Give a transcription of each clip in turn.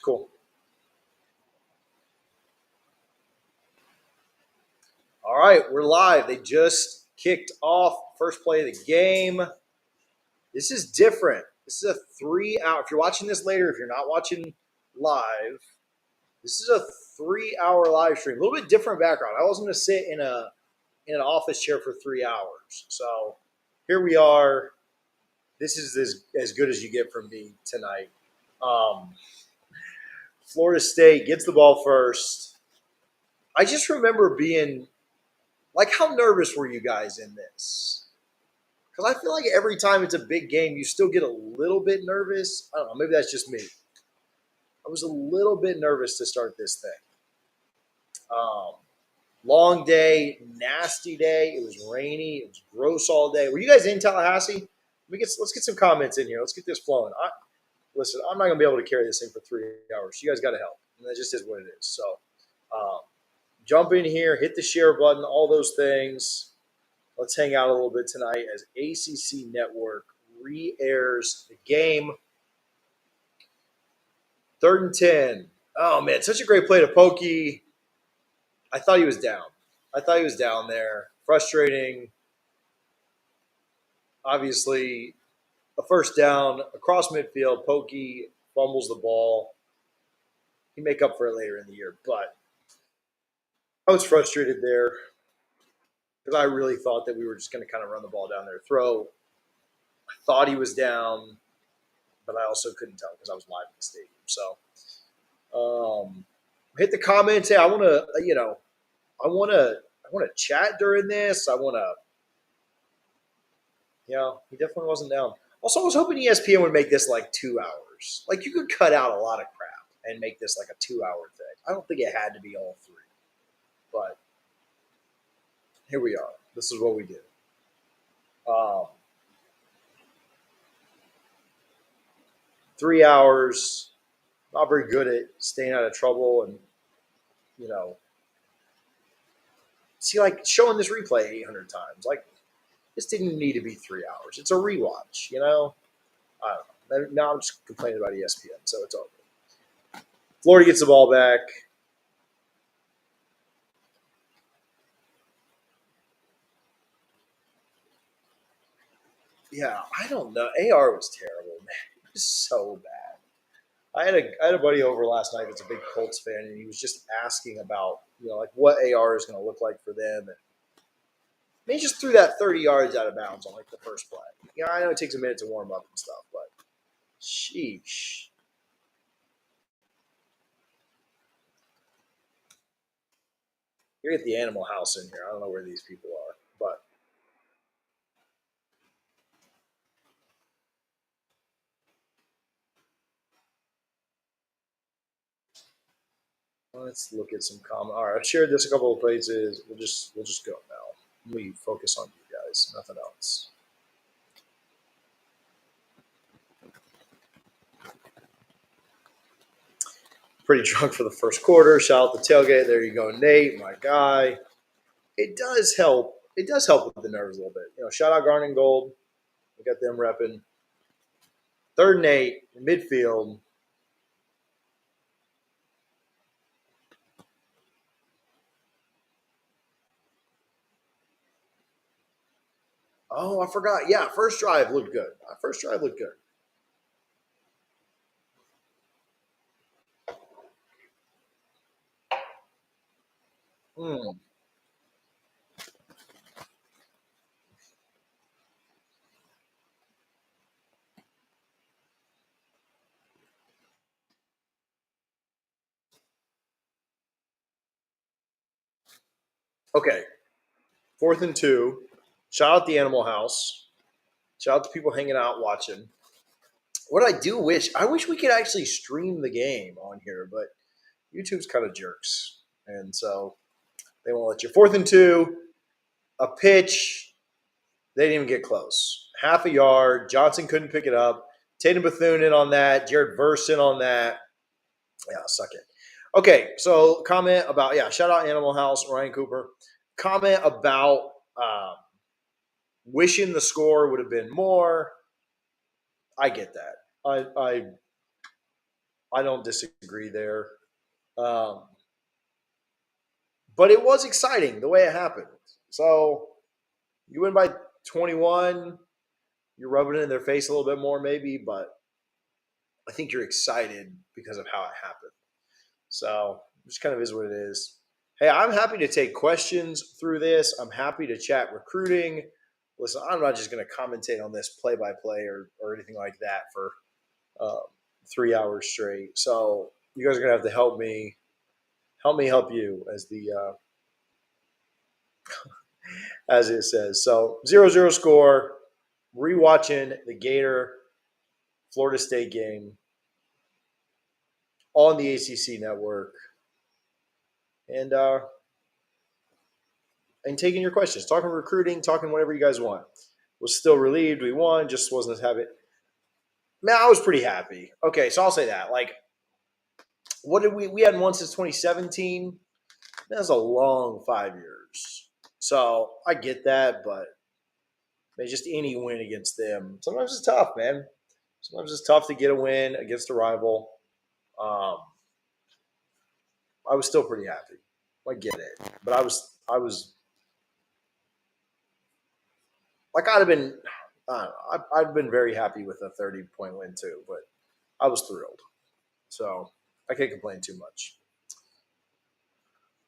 Cool. All right, we're live. They just kicked off first play of the game. This is different. This is a 3-hour. If you're watching this later, if you're not watching live, this is a 3-hour live stream. A little bit different background. I wasn't going to sit in an office chair for 3 hours. So here we are. This is as good as you get from me tonight. Florida State gets the ball first. I just remember being like, how nervous were you guys in this? Because I feel like every time it's a big game, you still get a little bit nervous. I don't know. Maybe that's just me. I was a little bit nervous to start this thing. Long day, nasty day. It was rainy. It was gross all day. Were you guys in Tallahassee? Let's get some comments in here. Let's get this flowing. Listen, I'm not going to be able to carry this thing for 3 hours. You guys got to help. And that just is what it is. So jump in here, hit the share button, all those things. Let's hang out a little bit tonight as ACC Network re-airs the game. 3rd and 10. Oh, man, such a great play to Pokey. I thought he was down. I thought he was down there. Frustrating. Obviously, a first down across midfield. Pokey fumbles the ball. He make up for it later in the year. But I was frustrated there because I really thought that we were just going to kind of run the ball down their throat. I thought he was down, but I also couldn't tell because I was live in the stadium. So hit the comments. Hey, I want to chat during this. He definitely wasn't down. Also, I was hoping ESPN would make this like 2 hours. Like, you could cut out a lot of crap and make this like a 2-hour thing. I don't think it had to be all 3. But here we are. This is what we do. 3 hours. Not very good at staying out of trouble and, like showing this replay 800 times. Like, this didn't need to be 3 hours. It's a rewatch, I don't know. Now I'm just complaining about ESPN, so it's all good. Florida gets the ball back. Yeah, I don't know. AR was terrible, man. It was so bad. I had a buddy over last night that's a big Colts fan, and he was just asking about, like what AR is going to look like for them. And he just threw that 30 yards out of bounds on like the first play. I know it takes a minute to warm up and stuff, but sheesh. You're at the Animal House in here. I don't know where these people are, but let's look at some comments. All right, I've shared this a couple of places. We'll just go now. We focus on you guys, nothing else. Pretty drunk for the first quarter. Shout out to Tailgate. There you go, Nate, my guy. It does help. It does help with the nerves a little bit. Shout out Garnet Gold. We got them repping. 3rd and 8, midfield. Oh, I forgot. Yeah, first drive looked good. Hmm. Okay. 4th and 2. Shout out the Animal House. Shout out to people hanging out watching. What I wish we could actually stream the game on here, but YouTube's kind of jerks. And so they won't let you. 4th and 2, a pitch. They didn't even get close. Half a yard. Johnson couldn't pick it up. Tatum Bethune in on that. Jared Verse in on that. Yeah, suck it. Okay, so comment about, shout out Animal House, Ryan Cooper. Comment about wishing the score would have been more. I get that. I don't disagree there. Um, but it was exciting the way it happened. So you win by 21. You're rubbing it in their face a little bit more, maybe, but I think you're excited because of how it happened. So it just kind of is what it is. Hey, I'm happy to take questions through this. I'm happy to chat recruiting. Listen, I'm not just going to commentate on this play by play or anything like that for um, 3 hours straight. So you guys are going to have to help me help you, as the as it says. So 0-0 score. Rewatching the Gator Florida State game on the ACC Network, and taking your questions, talking recruiting, talking whatever you guys want. Was still relieved we won, just wasn't as happy. Man, I was pretty happy. Okay, so I'll say that. Like, what did we hadn't won since 2017? That's a long 5 years. So I get that, but man, just any win against them, sometimes it's tough, man. Sometimes it's tough to get a win against a rival. Um, I was still pretty happy. I get it, but I was like I'd have been. I don't know, I've been very happy with a 30-point win too, but I was thrilled. So I can't complain too much.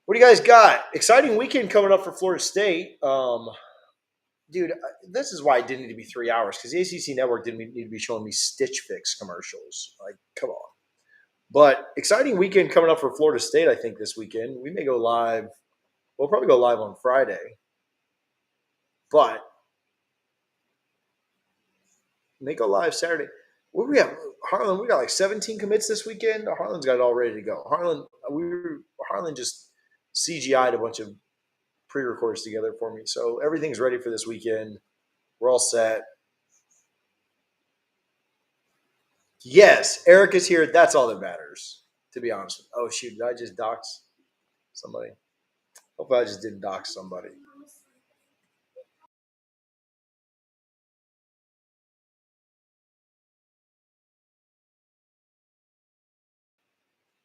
What do you guys got? Exciting weekend coming up for Florida State. Dude, this is why it didn't need to be 3 hours, because the ACC Network didn't need to be showing me Stitch Fix commercials. Like, come on. But exciting weekend coming up for Florida State, I think, this weekend. We may go live. We'll probably go live on Friday. But may go live Saturday. What do we have? Harlan, we got like 17 commits this weekend. Harlan's got it all ready to go. Harlan just CGI'd a bunch of pre-records together for me. So everything's ready for this weekend. We're all set. Yes, Eric is here. That's all that matters, to be honest. Oh, shoot. Did I just dox somebody? Hopefully I just didn't dox somebody.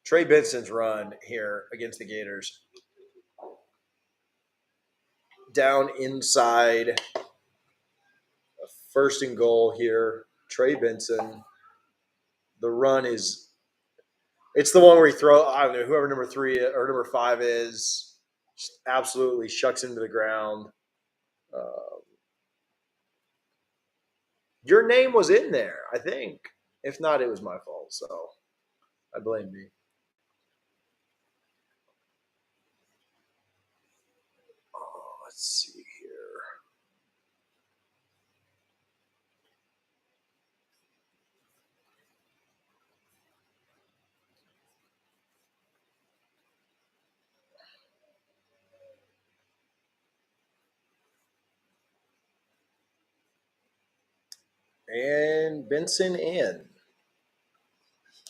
Trey Benson's run here against the Gators. Down inside. First and goal here. Trey Benson. The run is – it's the one where he throws – I don't know, whoever number 3 or number 5 is, just absolutely shucks into the ground. Your name was in there, I think. If not, it was my fault. So I blame me. Oh, let's see here. And Benson in.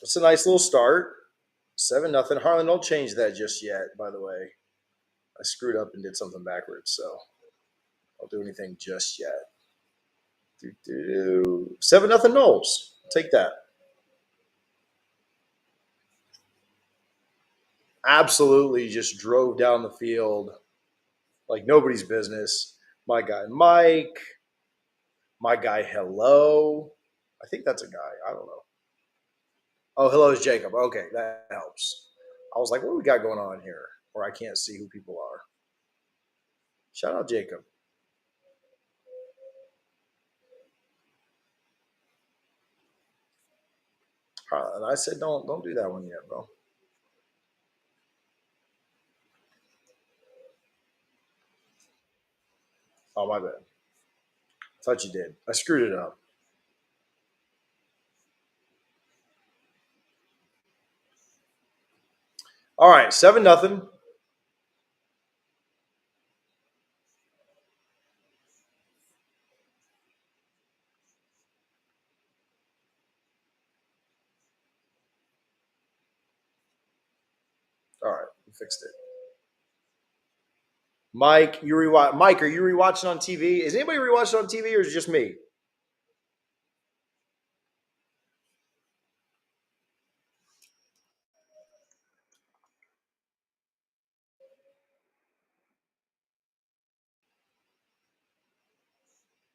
It's a nice little start. 7-0. Harlan, don't change that just yet, by the way. I screwed up and did something backwards, so I'll do anything just yet. 7-0 Knowles. Take that. Absolutely just drove down the field like nobody's business. My guy Mike. My guy Hello. I think that's a guy. I don't know. Oh, Hello is Jacob. Okay, that helps. I was like, what do we got going on here? Where I can't see who people are. Shout out Jacob. And I said, don't do that one yet, bro. Oh, my bad. Thought you did. I screwed it up. All right, 7-0. All right, we fixed it. Mike, Mike, are you rewatching on TV? Is anybody rewatching on TV, or is it just me?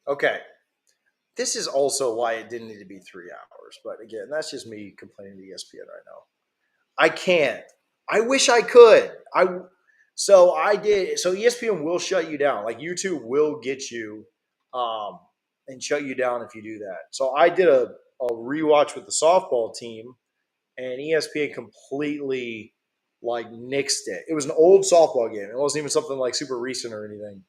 Okay. This is also why it didn't need to be 3 hours. But again, that's just me complaining to ESPN right now. I can't. I wish I could. I did. So ESPN will shut you down. Like YouTube will get you um, and shut you down if you do that. So I did a rewatch with the softball team, and ESPN completely like nixed it. It was an old softball game. It wasn't even something like super recent or anything,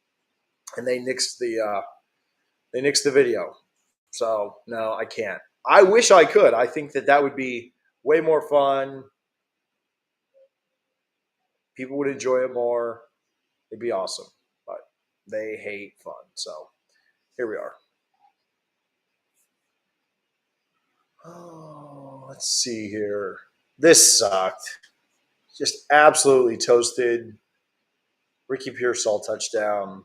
and they nixed the video. So no, I can't. I wish I could. I think that would be way more fun. People would enjoy it more. It'd be awesome. But they hate fun. So here we are. Oh, let's see here. This sucked. Just absolutely toasted. Ricky Pearsall touchdown.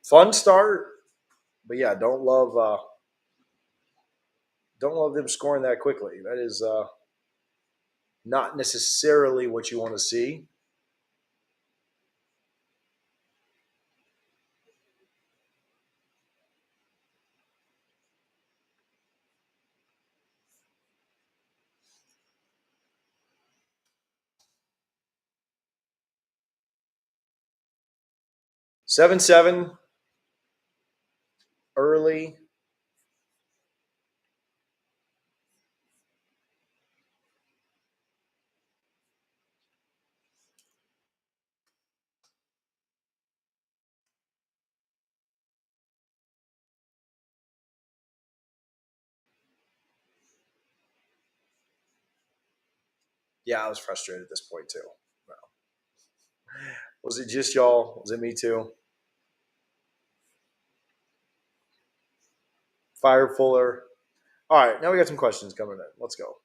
Fun start, but yeah, don't love them scoring that quickly. That is not necessarily what you want to see. 7-7 early. Yeah, I was frustrated at this point too. Was it just y'all? Was it me too? Fire Fuller. All right, now we got some questions coming in. Let's go.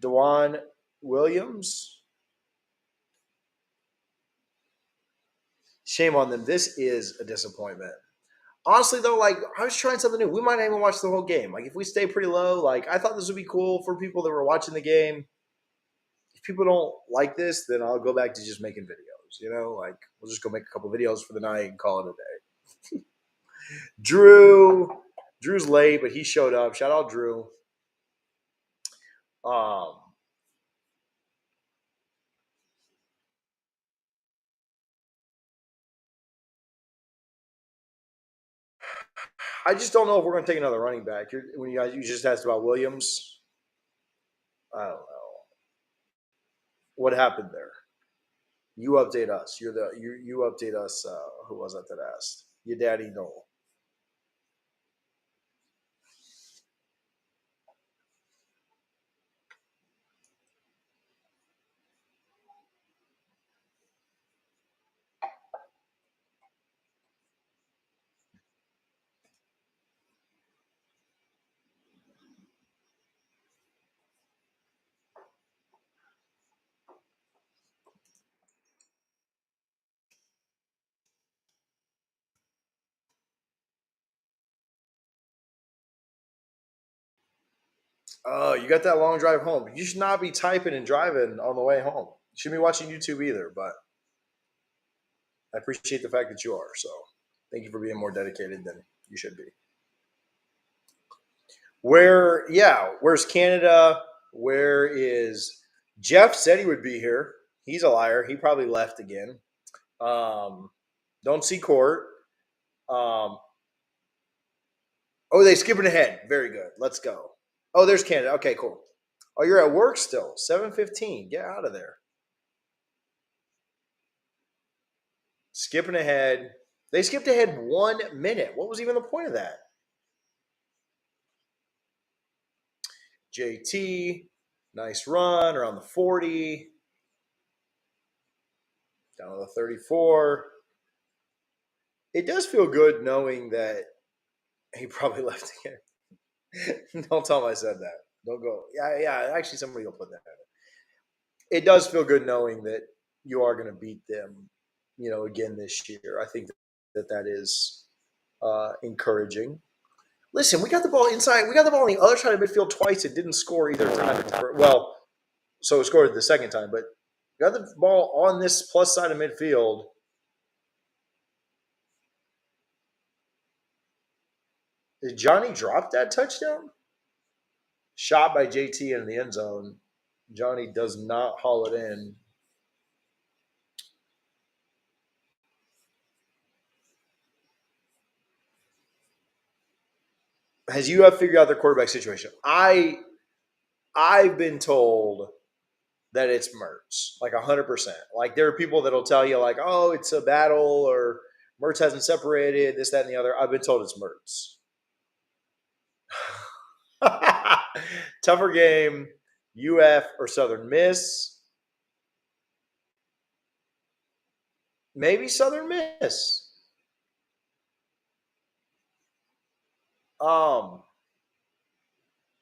Dewan Williams. Shame on them. This is a disappointment. Honestly, though, like I was trying something new. We might not even watch the whole game. Like if we stay pretty low, like I thought this would be cool for people that were watching the game. If people don't like this, then I'll go back to just making videos. Like we'll just go make a couple videos for the night and call it a day. Drew's late, but he showed up. Shout out Drew. Um, I just don't know if we're going to take another running back. When you just asked about Williams, I don't know what happened there. You update us. You update us. Who was that asked? Your daddy Noel. Oh, you got that long drive home. You should not be typing and driving on the way home. You shouldn't be watching YouTube either. But I appreciate the fact that you are. So thank you for being more dedicated than you should be. Where's Canada? Where is Jeff? Said he would be here. He's a liar. He probably left again. Don't see court. Um, oh, they skipping ahead. Very good. Let's go. Oh, there's Canada. Okay, cool. Oh, you're at work still. 7:15. Get out of there. Skipping ahead. They skipped ahead 1 minute. What was even the point of that? JT, nice run around the 40. Down to the 34. It does feel good knowing that he probably left again. Don't tell him I said that. Don't go. Yeah. Actually, somebody will put that in. It does feel good knowing that you are going to beat them, again this year. I think that is encouraging. Listen, we got the ball inside. We got the ball on the other side of midfield twice. It didn't score either time. Well, so it scored the second time, but got the ball on this plus side of midfield. Did Johnny drop that touchdown? Shot by JT in the end zone. Johnny does not haul it in. Has UF figured out their quarterback situation? I've been told that it's Mertz, like 100%. Like there are people that'll tell you like, oh, it's a battle or Mertz hasn't separated, this, that, and the other. I've been told it's Mertz. Tougher game, UF or Southern Miss. Maybe Southern Miss.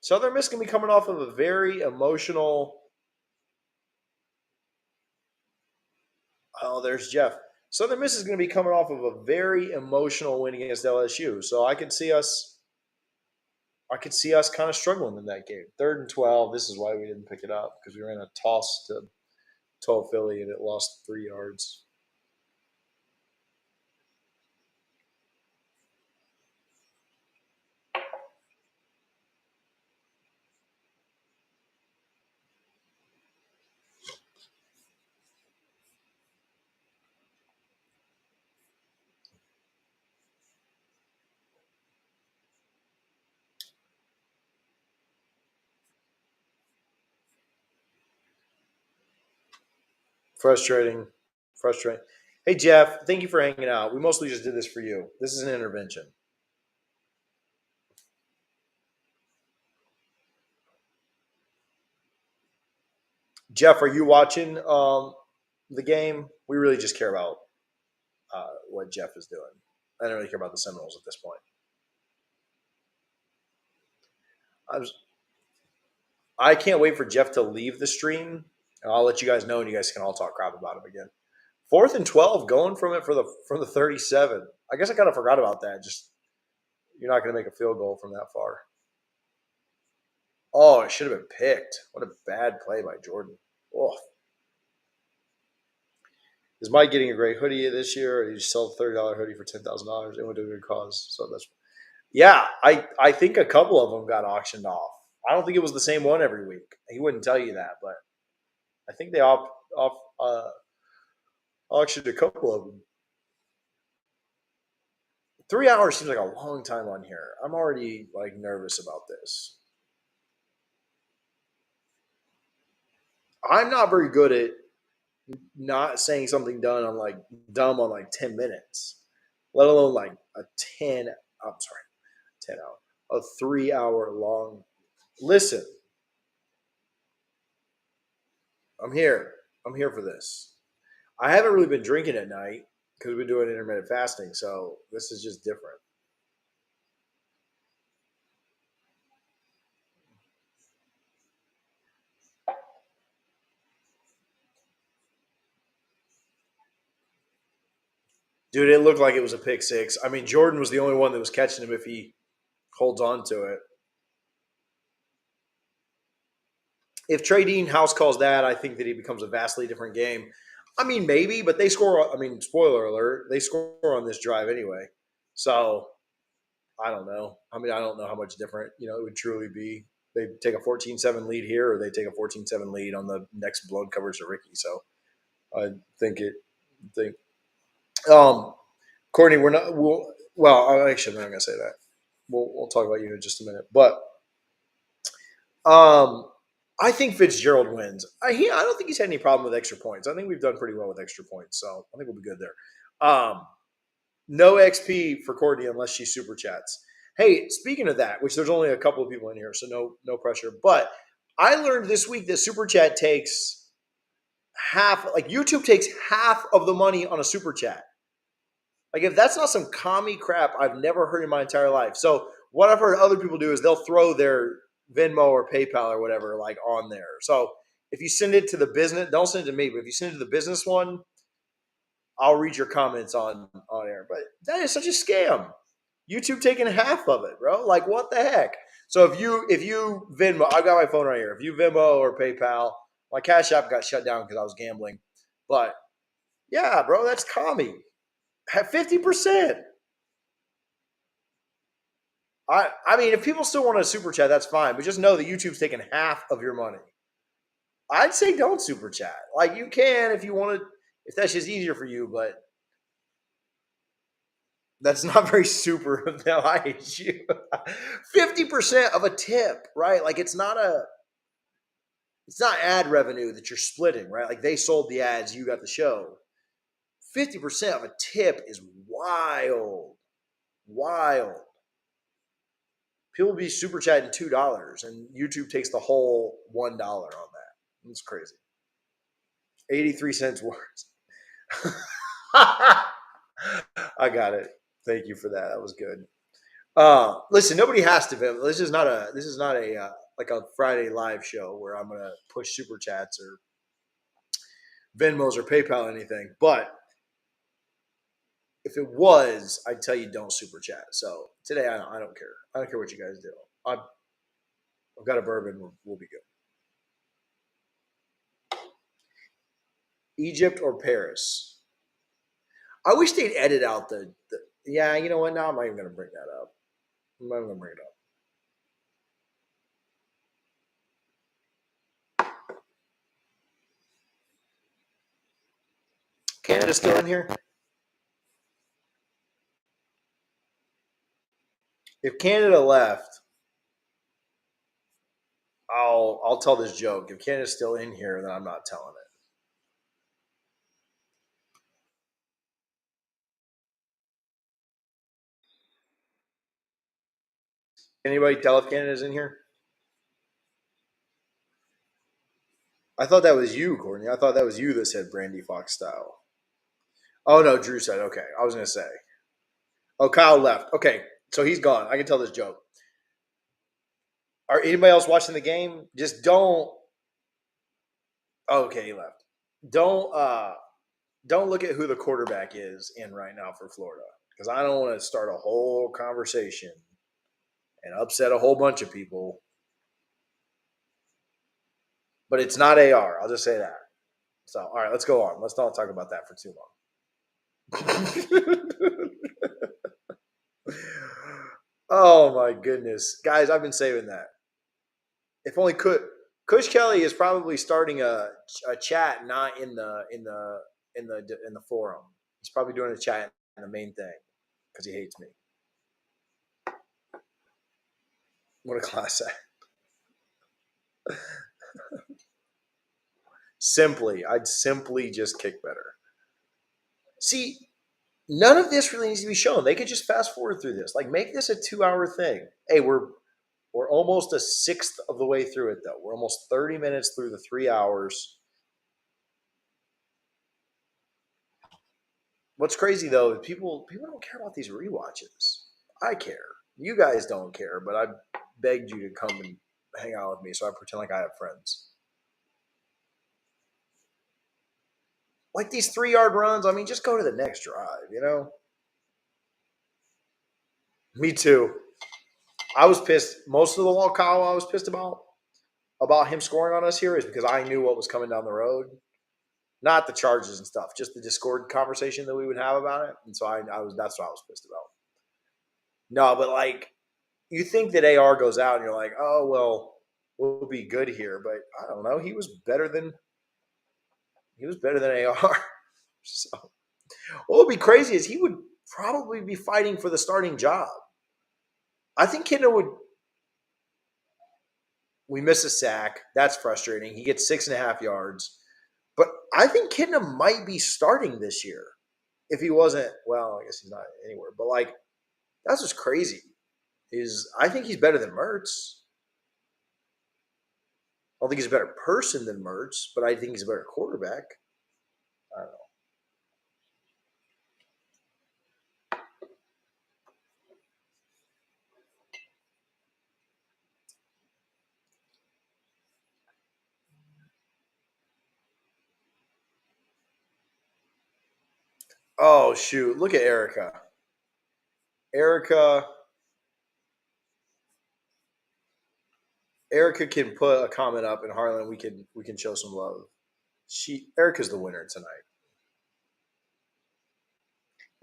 Southern Miss can be coming off of a very emotional. Oh, there's Jeff. Southern Miss is going to be coming off of a very emotional win against LSU, so I could see us kind of struggling in that game. 3rd and 12. This is why we didn't pick it up because we ran a toss to Philly and it lost 3 yards. Frustrating. Hey, Jeff, thank you for hanging out. We mostly just did this for you. This is an intervention. Jeff, are you watching the game? We really just care about what Jeff is doing. I don't really care about the Seminoles at this point. I can't wait for Jeff to leave the stream, and I'll let you guys know, and you guys can all talk crap about him again. 4th and 12, going from it from the 37. I guess I kind of forgot about that. Just you're not going to make a field goal from that far. Oh, it should have been picked. What a bad play by Jordan. Oh. Is Mike getting a great hoodie this year? Or did you sell a $30 hoodie for $10,000? It went to a good cause. So that's I think a couple of them got auctioned off. I don't think it was the same one every week. He wouldn't tell you that, but I think they auctioned a couple of them. 3 hours seems like a long time on here. I'm already like nervous about this. I'm not very good at not saying something dumb on like 10 minutes, let alone like a 10. I'm sorry, 10 hour, a 3 hour long. Listen, I'm here. I'm here for this. I haven't really been drinking at night because we've been doing intermittent fasting, so this is just different. Dude, it looked like it was a pick six. I mean, Jordan was the only one that was catching him if he holds on to it. If Trey Dean house calls that, I think that he becomes a vastly different game. I mean, maybe, but they score. I mean, spoiler alert, they score on this drive anyway. So I don't know. I mean, I don't know how much different, it would truly be. They take a 14-7 lead here, or they take a 14-7 lead on the next blown coverage to Ricky. So I think Courtney, we're not. Actually, I'm not going to say that. We'll talk about you in just a minute. But I think Fitzgerald wins. I don't think he's had any problem with extra points. I think we've done pretty well with extra points, so I think we'll be good there. No XP for Courtney unless she super chats. Hey, speaking of that, which there's only a couple of people in here, so no pressure. But I learned this week that super chat takes half. Like YouTube takes half of the money on a super chat. Like if that's not some commie crap I've never heard in my entire life. So what I've heard other people do is they'll throw their Venmo or PayPal or whatever like on there. So if you send it to the business, don't send it to me, but if you send it to the business one, I'll read your comments on air. But that is such a scam. YouTube taking half of it, bro. Like, what the heck? So if you Venmo, I've got my phone right here. If you Venmo or PayPal, my Cash App got shut down because I was gambling. But yeah, bro, that's commie. Have 50%. I mean, if people still want to super chat, that's fine. But just know that YouTube's taking half of your money. I'd say don't super chat. Like you can if you want to, if that's just easier for you, but that's not very super of them. I hate you. 50% of a tip, right? Like it's not ad revenue that you're splitting, right? Like they sold the ads, you got the show. 50% of a tip is wild. Wild. People be super chatting $2 and YouTube takes the whole $1 on that. It's crazy. 83 cents worth. I got it. Thank you for that. That was good. Listen, nobody has to Venmo. This is not a like a Friday live show where I'm gonna push super chats or Venmos or PayPal or anything. But if it was, I'd tell you don't super chat. So today I don't care. I don't care what you guys do. I've got a bourbon. We'll be good. Egypt or Paris? I wish they'd edit out the yeah, you know what? Now I'm not even going to bring that up. I'm not even going to bring it up. Canada's still in here? If Canada left, I'll tell this joke. If Canada's still in here, then I'm not telling it. Anybody tell if Canada's in here? I thought that was you, Courtney. I thought that was you that said Brandy Fox style. Oh no, Drew said okay. I was gonna say. Oh, Kyle left. Okay, so he's gone. I can tell this joke. Are anybody else watching the game? Just don't. Oh, okay, he left. Don't don't look at who the quarterback is in right now for Florida because I don't want to start a whole conversation and upset a whole bunch of people. But it's not AR. I'll just say that. So, all right, let's go on. Let's not talk about that for too long. Oh my goodness, guys! I've been saving that. If only Kush Kelly is probably starting a chat, not in the forum. He's probably doing a chat in the main thing because he hates me. What a class act. I'd simply just kick better. See, none of this really needs to be shown. They could just fast forward through this. Like, make this a 2-hour thing. Hey, we're almost a sixth of the way through it, though. We're almost 30 minutes through the 3 hours. What's crazy though is people don't care about these rewatches. I care. You guys don't care, but I begged you to come and hang out with me, so I pretend like I have friends. Like these 3-yard runs, I mean, just go to the next drive, you know? Me too. I was pissed. Most of the long Kyle I was pissed about him scoring on us here is because I knew what was coming down the road. Not the charges and stuff, just the Discord conversation that we would have about it. And so that's what I was pissed about. No, but like you think that AR goes out and you're like, oh well, we'll be good here, but I don't know. He was better than AR. So what would be crazy is he would probably be fighting for the starting job. I think Kidner would. We miss a sack. That's frustrating. He gets 6.5 yards. But I think Kidner might be starting this year. If he wasn't, well, I guess he's not anywhere. But like, that's what's crazy. I think he's better than Mertz. I don't think he's a better person than Mertz, but I think he's a better quarterback. I don't know. Oh shoot! Look at Erica. Erica can put a comment up, and Harlan, we can show some love. Erica's the winner tonight.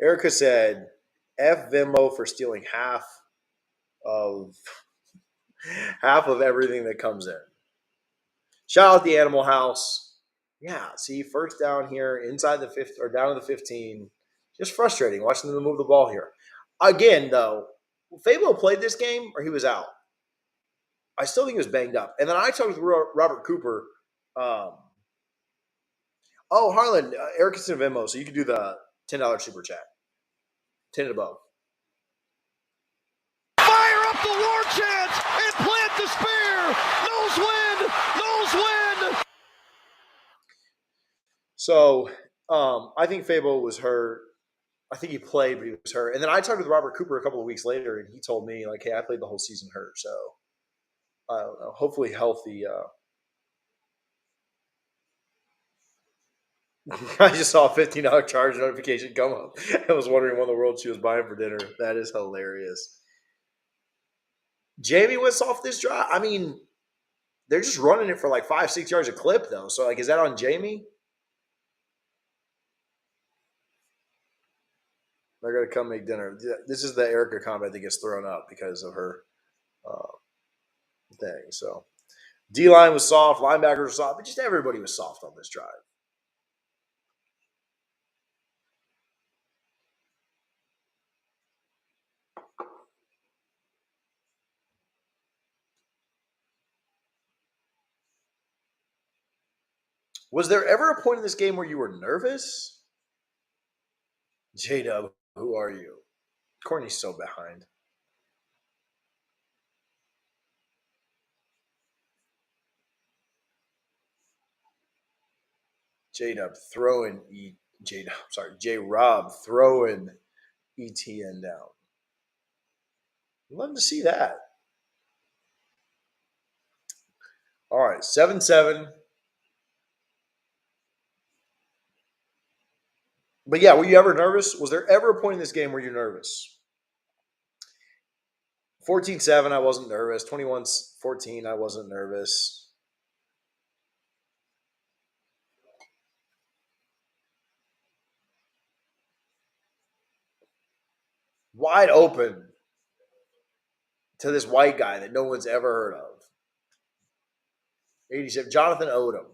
Erica said, "F Venmo for stealing of half of everything that comes in." Shout out the Animal House. Yeah, see, first down here inside the 50 or down to the 15. Just frustrating watching them move the ball here. Again, though, Fabo played this game or he was out. I still think he was banged up. And then I talked with Robert Cooper. Harlan, Erickson of Venmo, so you can do the $10 super chat. 10 and above. Fire up the war chant and plant the spear. Nose wind, nose wind. So I think Fabo was hurt. I think he played, but he was hurt. And then I talked with Robert Cooper a couple of weeks later, and he told me, like, hey, I played the whole season hurt. So I don't know. Hopefully healthy. I just saw a $15 charge notification come up. I was wondering what in the world she was buying for dinner. That is hilarious. Jamie went off this drive. I mean, they're just running it for like 5-6 yards a clip, though. So, like, is that on Jamie? They're going to come make dinner. This is the Erica comment that gets thrown up because of her thing. So, D-line was soft. Linebackers were soft. But just everybody was soft on this drive. Was there ever a point in this game where you were nervous? J-Dub, who are you? Courtney's so behind. J-Dub throwing J-Rob throwing ETN down. Love to see that. All right, 7-7. But yeah, were you ever nervous? Was there ever a point in this game where you're nervous? 14-7, I wasn't nervous. 21-14, I wasn't nervous. Wide open to this white guy that no one's ever heard of. 87, Jonathan Odom.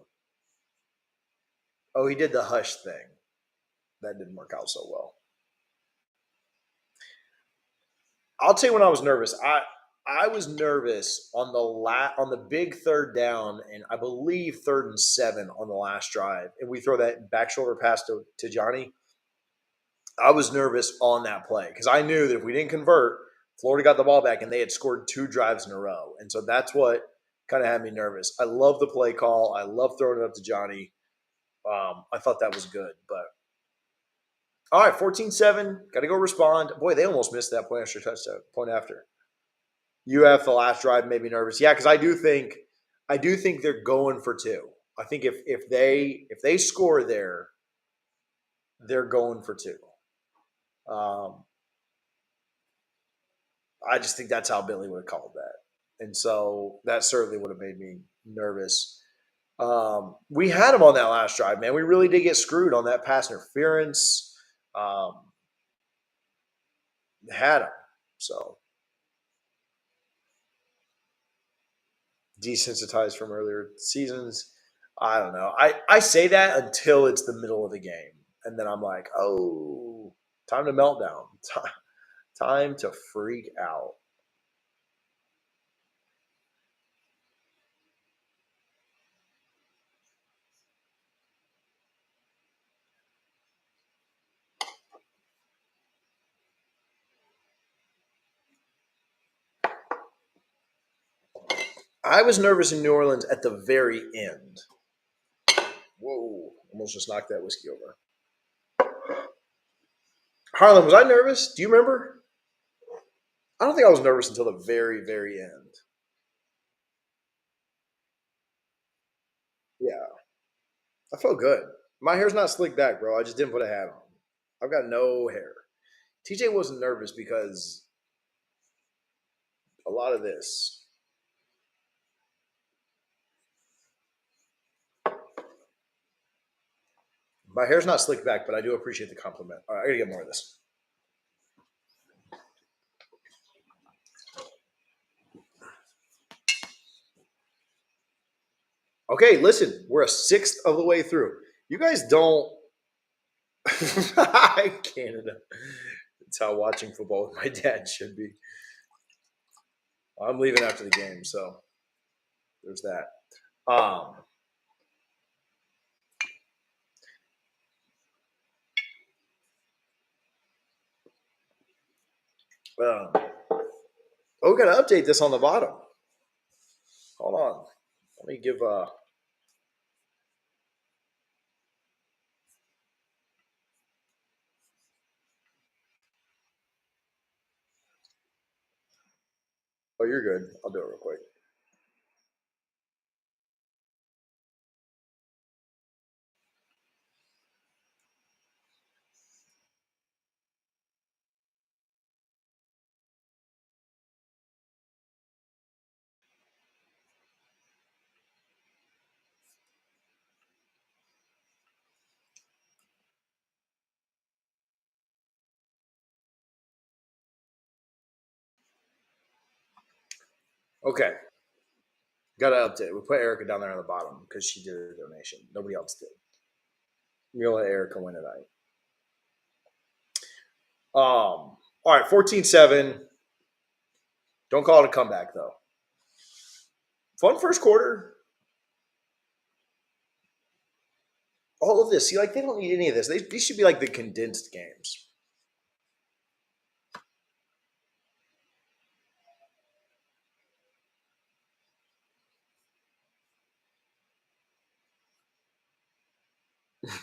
Oh, he did the hush thing. That didn't work out so well. I'll tell you when I was nervous. I was nervous on the big third down, and I believe 3rd and 7 on the last drive, and we throw that back shoulder pass to Johnny. I was nervous on that play because I knew that if we didn't convert, Florida got the ball back, and they had scored 2 drives in a row, and so that's what kind of had me nervous. I love the play call. I love throwing it up to Johnny. I thought that was good, but all right, 14-7. Got to go respond. Boy, they almost missed that point after. UF the last drive made me nervous. Yeah, because I do think they're going for 2. I think if they score there, they're going for 2. I just think that's how Billy would have called that, and so that certainly would have made me nervous. We had him on that last drive, man. We really did get screwed on that pass interference. Had him, so desensitized from earlier seasons. I don't know. I say that until it's the middle of the game, and then I'm like, oh, time to meltdown. Time to freak out. I was nervous in New Orleans at the very end. Whoa, almost just knocked that whiskey over. Harlan, was I nervous? Do you remember? I don't think I was nervous until the very, very end. Yeah. I felt good. My hair's not slicked back, bro. I just didn't put a hat on. I've got no hair. TJ wasn't nervous because a lot of this. My hair's not slicked back, but I do appreciate the compliment. All right, I gotta get more of this. Okay, listen, we're a sixth of the way through. You guys don't. Canada. That's how watching football with my dad should be. I'm leaving after the game, so there's that. We got to update this on the bottom. Hold on. Let me give Oh, you're good. I'll do it real quick. Okay. Got to update. We put Erica down there on the bottom because she did a donation. Nobody else did. We're going to let Erica win tonight. All right, 14-7. Don't call it a comeback, though. Fun first quarter. All of this. See, like, they don't need any of this. These should be like the condensed games.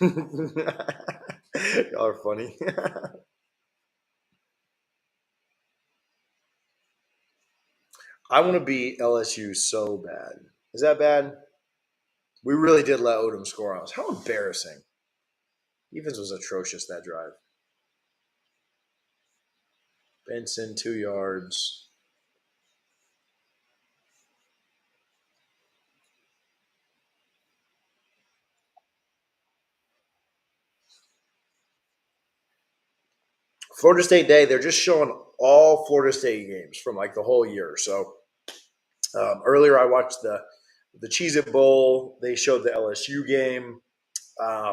Y'all are funny. I want to beat LSU so bad. Is that bad? We really did let Odom score on us. How embarrassing. Defense was atrocious that drive. Benson, 2 yards. Florida State Day, they're just showing all Florida State games from like the whole year. So earlier I watched the Cheez-It Bowl. They showed the LSU game.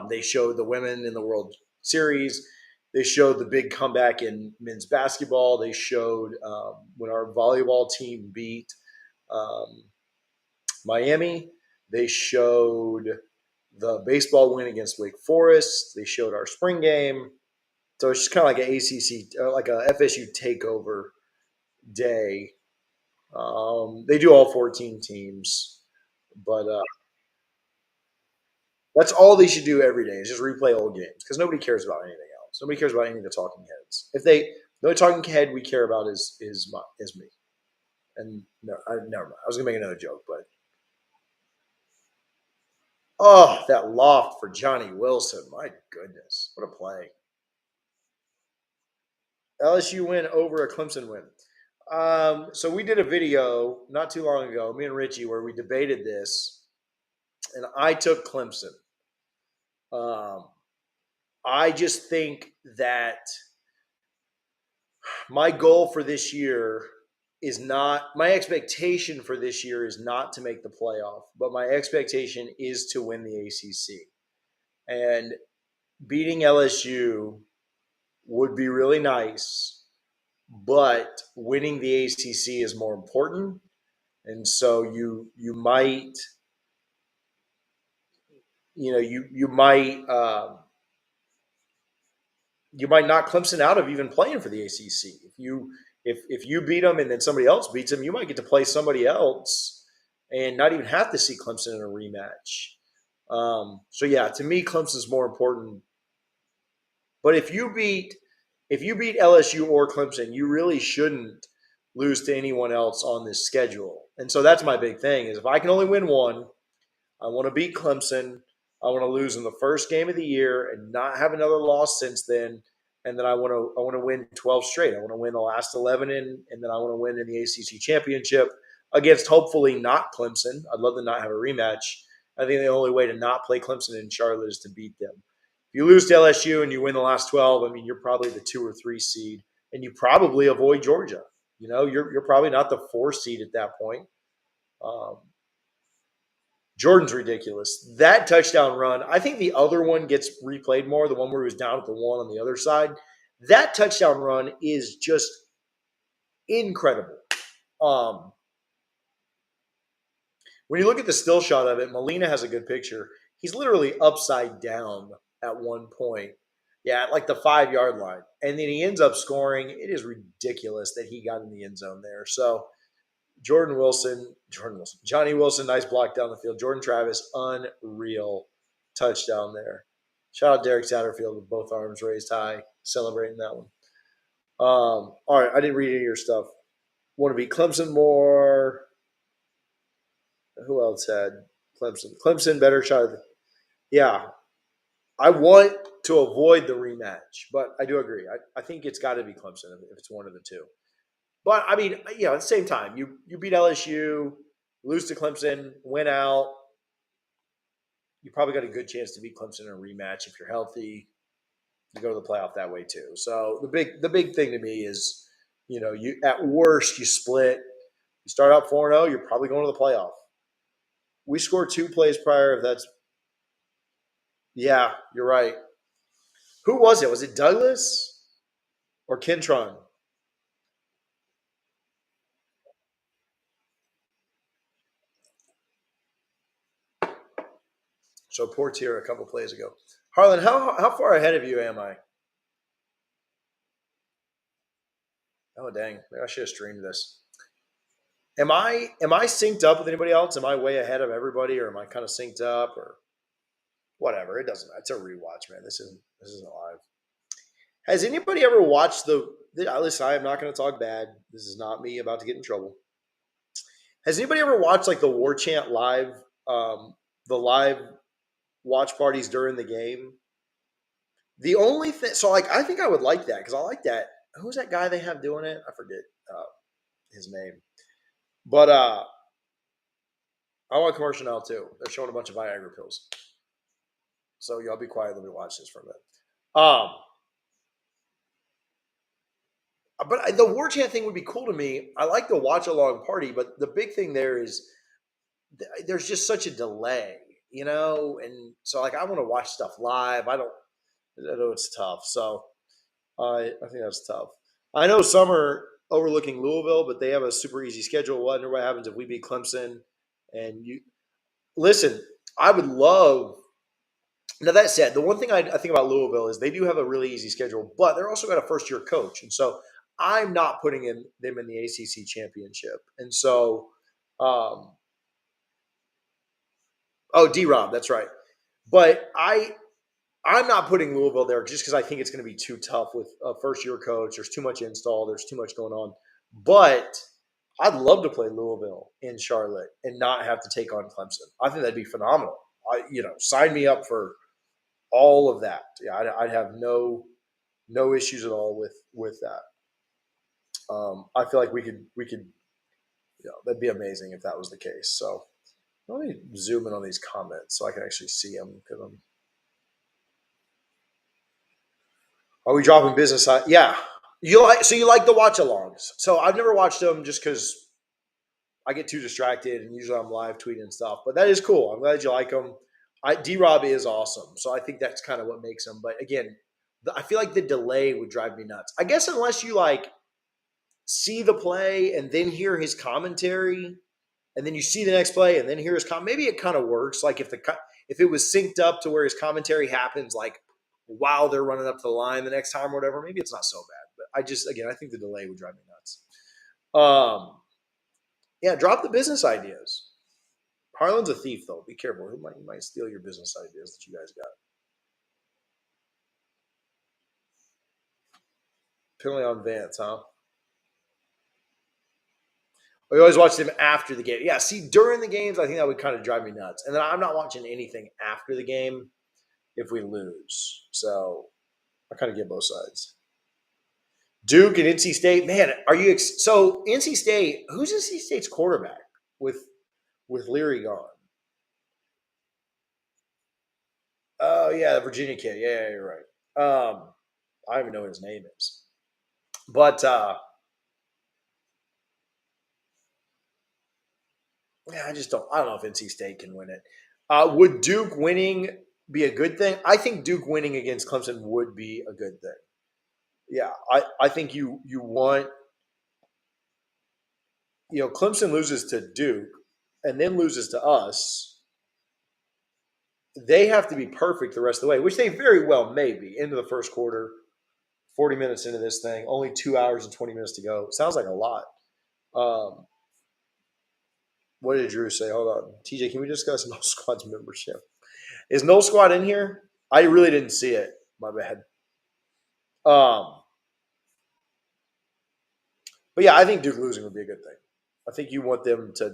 They showed the women in the World Series. They showed the big comeback in men's basketball. They showed when our volleyball team beat Miami. They showed the baseball win against Wake Forest. They showed our spring game. So it's just kind of like an ACC, like a FSU takeover day. They do all 14 teams, but that's all they should do every day is just replay old games because nobody cares about anything else. Nobody cares about any of the talking heads. The only talking head we care about is me. And no, never mind. I was gonna make another joke, but that loft for Johnny Wilson. My goodness, what a play! LSU win over a Clemson win. So we did a video not too long ago, me and Richie, where we debated this, and I took Clemson. I just think that my goal for this year is not my expectation for this year is not to make the playoff, but my expectation is to win the ACC. And beating LSU would be really nice, but winning the ACC is more important. And so you might you might knock Clemson out of even playing for the ACC. If you beat them and then somebody else beats them, you might get to play somebody else and not even have to see Clemson in a rematch. So yeah, to me, Clemson's more important. But if you beat LSU or Clemson, you really shouldn't lose to anyone else on this schedule. And so that's my big thing is if I can only win one, I want to beat Clemson. I want to lose in the first game of the year and not have another loss since then. and then I want to win 12 straight. I want to win the last 11, and then I want to win in the ACC championship against hopefully not Clemson. I'd love to not have a rematch. I think the only way to not play Clemson in Charlotte is to beat them. If you lose to LSU and you win the last 12, I mean, you're probably the 2 or 3 seed, and you probably avoid Georgia. You know, you're probably not the 4 seed at that point. Jordan's ridiculous. That touchdown run, I think the other one gets replayed more, the one where he was down at the 1 on the other side. That touchdown run is just incredible. When you look at the still shot of it, Molina has a good picture. He's literally upside down at one point. Yeah, at like the 5-yard line. And then he ends up scoring. It is ridiculous that he got in the end zone there. So Johnny Wilson, nice block down the field. Jordan Travis, unreal touchdown there. Shout out Derek Satterfield with both arms raised high, celebrating that one. All right, I didn't read any of your stuff. Want to beat Clemson more? Who else had Clemson? Clemson better shot. Yeah, I want to avoid the rematch, but I do agree. I think it's got to be Clemson if it's one of the two. But, I mean, at the same time, you beat LSU, lose to Clemson, win out. You probably got a good chance to beat Clemson in a rematch if you're healthy. You go to the playoff that way too. So the big thing to me is, you at worst you split. You start out 4-0, you're probably going to the playoff. We scored 2 plays prior. If that's you're right. Who was it? Was it Douglas or Kentron? So Portier a couple plays ago. Harlan, how far ahead of you am I? Oh dang, maybe I should have streamed this. Am I synced up with anybody else? Am I way ahead of everybody, or am I kind of synced up, or whatever? It doesn't matter. It's a rewatch, man. This isn't live. Has anybody ever watched listen, I am not going to talk bad. This is not me about to get in trouble. Has anybody ever watched like the War Chant live, the live watch parties during the game? The only thing, so like, I think I would like that because I like that. Who's that guy they have doing it? I forget his name. But I want a commercial now too. They're showing a bunch of Viagra pills. So y'all be quiet. Let me watch this for a minute. But the War Chant thing would be cool to me. I like the watch along party, but the big thing there is there's just such a delay, and so like I want to watch stuff live. I know it's tough. So I think that's tough. I know some are overlooking Louisville, but they have a super easy schedule. What happens if we beat Clemson? And you listen, I would love. Now that said, the one thing I think about Louisville is they do have a really easy schedule, but they're also got a first-year coach, and so I'm not putting them in the ACC championship. And so, D-Rob, that's right. But I'm not putting Louisville there just because I think it's going to be too tough with a first-year coach. There's too much install. There's too much going on. But I'd love to play Louisville in Charlotte and not have to take on Clemson. I think that'd be phenomenal. Sign me up for all of that. Yeah, I'd have no issues at all with that. I feel like we could, that'd be amazing if that was the case. So let me zoom in on these comments so I can actually see them because Are we dropping business? Yeah. You like the watch alongs. So I've never watched them just because I get too distracted and usually I'm live tweeting stuff. But that is cool. I'm glad you like them. D-Rob is awesome. So I think that's kind of what makes them. But again, I feel like the delay would drive me nuts. I guess unless you see the play and then hear his commentary and then you see the next play and then hear his maybe it kind of works. Like if it was synced up to where his commentary happens while they're running up to the line the next time or whatever, maybe it's not so bad. But I think the delay would drive me nuts. Yeah, drop the business ideas. Harlan's a thief, though. Be careful. He might steal your business ideas that you guys got. Penalty on Vance, huh? We always watch them after the game. Yeah, see, during the games, I think that would kind of drive me nuts. And then I'm not watching anything after the game if we lose. So I kind of get both sides. Duke and NC State. Man, are you so NC State? Who's NC State's quarterback with Leary gone? Oh yeah, the Virginia kid. Yeah, you're right. I don't even know what his name is, but yeah, I just don't. I don't know if NC State can win it. Would Duke winning be a good thing? I think Duke winning against Clemson would be a good thing. Yeah, I think you want Clemson loses to Duke and then loses to us. They have to be perfect the rest of the way, which they very well may be into the first quarter. 40 minutes into this thing, only 2 hours and 20 minutes to go. Sounds like a lot. Um, what did Drew say? Hold on. TJ, can we discuss No Squad's membership? Is No Squad in here? I really didn't see it. My bad. But yeah, I think Duke losing would be a good thing. I think you want them to.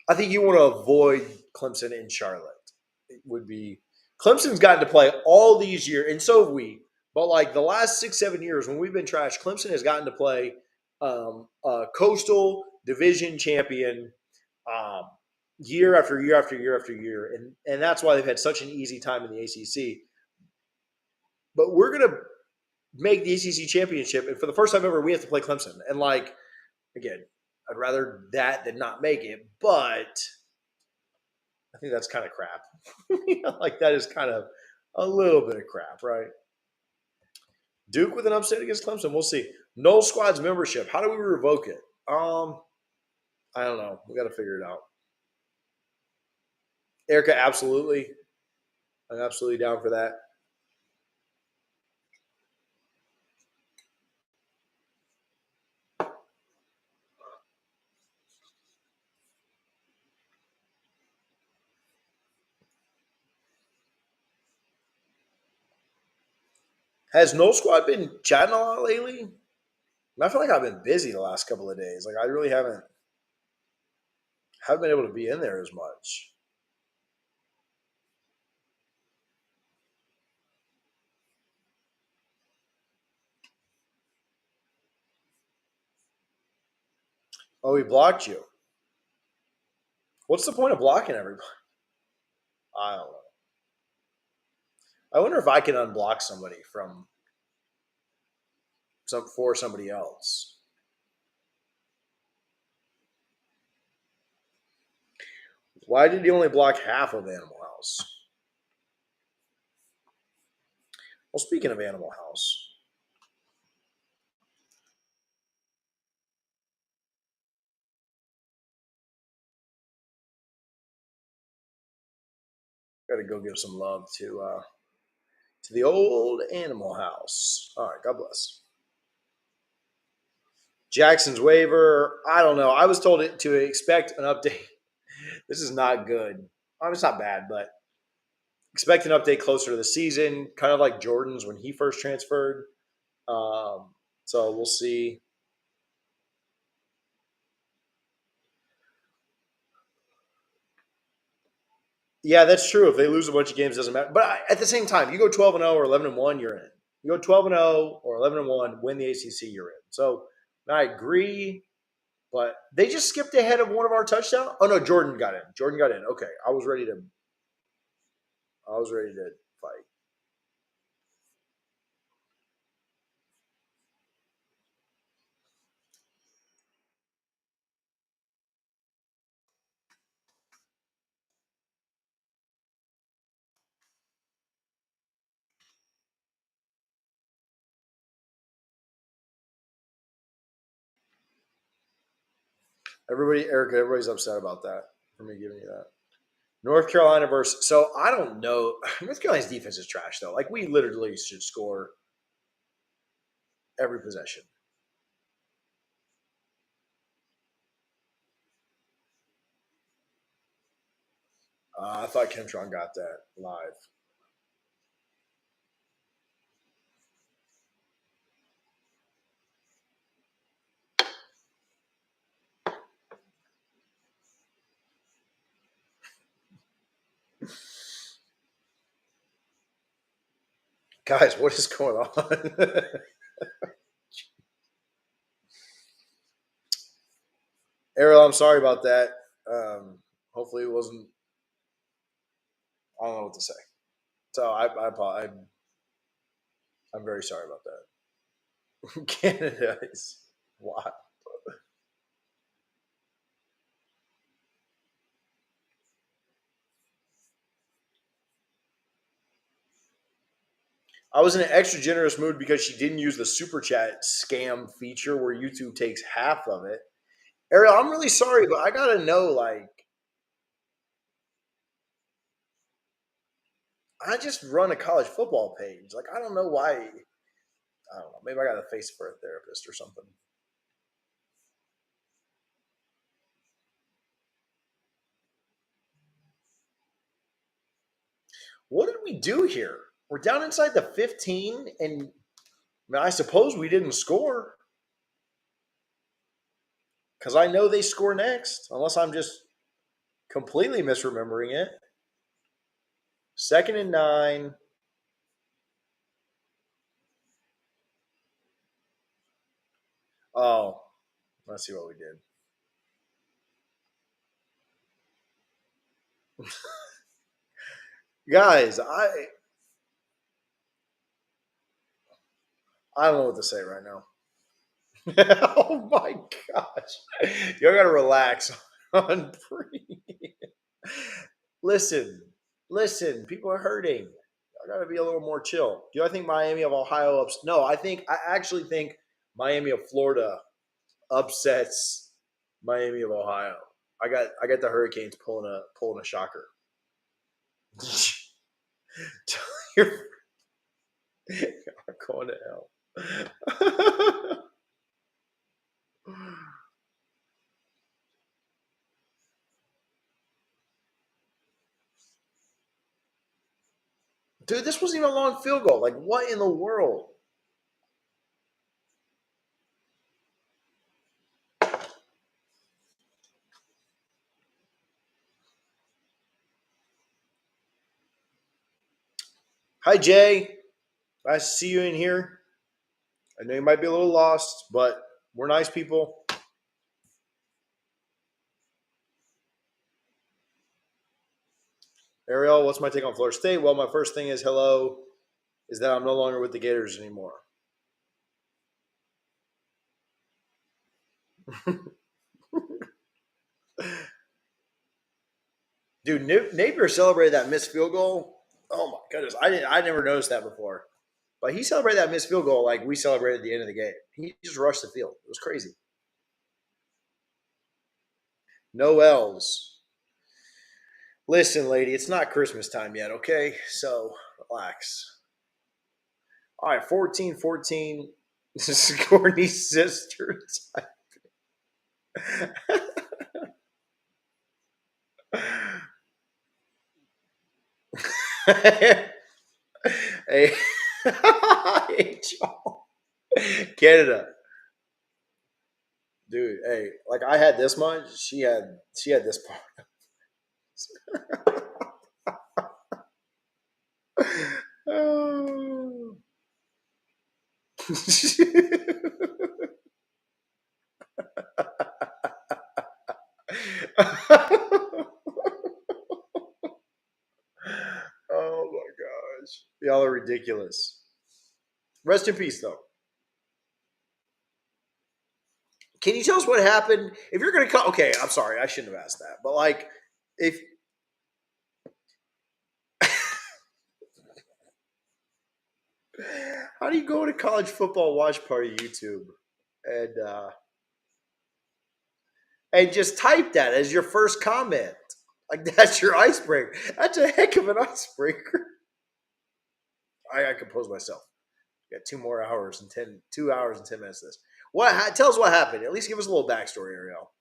I think you want to avoid Clemson in Charlotte. It would be Clemson's gotten to play all these years, and so have we. But like the last 6-7 years, when we've been trashed, Clemson has gotten to play a coastal division champion um, year after year after year after year, and that's why they've had such an easy time in the ACC. But we're gonna make the ACC championship, and for the first time ever, we have to play Clemson. And like again, I'd rather that than not make it, but I think that's kind of crap. Like that is kind of a little bit of crap, right? Duke with an upset against Clemson. We'll see. No Squad's membership. How do we revoke it? I don't know. We got to figure it out. Erica, absolutely. I'm absolutely down for that. Has No Squad been chatting a lot lately? I feel like I've been busy the last couple of days. Like I really haven't been able to be in there as much. Oh, he blocked you. What's the point of blocking everybody? I don't know. I wonder if I can unblock somebody from for somebody else. Why did he only block half of Animal House? Well, speaking of Animal House, got to go give some love to the old Animal House. All right, God bless. Jackson's waiver. I don't know. I was told to expect an update. This is not good. It's not bad, but expect an update closer to the season, kind of like Jordan's when he first transferred. So we'll see. Yeah, that's true. If they lose a bunch of games, it doesn't matter. But at the same time, you go 12-0 or 11-1, you're in. You go 12-0 or 11-1, win the ACC, you're in. So I agree, but they just skipped ahead of one of our touchdowns. Oh no, Jordan got in. Jordan got in. Okay, I was ready to fight. Erica, everybody's upset about that for me giving you that. North Carolina versus. So I don't know. North Carolina's defense is trash though. Like we literally should score every possession. I thought Kentron got that live. Guys, what is going on? Ariel, I'm sorry about that. Hopefully it wasn't. I don't know what to say. So I'm very sorry about that. Canada is wild. I was in an extra generous mood because she didn't use the Superchat scam feature where YouTube takes half of it. Ariel, I'm really sorry, but I gotta know, like, I just run a college football page. Like, I don't know why. I don't know. Maybe I got a face for a therapist or something. What did we do here? We're down inside the 15, and I mean, I suppose we didn't score because I know they score next, unless I'm just completely misremembering it. 2nd and 9. Oh, let's see what we did. Guys, I don't know what to say right now. Oh my gosh. You gotta relax on pre. Listen, people are hurting. I gotta be a little more chill. Do I think Miami of Ohio ups? No, I actually think Miami of Florida upsets Miami of Ohio. I got the Hurricanes pulling a shocker. You're going to hell. Dude, this wasn't even a long field goal. Like, what in the world? Hi, Jay. Nice to see you in here. I know you might be a little lost, but we're nice people. Ariel, what's my take on Florida State? Well, my first thing is that I'm no longer with the Gators anymore. Dude, Napier celebrated that missed field goal. Oh my goodness, I never noticed that before. But he celebrated that missed field goal like we celebrated the end of the game. He just rushed the field. It was crazy. No L's. Listen, lady, it's not Christmas time yet, okay? So relax. All right, 14-14. Courtney sisters. Hey, hey, Canada, dude. Hey, like I had this much. She had this part. Oh. Oh my gosh, y'all are ridiculous. Rest in peace, though. Can you tell us what happened? If you're going to come, okay, I'm sorry, I shouldn't have asked that, but like, if how do you go to college football watch party YouTube and just type that as your first comment? Like that's your icebreaker. That's a heck of an icebreaker. I compose myself. Got 2 hours and 10 minutes of this. Tell us what happened. At least give us a little backstory, Ariel.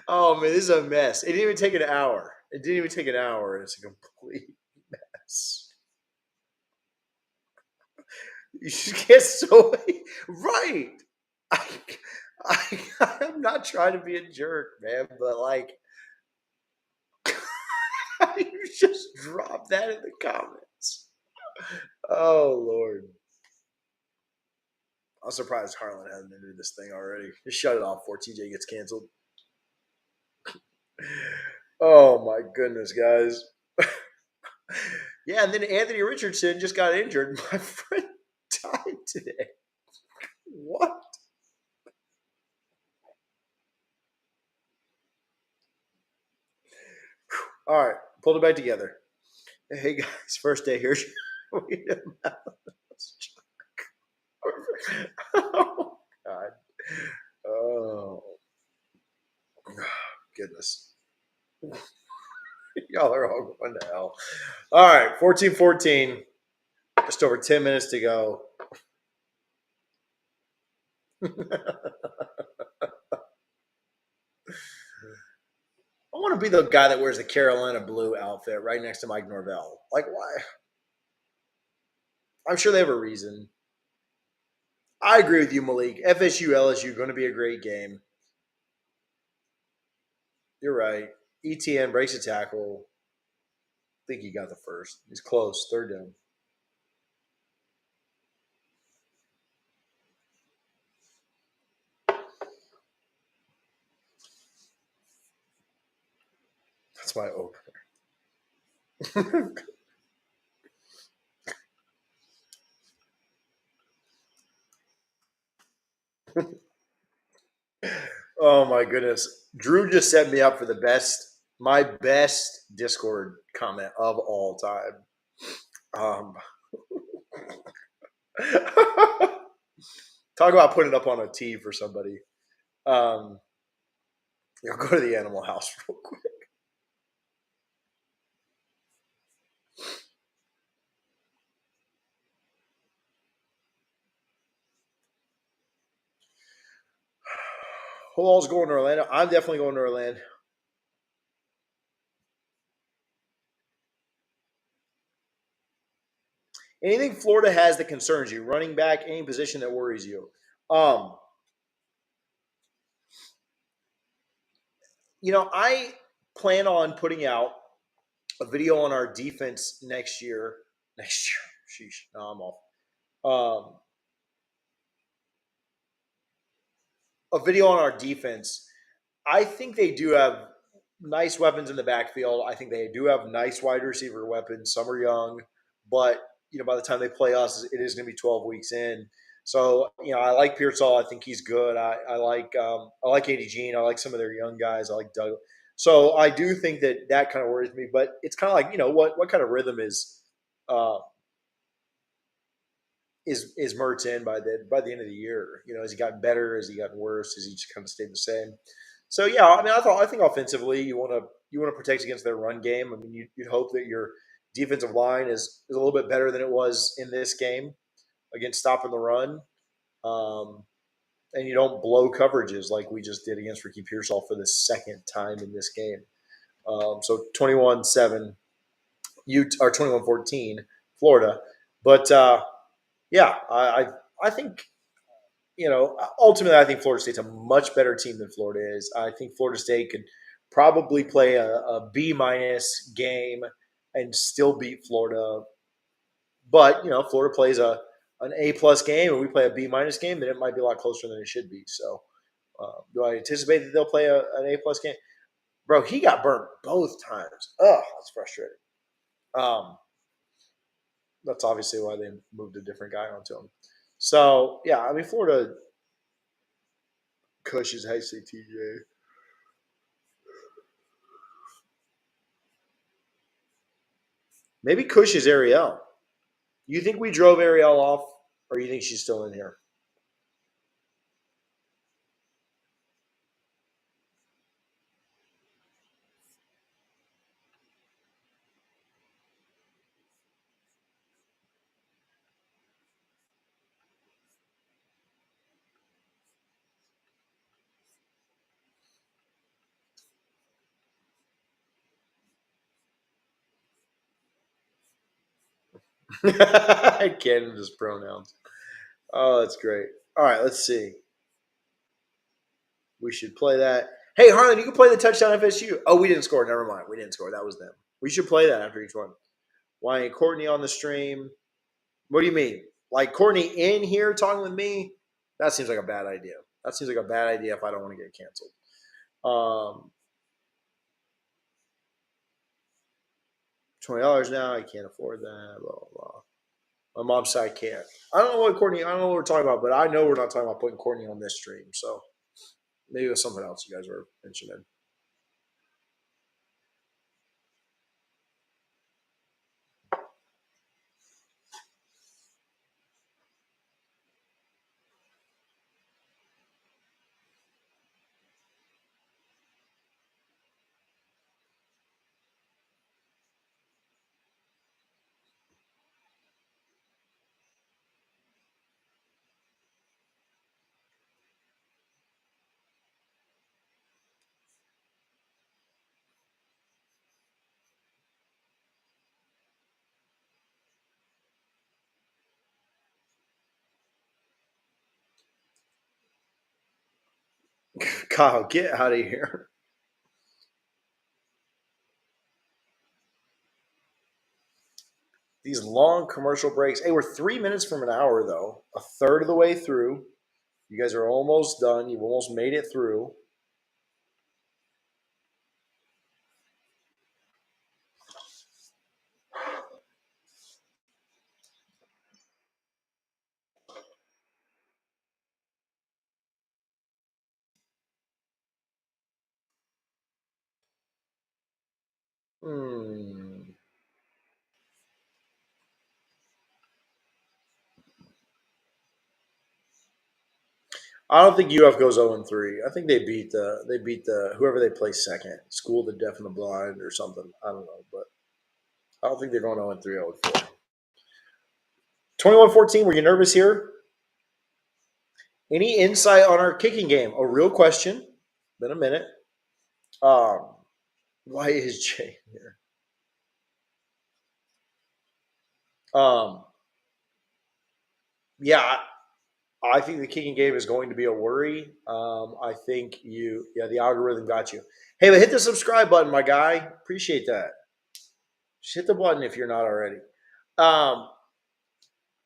Oh man, this is a mess. It didn't even take an hour. It's a complete mess. You just get so right. I, I'm not trying to be a jerk, man, but like, you just drop that in the comments. Oh Lord. I'm surprised Harlan hasn't entered this thing already. Just shut it off before TJ gets canceled. Oh my goodness, guys. Yeah, and then Anthony Richardson just got injured. My friend died today. What? All right, pulled it back together. Hey guys, first day here. Oh God. Oh goodness. Y'all are all going to hell. All right, 14-14. Just over 10 minutes to go. I want to be the guy that wears the Carolina blue outfit right next to Mike Norvell. Like, why? I'm sure they have a reason. I agree with you, Malik. FSU LSU going to be a great game. You're right. ETN breaks a tackle. I think he got the first. He's close. Third down. That's my opener. Oh my goodness. Drew just set me up for my best Discord comment of all time. Talk about putting it up on a tee for somebody. Go to the Animal House real quick. Who all's going to Orlando? I'm definitely going to Orlando. Anything Florida has that concerns you? Running back, any position that worries you? I plan on putting out a video on our defense next year. Next year, sheesh. No, I'm off. A video on our defense. I think they do have nice weapons in the backfield. I think they do have nice wide receiver weapons. Some are young, but by the time they play us, it is going to be 12 weeks in. So I like Pearsall. I think he's good. I like AD Jean. I like some of their young guys. I like Doug. So I do think that kind of worries me. But it's kind of like what kind of rhythm is Mertz in by the end of the year? Has he gotten better? Has he gotten worse? Has he just kind of stayed the same? So yeah, I mean, I think offensively, you want to protect against their run game. I mean, you'd hope that your defensive line is a little bit better than it was in this game against stopping the run, and you don't blow coverages like we just did against Ricky Pearsall for the second time in this game. So 21-7, or 21-14, Florida, but yeah, I think ultimately, I think Florida State's a much better team than Florida is. I think Florida State could probably play a B- game and still beat Florida. But Florida plays an A+ game, and we play a B- game, then it might be a lot closer than it should be. So, do I anticipate that they'll play an A+ game? Bro, he got burnt both times. Ugh, that's frustrating. That's obviously why they moved a different guy onto him. So yeah, I mean Florida. Cush is how you say TJ. Maybe Cush is Ariel. You think we drove Ariel off, or you think she's still in here? Canada's pronouns. Oh, that's great. All right, let's see. We should play that. Hey, Harlan, you can play the touchdown FSU. Oh, we didn't score. Never mind. We didn't score. That was them. We should play that after each one. Why ain't Courtney on the stream? What do you mean? Like Courtney in here talking with me? That seems like a bad idea. That seems like a bad idea if I don't want to get canceled. $20 now. I can't afford that. Blah, blah, blah. My mom said I can't. I don't know what we're talking about, but I know we're not talking about putting Courtney on this stream. So maybe it was something else you guys were mentioning. Kyle, get out of here. These long commercial breaks. Hey, we're 3 minutes from an hour, though. A third of the way through. You guys are almost done. You've almost made it through. I don't think UF goes 0-3. I think they beat the whoever they play second, School of the Deaf and the Blind or something. I don't know, but I don't think they're going 0-3, 0-4. 21-14, were you nervous here? Any insight on our kicking game? A real question. Been a minute. Why is Jay here? Yeah, I think the kicking game is going to be a worry. I think the algorithm got you. Hey, but hit the subscribe button, my guy. Appreciate that. Just hit the button if you're not already.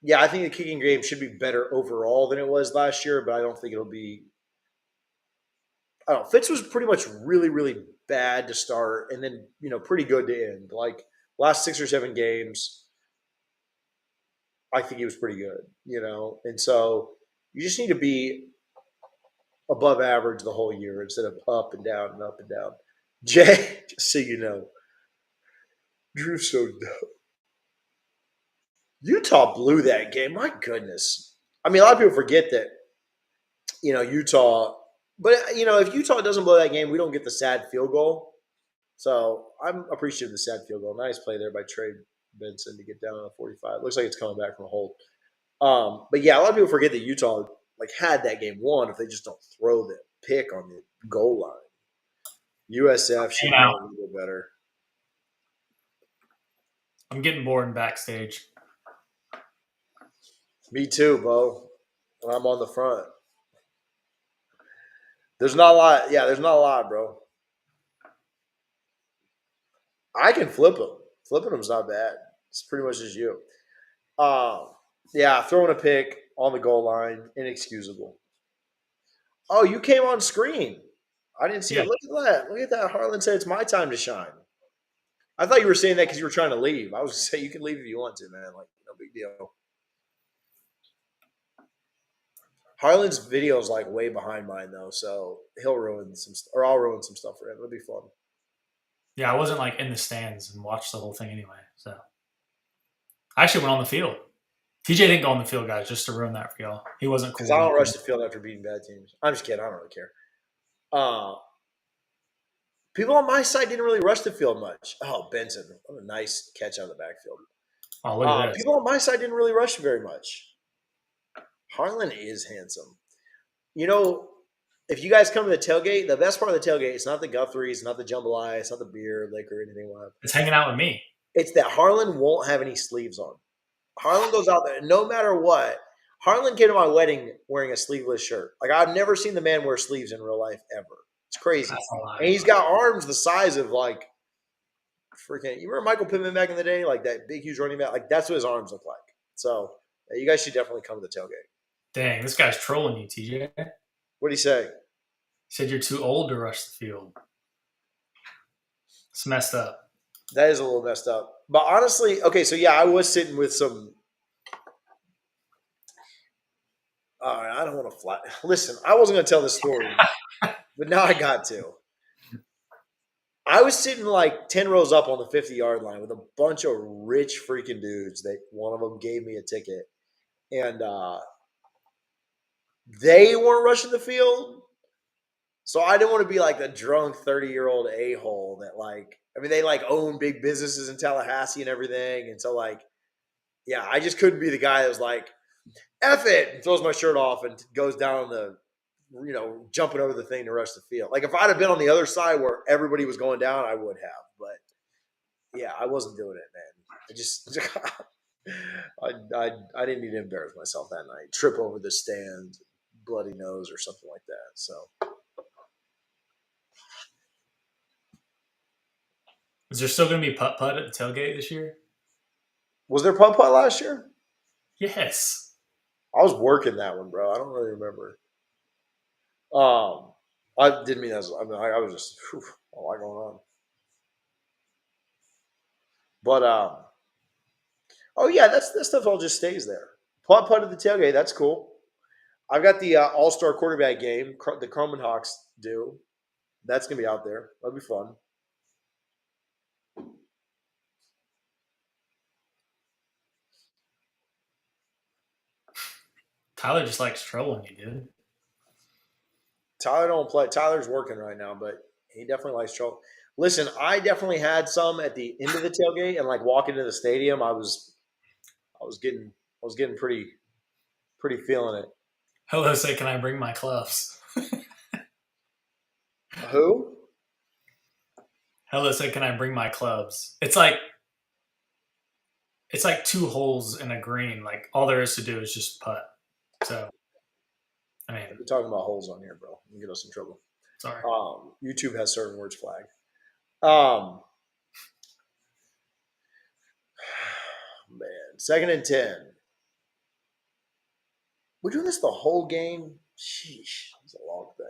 Yeah, I think the kicking game should be better overall than it was last year, but I don't think it'll be. I don't know. Fitz was pretty much really, really bad to start, and then pretty good to end. Like last 6 or 7 games, I think he was pretty good. And so you just need to be above average the whole year instead of up and down and up and down. Jay, just so you know, Drew's so dumb. Utah blew that game. My goodness. I mean, a lot of people forget that, Utah. But, if Utah doesn't blow that game, we don't get the sad field goal. So I'm appreciative of the sad field goal. Nice play there by Trey Benson to get down on a 45. Looks like it's coming back from a hold. But, yeah, a lot of people forget that Utah had that game won if they just don't throw the pick on the goal line. USF should be a little better. I'm getting bored in backstage. Me too, Bo. When I'm on the front. There's not a lot. Yeah, there's not a lot, bro. I can flip them. Flipping them's not bad. It's pretty much just you. Yeah, throwing a pick on the goal line, inexcusable. Oh, you came on screen. I didn't see it. Look at that. Look at that. Harlan said it's my time to shine. I thought you were saying that because you were trying to leave. I was going to say you can leave if you want to, man. No big deal. Harlan's video is way behind mine though, so he'll ruin or I'll ruin some stuff for him. It'll be fun. Yeah, I wasn't in the stands and watched the whole thing anyway. So I actually went on the field. TJ didn't go on the field, guys, just to ruin that for y'all. He wasn't cool. Because I don't rush the field after beating bad teams. I'm just kidding. I don't really care. People on my side didn't really rush the field much. Oh, Benson. What a nice catch out of the backfield. Oh, look at that. People on my side didn't really rush very much. Harlan is handsome. If you guys come to the tailgate, the best part of the tailgate is not the Guthrie, it's not the jambalaya, it's not the beer, liquor, anything like that. It's hanging out with me. It's that Harlan won't have any sleeves on. Harlan goes out there, no matter what. Harlan came to my wedding wearing a sleeveless shirt. I've never seen the man wear sleeves in real life ever. It's crazy. And he's got arms the size of freaking. You remember Michael Pittman back in the day, that big, huge running back? That's what his arms look like. So you guys should definitely come to the tailgate. Dang, this guy's trolling you, TJ. What do you say? He said you're too old to rush the field. It's messed up. That is a little messed up. But honestly, okay, so yeah, I was sitting with some. I don't want to fly. Listen, I wasn't going to tell this story, but now I got to. I was sitting like 10 rows up on the 50-yard line with a bunch of rich freaking dudes. One of them gave me a ticket. And they weren't rushing the field. So I didn't want to be like the drunk 30-year-old a-hole that they own big businesses in Tallahassee and everything. And so yeah, I just couldn't be the guy that was like, F it, and throws my shirt off and goes down the, jumping over the thing to rush the field. Like if I'd have been on the other side where everybody was going down, I would have. But yeah, I wasn't doing it, man. I just, I didn't need to embarrass myself that night. Trip over the stand, bloody nose or something like that. So. Is there still going to be putt-putt at the tailgate this year? Was there putt-putt last year? Yes. I was working that one, bro. I don't really remember. I didn't mean as. I was just a lot going on. But oh yeah, that stuff all just stays there. Putt at the tailgate. That's cool. I've got the All-Star quarterback game. The Croman Hawks do. That's gonna be out there. That'll be fun. Tyler just likes trolling you, dude. Tyler don't play. Tyler's working right now, but he definitely likes trouble. Listen, I definitely had some at the end of the tailgate, and like walking to the stadium, I was getting pretty feeling it. Hello, say, can I bring my clubs? Who? Hello, say, can I bring my clubs? It's like 2 holes in a green. Like all there is to do is just putt. So, I mean, we're talking about holes on here, bro. You get us in trouble. Sorry. YouTube has certain words flagged. Man, 2nd and 10. We're doing this the whole game? Sheesh, it's a long thing.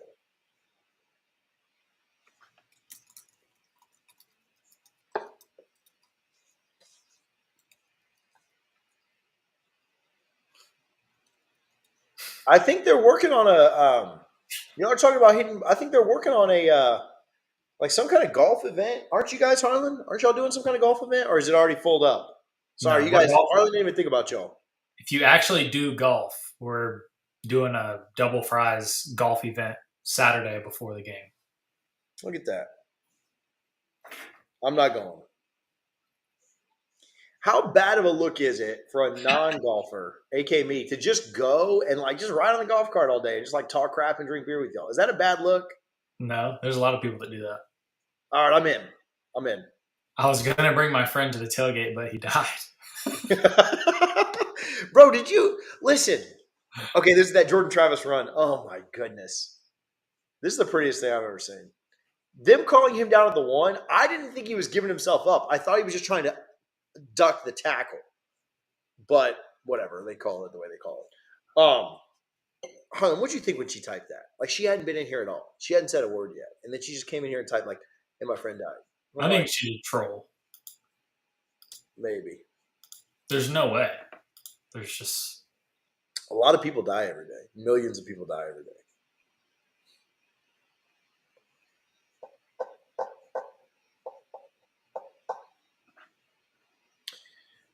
I think they're working on a we're talking about hitting. I think they're working on a some kind of golf event. Aren't you guys, Harlan? Aren't y'all doing some kind of golf event, or is it already filled up? Sorry, No, you guys. Harlan didn't even think about y'all. If you actually do golf, we're doing a double fries golf event Saturday before the game. Look at that. I'm not going. How bad of a look is it for a non-golfer, aka me, to just go and just ride on the golf cart all day and just talk crap and drink beer with y'all? Is that a bad look? No, there's a lot of people that do that. All right, I'm in. I was going to bring my friend to the tailgate, but he died. Bro, did you listen? Okay, this is that Jordan Travis run. Oh my goodness. This is the prettiest thing I've ever seen. Them calling him down at the 1, I didn't think he was giving himself up. I thought he was just trying to duck the tackle. But whatever, they call it the way they call it. Harlan, what'd you think when she typed that? She hadn't been in here at all. She hadn't said a word yet. And then she just came in here and typed and my friend died. I think she's a troll. Maybe. There's no way. There's just a lot of people die every day. Millions of people die every day.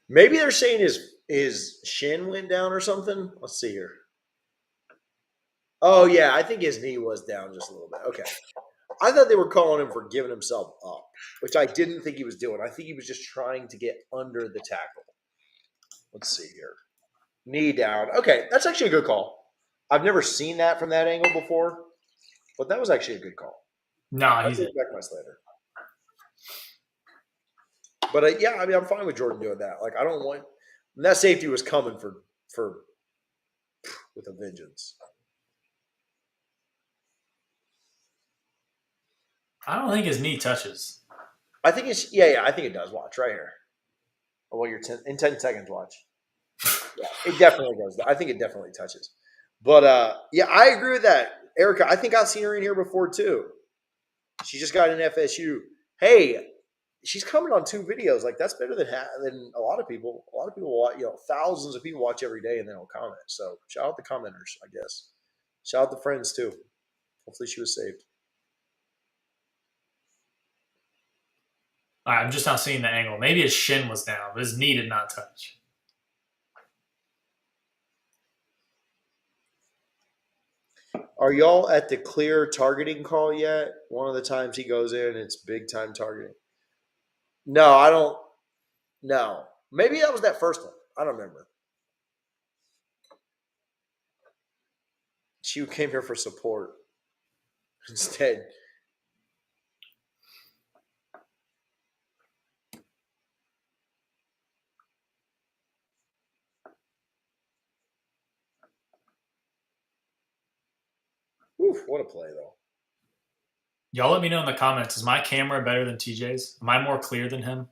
Maybe they're saying his shin went down or something. Let's see here. Oh, yeah, I think his knee was down just a little bit. Okay. I thought they were calling him for giving himself up, which I didn't think he was doing. I think he was just trying to get under the tackle. Let's see here. Knee down. Okay, that's actually a good call. I've never seen that from that angle before, but that was actually a good call. No, he's back my slander. But yeah, I mean, I'm fine with Jordan doing that. I don't want that safety was coming for with a vengeance. I don't think his knee touches. I think it's yeah. I think it does. Watch right here. Oh, well, you're in 10 seconds. Watch. Yeah, it definitely goes. I think it definitely touches. But yeah, I agree with that, Erica. I think I've seen her in here before too. She just got an FSU. Hey, she's coming on 2 videos. Like that's better than a lot of people. A lot of people watch. Thousands of people watch every day and they don't comment. So shout out the commenters, I guess. Shout out the friends too. Hopefully she was saved. All right, I'm just not seeing the angle. Maybe his shin was down, but his knee did not touch. Are y'all at the clear targeting call yet? One of the times he goes in, it's big time targeting. No, I don't. No. Maybe that was that first one. I don't remember. She came here for support instead. Oof, what a play, though. Y'all let me know in the comments. Is my camera better than TJ's? Am I more clear than him?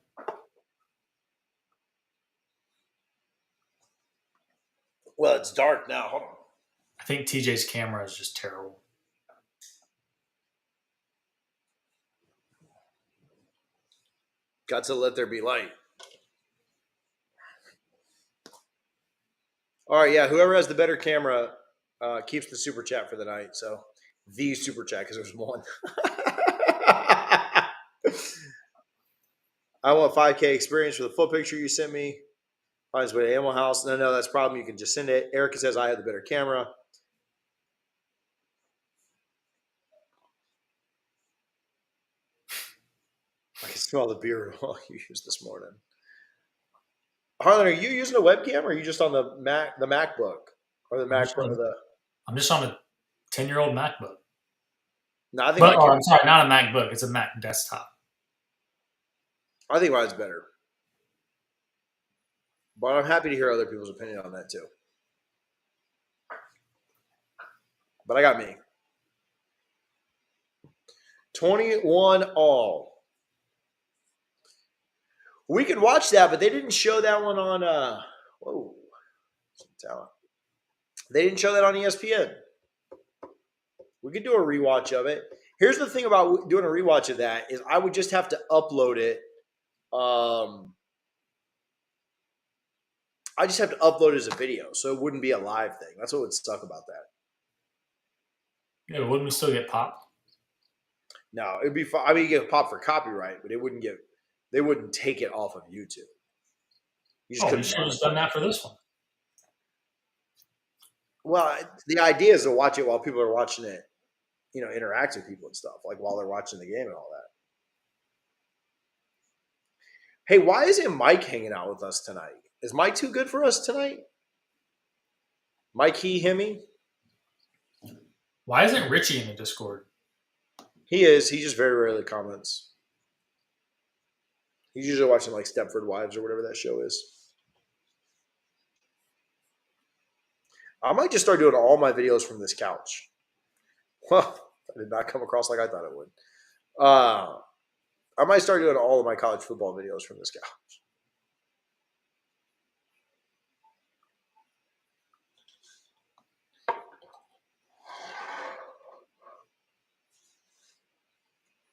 Well, it's dark now. Hold on. I think TJ's camera is just terrible. Got to let there be light. All right, yeah. Whoever has the better camera keeps the super chat for the night. So the super chat because there's one. I want 5K experience for the full picture you sent me. Find his way to Animal House. No, that's a problem. You can just send it. Erica says I have the better camera. I can smell the beer you used this morning. Harlan, are you using a webcam or are you just on the MacBook or the MacBook? I'm just on a 10-year-old MacBook. No, I think I'm sorry, not a MacBook. It's a Mac desktop. I think mine's better. But I'm happy to hear other people's opinion on that too. But I got me. 21 all. We could watch that, but they didn't show that one on whoa. Some talent. They didn't show that on ESPN. We could do a rewatch of it. Here's the thing about doing a rewatch of that is I would just have to upload it. I just have to upload it as a video, so it wouldn't be a live thing. That's what would suck about that. Yeah, but wouldn't we still get popped? No, it'd be fine. I mean, you get popped for copyright, but it wouldn't get. They wouldn't take it off of YouTube. You should have just done that for this one. Well, the idea is to watch it while people are watching it, interact with people and stuff, like while they're watching the game and all that. Hey, why isn't Mike hanging out with us tonight? Is Mike too good for us tonight? Mike, Hemi? Why isn't Richie in the Discord? He is. He just very rarely comments. He's usually watching like Stepford Wives or whatever that show is. I might just start doing all my videos from this couch. Well, that did not come across like I thought it would. I might start doing all of my college football videos from this couch.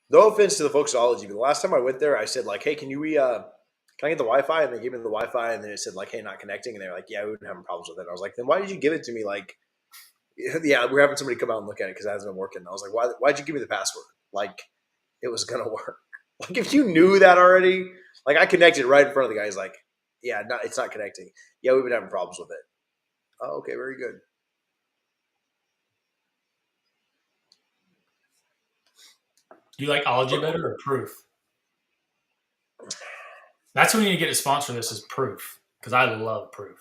No offense to the Folksology, but the last time I went there, I said, like, hey, can I get the Wi-Fi? And they gave me the Wi-Fi, and then it said, like, hey, not connecting. And they were like, yeah, we wouldn't have problems with it. And I was like, then why did you give it to me? Like, yeah, we're having somebody come out and look at it because it hasn't been working. And I was like, why'd you give me the password? Like, it was going to work. Like, if you knew that already, like, I connected right in front of the guy. He's like, yeah, it's not connecting. Yeah, we've been having problems with it. Oh, okay, very good. Do you like Ology better or Proof? That's when you need to get a sponsor. This is Proof because I love Proof.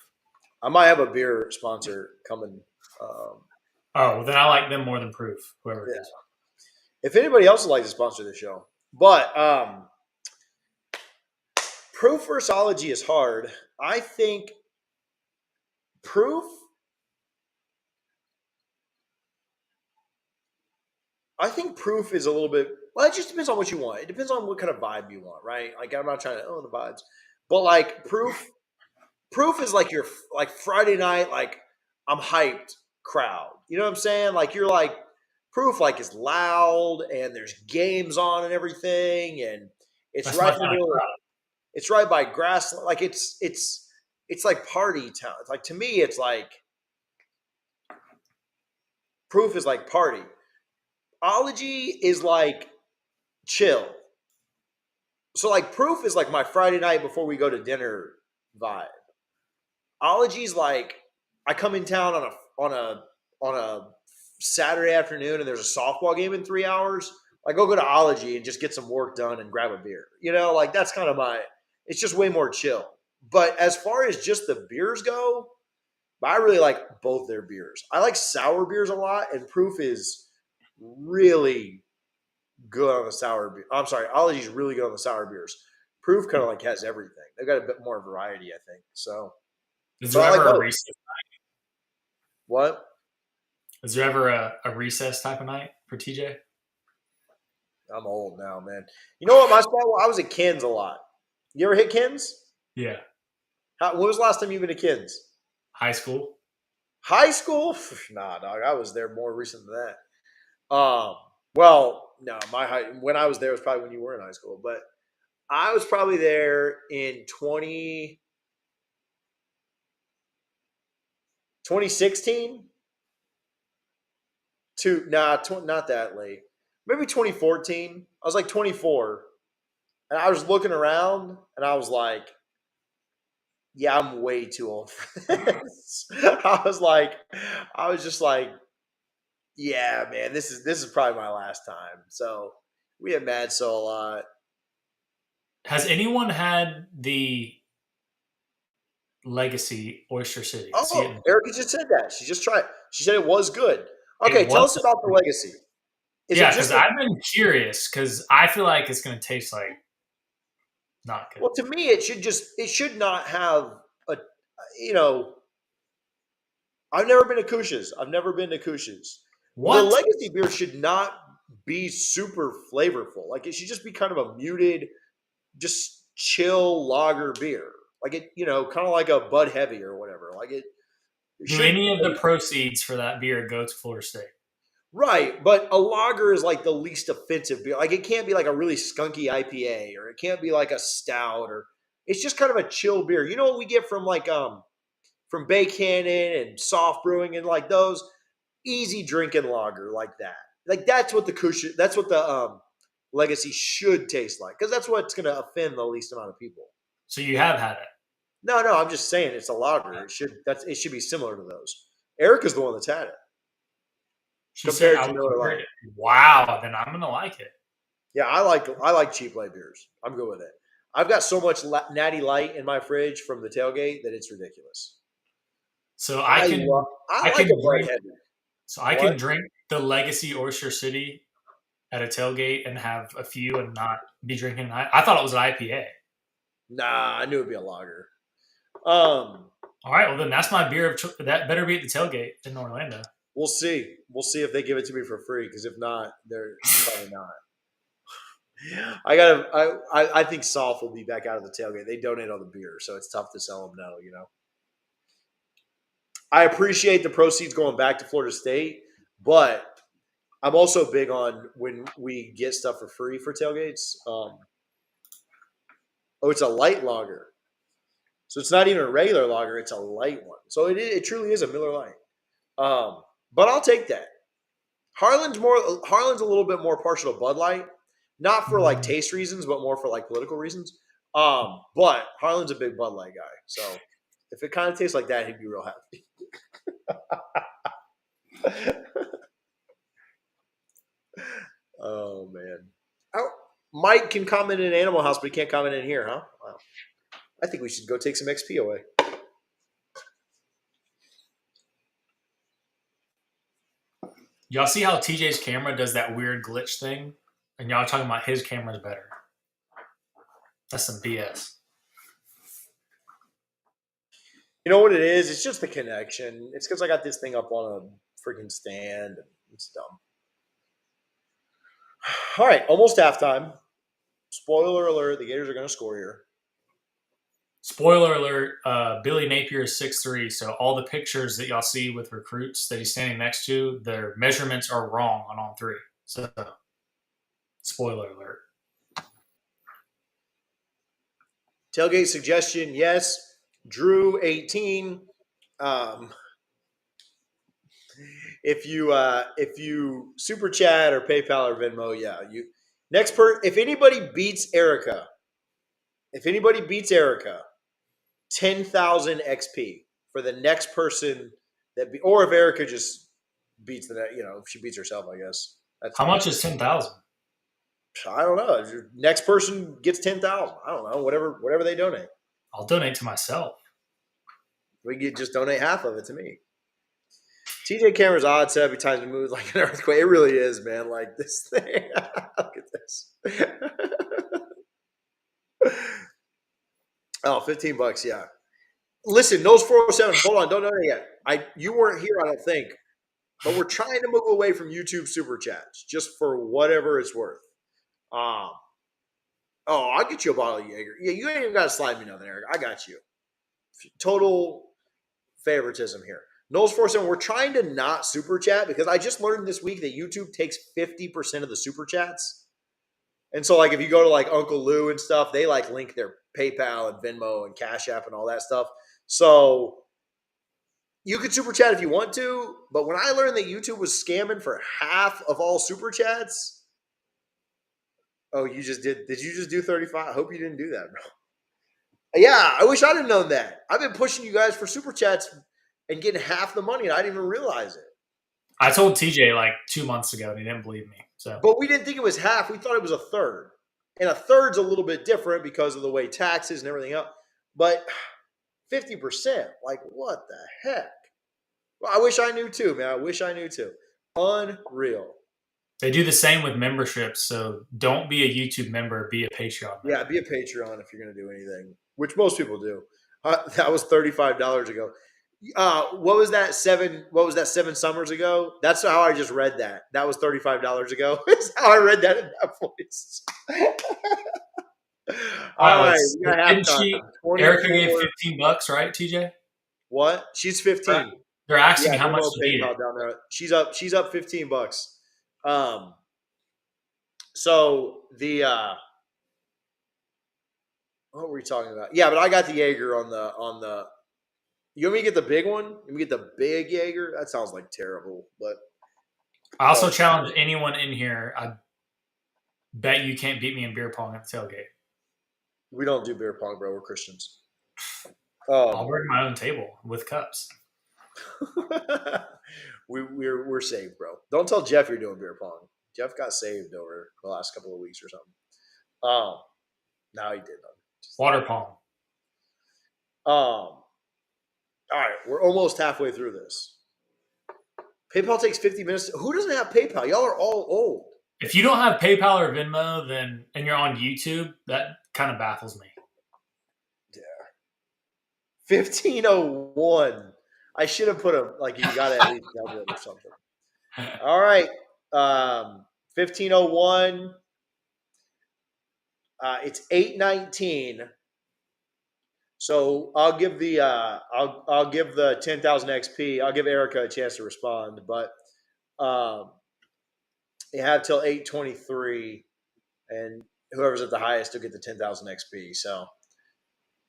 I might have a beer sponsor coming. Well, then I like them more than Proof, whoever it is. If anybody else would like to sponsor the show. But Proof versus Ology is hard. I think Proof is a little bit – well, it just depends on what you want. It depends on what kind of vibe you want, right? Like, I'm not trying to – the vibes. But, like, Proof is like your – like, Friday night, like, I'm hyped. crowd. You know what I'm saying? Like you're like Proof like is loud and there's games on and everything, and it's That's my right in the kind of middle. crowd. It's right by grass. Like it's like party town. It's like to me, it's like Proof is like party. Ology is like chill. So like Proof is like my Friday night before we go to dinner vibe. Ology's like I come in town on a Saturday afternoon and there's a softball game in 3 hours. Like go to Ology and just get some work done and grab a beer. You know, like that's kind of my. It's just way more chill. But as far as just the beers go, I really like both their beers. I like sour beers a lot, and Proof is really good on the sour beer. I'm sorry, Ology's really good on the sour beers. Proof kind of like has everything. They've got a bit more variety, I think. So, Is but there I like ever a both. recess? What? Is there ever a recess type of night for TJ? I'm old now, man. You know what? My spot. I was at Ken's a lot. You ever hit Ken's? Yeah, When was the last time you've been to Ken's? high school. High school? Nah, dog. I was there more recent than that. Well, no, when I was there was probably when you were in high school, but I was probably there in 2016 to not that late. Maybe 2014. I was like 24, and I was looking around, and I was like, "Yeah, I'm way too old for this." I was just like, "Yeah, man, this is probably my last time." So we had Mad So a lot. Has anyone had the Legacy Oyster City? I see Oh, it. Erica just said that. She just tried. She said it was good. Okay, It tell was. us about the legacy. Is it Yeah, just because the I've been curious because I feel like it's going to taste like not good. well? To me, it should not have a you know. I've never been to Kush's. I've never been to Kush's. The What? legacy beer should not be super flavorful. Like it should just be kind of a muted, just chill lager beer. Like it, kind of like a Bud Heavy or whatever. Like it Do shouldn't. any of the proceeds for that beer go to Florida State? Right, but a lager is like the least offensive beer. Like it can't be like a really skunky IPA, or it can't be like a stout, or it's just kind of a chill beer. You know what we get from Bay Cannon and Soft Brewing and like those easy drinking lager like that. Like that's what the Legacy should taste like, because that's what's going to offend the least amount of people. So you have had it. No, I'm just saying it's a lager. It should be similar to those. Erica's the one that's had it She said compared I to would Miller compare Lite. it. Wow, then I'm gonna like it. Yeah, I like cheap light beers. I'm good with it. I've got so much Natty Light in my fridge from the tailgate that it's ridiculous. So I love. I I like can a Bud drink Heavy. I What? can drink the Legacy Oyster City at a tailgate and have a few and not be drinking. I thought it was an IPA. Nah, I knew it'd be a lager. All right, well then that's my beer of that better be at the tailgate in Orlando. We'll see. We'll see if they give it to me for free. Because if not, they're probably not. I think Soft will be back out of the tailgate. They donate all the beer, so it's tough to sell them no. I appreciate the proceeds going back to Florida State, but I'm also big on when we get stuff for free for tailgates. It's a light lager. So it's not even a regular lager, it's a light one. So it truly is a Miller Lite. But I'll take that. Harlan's a little bit more partial to Bud Light, not for like taste reasons, but more for like political reasons. But Harlan's a big Bud Light guy. So if it kind of tastes like that, he'd be real happy. Oh man. Mike can comment in Animal House, but he can't comment in here, huh? Wow. I think we should go take some XP away. Y'all see how TJ's camera does that weird glitch thing? And y'all are talking about his camera's better. That's some BS. You know what it is? It's just the connection. It's because I got this thing up on a freaking stand. It's dumb. All right, almost halftime. Spoiler alert, the Gators are going to score here. Spoiler alert, Billy Napier is 6'3", so all the pictures that y'all see with recruits that he's standing next to, their measurements are wrong on all three. So, spoiler alert. Tailgate suggestion, yes. Drew 18. If you super chat or PayPal or Venmo, yeah. If anybody beats Erica, 10,000 XP for the next person or if Erica just beats if she beats herself, I guess. How much is 10,000? I don't know. Next person gets 10,000. I don't know. Whatever they donate. I'll donate to myself. We could just donate half of it to me. TJ Cameron's odds every time he moves like an earthquake. It really is, man. Like this thing. Look at this. Oh, $15, yeah. Listen, Nose 407. Hold on, don't know that yet. You weren't here, I don't think. But we're trying to move away from YouTube super chats just for whatever it's worth. I'll get you a bottle of Jaeger. Yeah, you ain't even got to slide me nothing, Eric. I got you. Total favoritism here. Knowles 47, we're trying to not super chat because I just learned this week that YouTube takes 50% of the super chats. And so, like, if you go to, like, Uncle Lou and stuff, they, like, link their PayPal and Venmo and Cash App and all that stuff. So you could super chat if you want to, but when I learned that YouTube was scamming for half of all super chats, you just did you just do 35? I hope you didn't do that, bro. Yeah, I wish I'd have known that. I've been pushing you guys for super chats and getting half the money, and I didn't even realize it. I told TJ like 2 months ago, and he didn't believe me. But we didn't think it was half. We thought it was a third. And a third's a little bit different because of the way taxes and everything else. But 50%, like what the heck? Well, I wish I knew too, man. I wish I knew too. Unreal. They do the same with memberships, so don't be a YouTube member, be a Patreon member. Yeah, be a Patreon if you're going to do anything, which most people do. That was $35 ago. What was that 7 summers ago? That's how I just read that. That was $35 ago. That's how I read that in that voice. All right. Erica gave $15, right, TJ? What? She's 15. They're asking how much to beat it. Down there. She's up $15. So the what were we talking about? Yeah, but I got the Jaeger on the. You want me to get the big one? You want me to get the big Jaeger? That sounds like terrible, but I also challenge anyone in here. I bet you can't beat me in beer pong at the tailgate. We don't do beer pong, bro. We're Christians. I'll bring my own table with cups. We're saved, bro. Don't tell Jeff you're doing beer pong. Jeff got saved over the last couple of weeks or something. No, he didn't. Water pong. All right, we're almost halfway through this. PayPal takes 50 minutes. Who doesn't have PayPal? Y'all are all old. If you don't have PayPal or Venmo, and you're on YouTube, that kind of baffles me. Yeah. 1501. I should have put you got to at least double it or something. All right. 1501. It's 819. So I'll give the I'll give the 10,000 XP. I'll give Erica a chance to respond, but you have till 823, and whoever's at the highest will get the 10,000 XP. So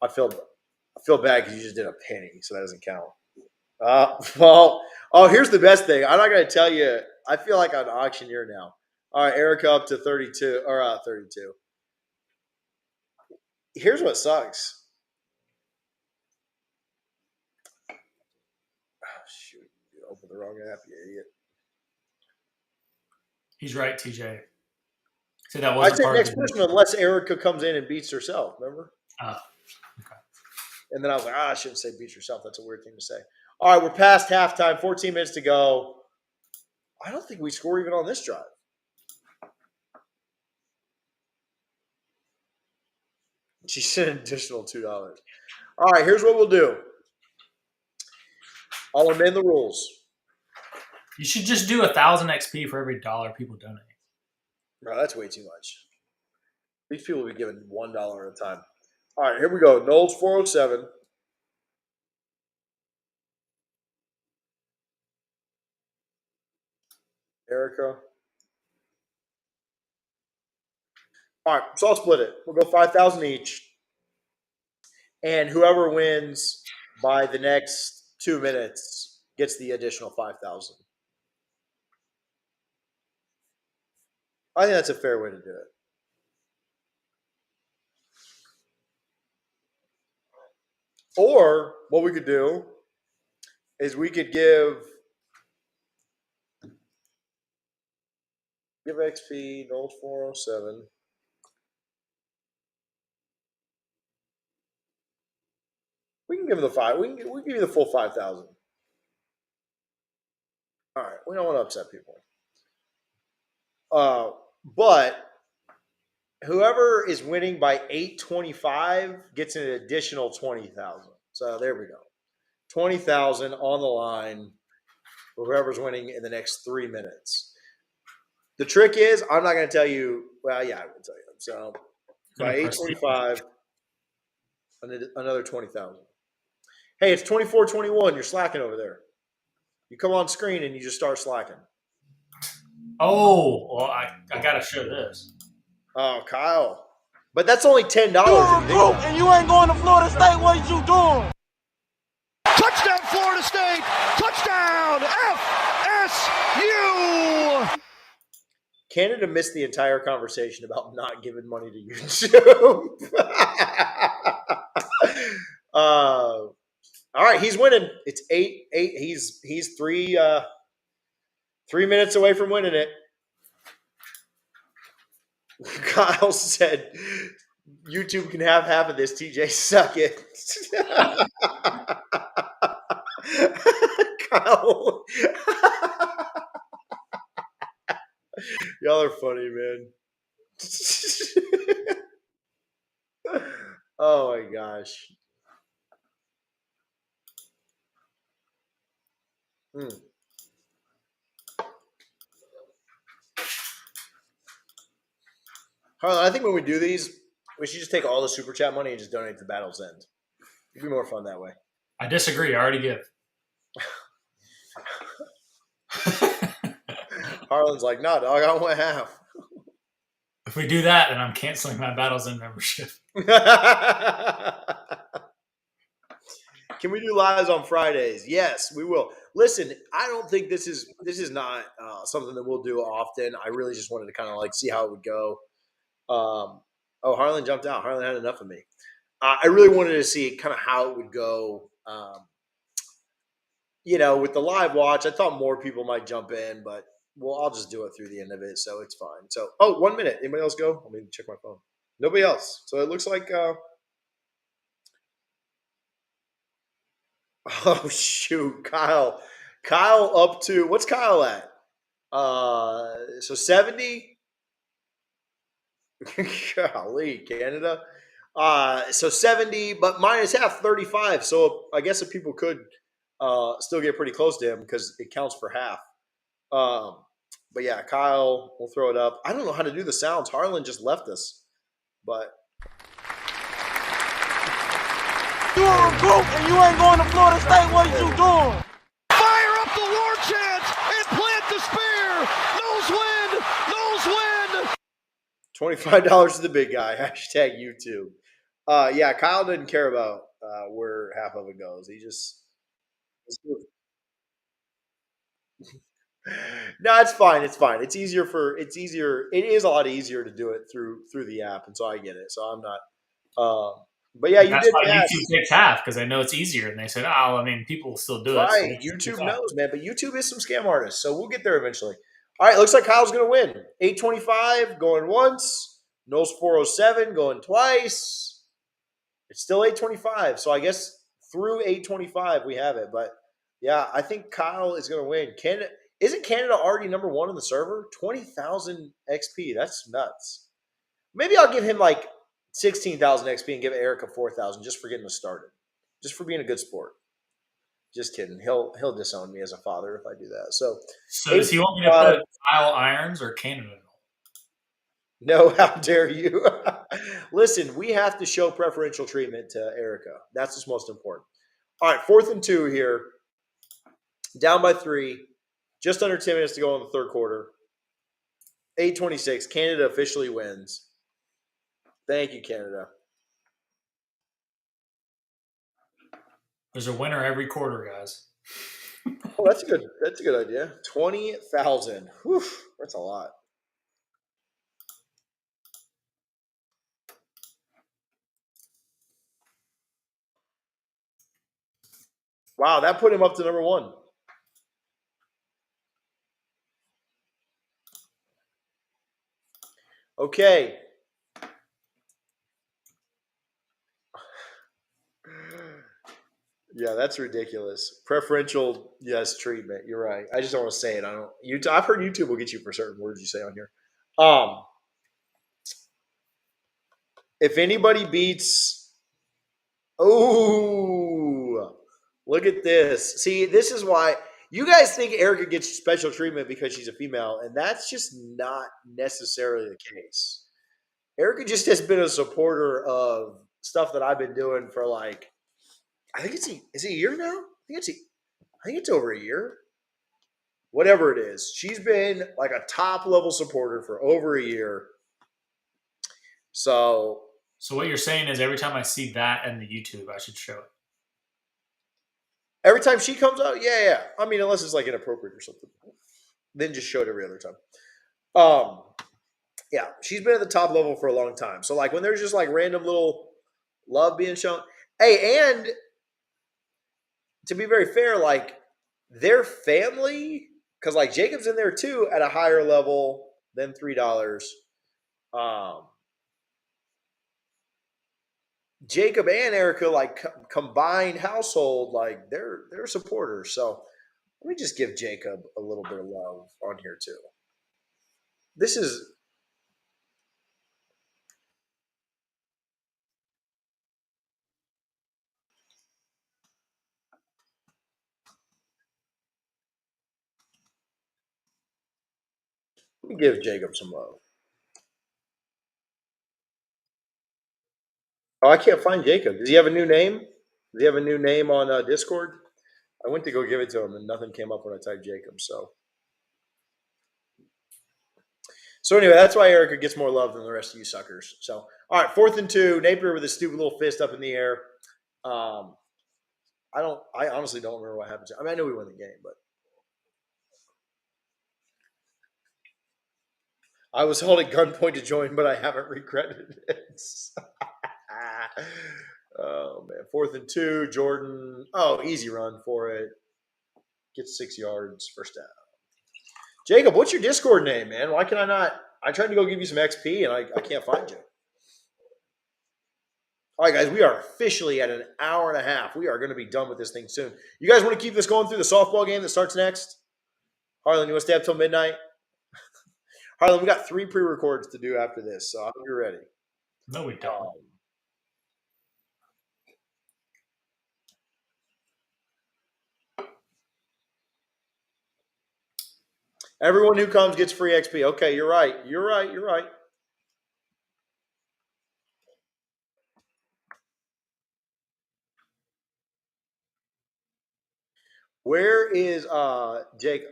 I feel bad because you just did a penny, so that doesn't count. Here's the best thing. I'm not going to tell you. I feel like I'm an auctioneer now. All right, Erica up to 32 or 32. Here's what sucks. Shoot, you opened the wrong app, you idiot. He's right, TJ. So that wasn't I said part next of the person unless Erica comes in and beats herself, remember? Oh, okay. And then I was like, I shouldn't say beats herself. That's a weird thing to say. All right, we're past halftime, 14 minutes to go. I don't think we score even on this drive. She sent an additional $2. All right, here's what we'll do. I'll amend the rules. You should just do 1,000 XP for every $1 people donate. Bro, that's way too much. These people will be given $1 at a time. All right, here we go. Knowles 407. Erica. All right, so I'll split it. We'll go 5,000 each. And whoever wins by the next 2 minutes gets the additional 5,000. I think that's a fair way to do it. Or what we could do is we could give XP Knowles 407. We can give him the five. We give you the full 5,000. All right, we don't want to upset people. But whoever is winning by 825 gets an additional 20,000. So there we go. 20,000 on the line for whoever's winning in the next 3 minutes. The trick is, I'm not going to tell you. Well, yeah, I will tell you. So by 825, another 20,000. Hey, it's 24-21. You're slacking over there. You come on screen and you just start slacking. Oh, well, I got to show this. Oh, Kyle. But that's only $10. You're a recruit and you ain't going to Florida State. What you doing? Touchdown, Florida State! Touchdown, FSU! Canada missed the entire conversation about not giving money to YouTube. All right, he's winning. It's 8. He's 3 minutes away from winning it. Kyle said, YouTube can have half of this. TJ, suck it. Kyle. Y'all are funny, man. Oh, my gosh. Harlan, I think when we do these, we should just take all the Super Chat money and just donate to Battle's End. It'd be more fun that way. I disagree. I already give. Harlan's like, no, dog, I want half. If we do that, then I'm canceling my Battle's End membership. Can we do lives on Fridays? Yes, we will. Listen, I don't think this is not something that we'll do often. I really just wanted to kind of like see how it would go. Harlan jumped out. Harlan had enough of me. I really wanted to see kind of how it would go. With the live watch, I thought more people might jump in, but I'll just do it through the end of it, so it's fine. So, 1 minute. Anybody else go? Let me check my phone. Nobody else. So it looks like. Oh shoot, Kyle up to what's Kyle at? So 70. Golly, Canada. So 70, but minus half 35. So I guess if people could still get pretty close to him because it counts for half. But yeah, Kyle, we'll throw it up. I don't know how to do the sounds. Harlan just left us, but. You're a recruit and you ain't going to Florida State. What you doing? Fire up the war chant and plant the spear! Knowles win! Knowles win! $25 to the big guy. Hashtag YouTube. Yeah, Kyle didn't care about where half of it goes. He just. No, it's fine. It's fine. It is a lot easier to do it through the app, and so I get it. So I'm not. But yeah, That's why YouTube takes half because they know it's easier, and they said, "Oh, I mean, people will still do it." Right, so YouTube knows, man. But YouTube is some scam artists, so we'll get there eventually. All right, looks like Kyle's going to win. 825 going once. Knowles 407 going twice. It's still 825, so I guess through 825 we have it. But yeah, I think Kyle is going to win. Isn't Canada already number one on the server? 20,000 XP. That's nuts. Maybe I'll give him like 16,000 XP and give Erica 4,000 just for getting us started, just for being a good sport. Just kidding. He'll disown me as a father if I do that. So does he want me to put Kyle Irons or Canada? No, how dare you? Listen, we have to show preferential treatment to Erica. That's what's most important. All right, 4th and 2 here. Down by 3. Just under 10 minutes to go in the third quarter. 8:26. Canada officially wins. Thank you, Canada. There's a winner every quarter, guys. Oh, that's a good idea. 20,000. Whew, that's a lot. Wow, that put him up to number 1. Okay. Yeah, that's ridiculous. Preferential, yes, treatment. You're right. I just don't want to say it. I've heard YouTube will get you for certain words you say on here. If anybody beats, oh, look at this. See, this is why you guys think Erica gets special treatment because she's a female, and that's just not necessarily the case. Erica just has been a supporter of stuff that I've been doing for like, I think is it a year now? I think it's over a year. Whatever it is, she's been like a top level supporter for over a year. So what you're saying is every time I see that in the YouTube, I should show it. Every time she comes out, yeah. I mean, unless it's like inappropriate or something, then just show it every other time. Yeah, she's been at the top level for a long time. So like when there's just like random little love being shown, hey, and to be very fair, like their family, because like Jacob's in there too at a higher level than $3. Jacob and Erica, like combined household, like they're supporters. So let me just give Jacob a little bit of love on here too. This is let me give Jacob some love. Oh, I can't find Jacob. Does he have a new name? Does he have a new name on Discord? I went to go give it to him and nothing came up when I typed Jacob. So anyway, that's why Erica gets more love than the rest of you suckers. So, all right, 4th and 2. Napier with a stupid little fist up in the air. I honestly don't remember what happened. I mean, I know we won the game, but I was held at gunpoint to join, but I haven't regretted it. Oh man, 4th and 2. Jordan. Oh, easy run for it. Gets 6 yards, first down. Jacob, what's your Discord name, man? Why can I not? I tried to go give you some XP, and I can't find you. All right, guys, we are officially at an hour and a half. We are going to be done with this thing soon. You guys want to keep this going through the softball game that starts next? Harlan, you want to stay up till midnight? Harlan, we got 3 pre-records to do after this, so I hope you're ready. No, we don't. Everyone who comes gets free XP. Okay, you're right. You're right. Where is Jacob?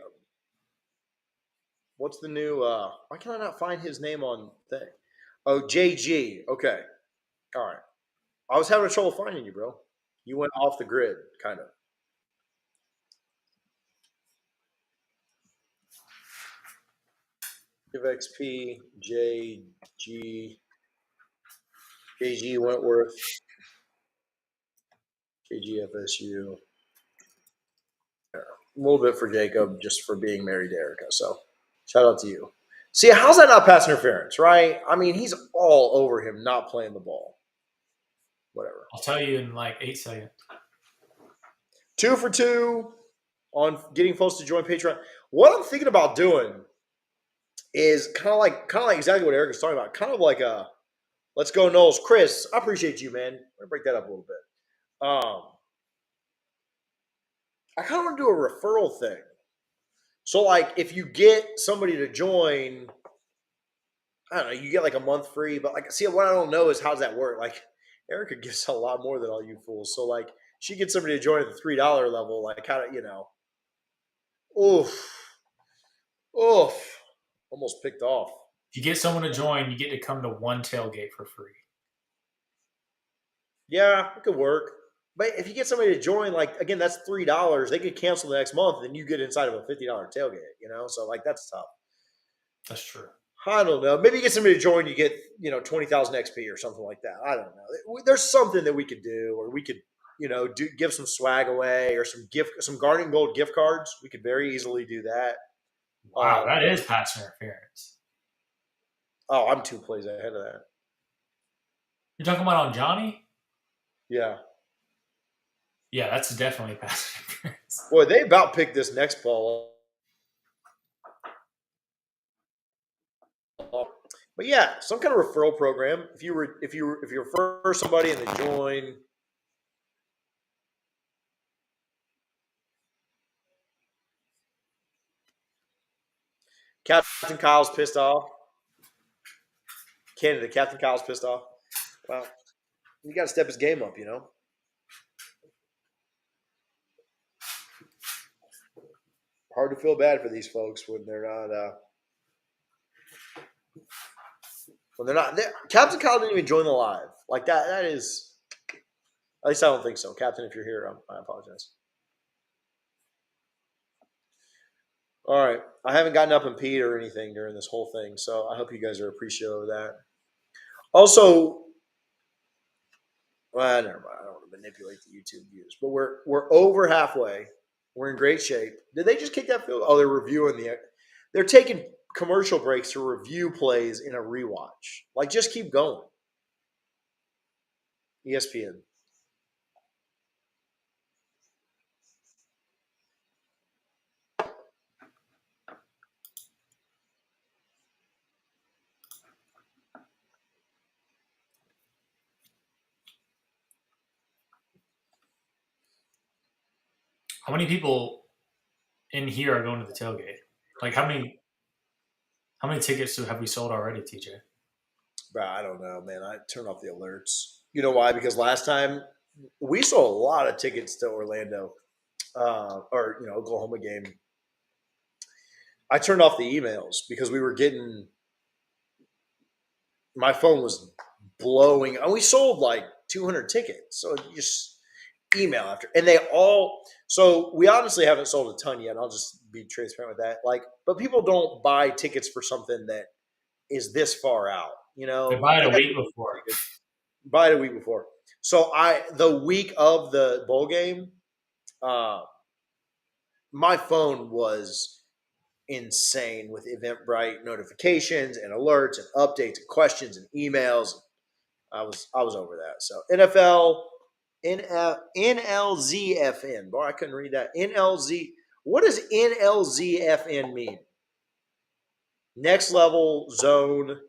What's the new why can I not find his name on thing? Oh, JG. Okay. All right. I was having trouble finding you, bro. You went off the grid, kind of. Give XP, JG Wentworth, JG FSU. A little bit for Jacob just for being married to Erica. So shout out to you. See, how's that not pass interference, right? I mean, he's all over him not playing the ball. Whatever. I'll tell you in like 8 seconds. 2 for 2 on getting folks to join Patreon. What I'm thinking about doing is kind of like exactly what Eric was talking about. Kind of like a let's go Knowles. Chris, I appreciate you, man. I'm gonna break that up a little bit. I kind of want to do a referral thing. So like if you get somebody to join, I don't know, you get like a month free, but like, see, what I don't know is how's that work? Like, Erica gives a lot more than all you fools. So like, she gets somebody to join at the $3 level. Like, how do you know? Oof, oof, almost picked off. If you get someone to join, you get to come to one tailgate for free. Yeah, it could work. But if you get somebody to join, like again, that's $3. They could cancel the next month, and you get inside of a $50 tailgate. So like that's tough. That's true. I don't know. Maybe you get somebody to join, you get 20,000 XP or something like that. I don't know. There's something that we could do, or we could give some swag away, or some Garden Gold gift cards. We could very easily do that. Wow, that is pass interference. Oh, I'm 2 plays ahead of that. You're talking about on Johnny? Yeah. Yeah, that's definitely pass interference. Boy, they about picked this next ball. But yeah, some kind of referral program. If you refer somebody and they join. Captain Kyle's pissed off. Canada, Captain Kyle's pissed off. Well, you got to step his game up, Hard to feel bad for these folks when they're not. Captain Kyle didn't even join the live. Like that. That is. At least I don't think so, Captain. If you're here, I apologize. All right, I haven't gotten up and peed or anything during this whole thing, so I hope you guys are appreciative of that. Also, well, never mind. I don't want to manipulate the YouTube views, but we're over halfway. We're in great shape. Did they just kick that field? Oh, they're reviewing they're taking commercial breaks to review plays in a rewatch. Like, just keep going. ESPN. How many people in here are going to the tailgate? Like, how many tickets have we sold already, TJ? Bro, I don't know, man. I turn off the alerts. You know why? Because last time we sold a lot of tickets to Orlando or Oklahoma game. I turned off the emails because we were getting – my phone was blowing. And we sold like 200 tickets. So you just email after. And they all – so we honestly haven't sold a ton yet. I'll just be transparent with that. But people don't buy tickets for something that is this far out. They buy it a week before. Buy it a week before. So the week of the bowl game, my phone was insane with Eventbrite notifications and alerts and updates and questions and emails. I was over that. So NLZFN. Boy, I couldn't read that. NLZ. What does NLZFN mean? Next level zone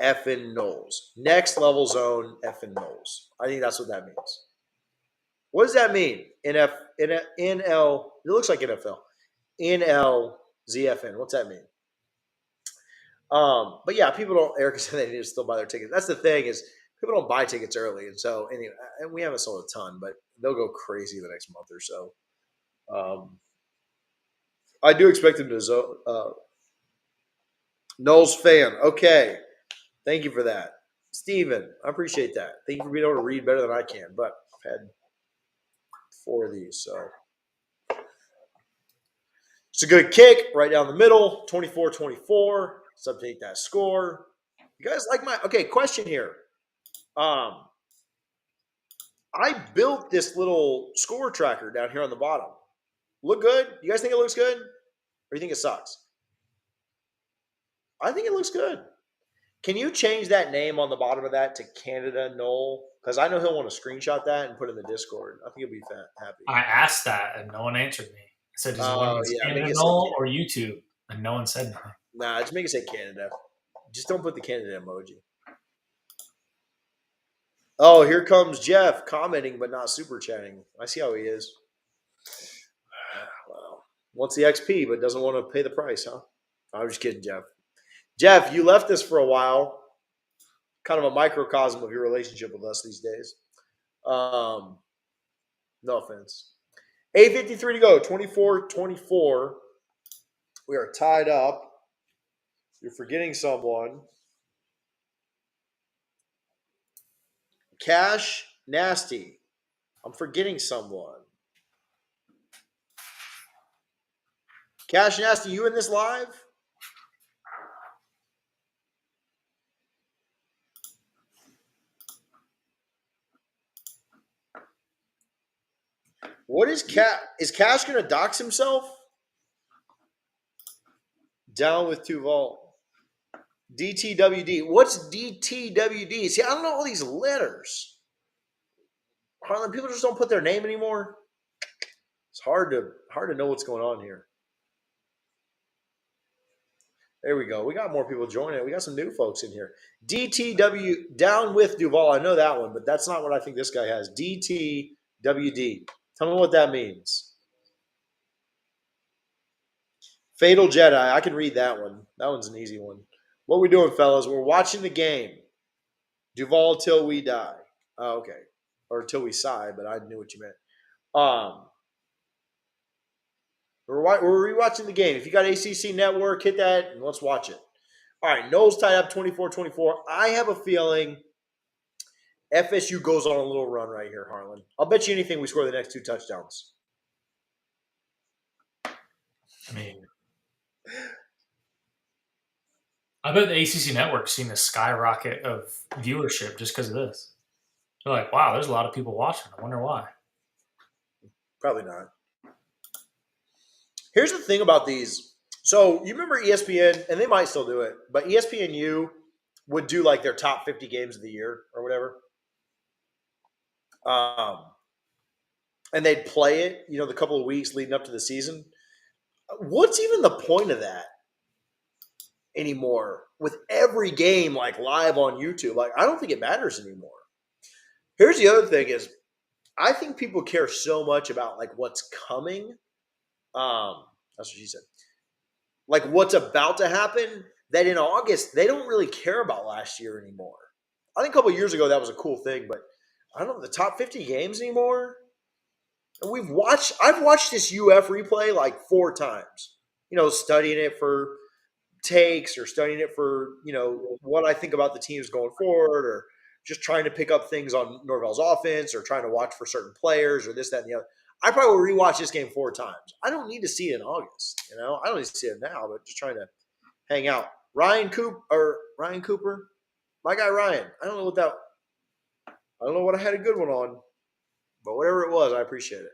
effing Knowles. Next level zone effing Knowles. I think that's what that means. What does that mean? NL. It looks like NFL. NLZFN. What's that mean? But yeah, people don't. Erica said they need to still buy their tickets. That's the thing is people don't buy tickets early, and so anyway, and we haven't sold a ton, but they'll go crazy the next month or so. I do expect them to. Knowles fan. Okay. Thank you for that. Steven, I appreciate that. Thank you for being able to read better than I can, but I've had 4 of these, so. It's a good kick right down the middle, 24-24. Let's update that score. You guys like okay, question here. I built this little score tracker down here on the bottom. Look good? You guys think it looks good? Or you think it sucks? I think it looks good. Can you change that name on the bottom of that to Canada Knoll? Because I know he'll want to screenshot that and put it in the Discord. I think he'll be happy. I asked that and no one answered me. I said, "Does it want to be Canada Knoll or YouTube?" And no one said anything. Nah, just make it say Canada. Just don't put the Canada emoji. Oh, here comes Jeff commenting but not super chatting. I see how he is. Well, Wants the XP, but doesn't want to pay the price, huh? I'm just kidding, Jeff. Jeff, you left us for a while. Kind of a microcosm of your relationship with us these days. No offense. 8:53 to go, 24-24. We are tied up. You're forgetting someone. Cash Nasty. I'm forgetting someone. Cash Nasty, you in this live? What is Cash? Is Cash going to dox himself? Down with Duval. DTWD. What's DTWD? See, I don't know all these letters. Harlan, people just don't put their name anymore. It's hard to know what's going on here. There we go. We got more people joining. We got some new folks in here. DTW, down with Duval. I know that one, but that's not what I think this guy has. DTWD. Tell me what that means. Fatal Jedi. I can read that one. That one's an easy one. What we doing, fellas? We're watching the game. Duval till we die. Oh, okay. Or till we sigh, but I knew what you meant. We're rewatching the game. If you got ACC Network, hit that and let's watch it. All right, Noles tied up 24-24. I have a feeling FSU goes on a little run right here, Harlan. I'll bet you anything we score the next 2 touchdowns. I mean, I bet the ACC Network's seen a skyrocket of viewership just because of this. They're like, wow, there's a lot of people watching. I wonder why. Probably not. Here's the thing about these. So you remember ESPN, and they might still do it, but ESPNU would do like their top 50 games of the year or whatever. And they'd play it, the couple of weeks leading up to the season. What's even the point of that anymore with every game like live on YouTube? Like, I don't think it matters anymore. Here's the other thing is I think people care so much about like what's coming. That's what she said. Like what's about to happen that in August, they don't really care about last year anymore. I think a couple of years ago, that was a cool thing, but I don't know the top 50 games anymore. And I've watched this UF replay like 4 times, studying it for takes or studying it for, what I think about the teams going forward or just trying to pick up things on Norvell's offense or trying to watch for certain players or this, that, and the other. I probably will rewatch this game 4 times. I don't need to see it in August. I don't need to see it now, but just trying to hang out. Ryan Cooper, my guy Ryan. I don't know what I had a good one on, but whatever it was, I appreciate it.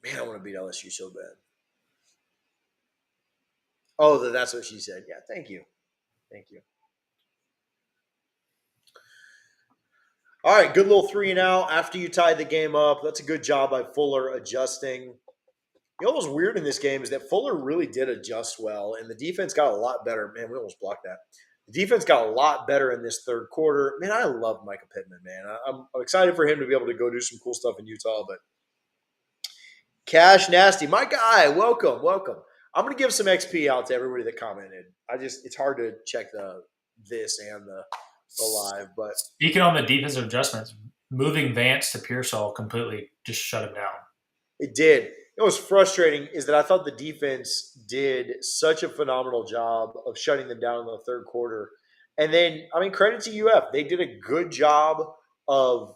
Man, I want to beat LSU so bad. Oh, that's what she said. Yeah, thank you. Thank you. All right, good little 3 and out after you tied the game up. That's a good job by Fuller adjusting. What was weird in this game is that Fuller really did adjust well, and the defense got a lot better. Man, we almost blocked that. The defense got a lot better in this third quarter. Man, I love Micah Pittman, man. I'm excited for him to be able to go do some cool stuff in Utah. But Cash Nasty, my guy, welcome. I'm going to give some XP out to everybody that commented. It's hard to check this and the live. But speaking on the defensive adjustments, moving Vance to Pearsall completely just shut him down. It did. What was frustrating is that I thought the defense did such a phenomenal job of shutting them down in the third quarter. And then, credit to UF. They did a good job of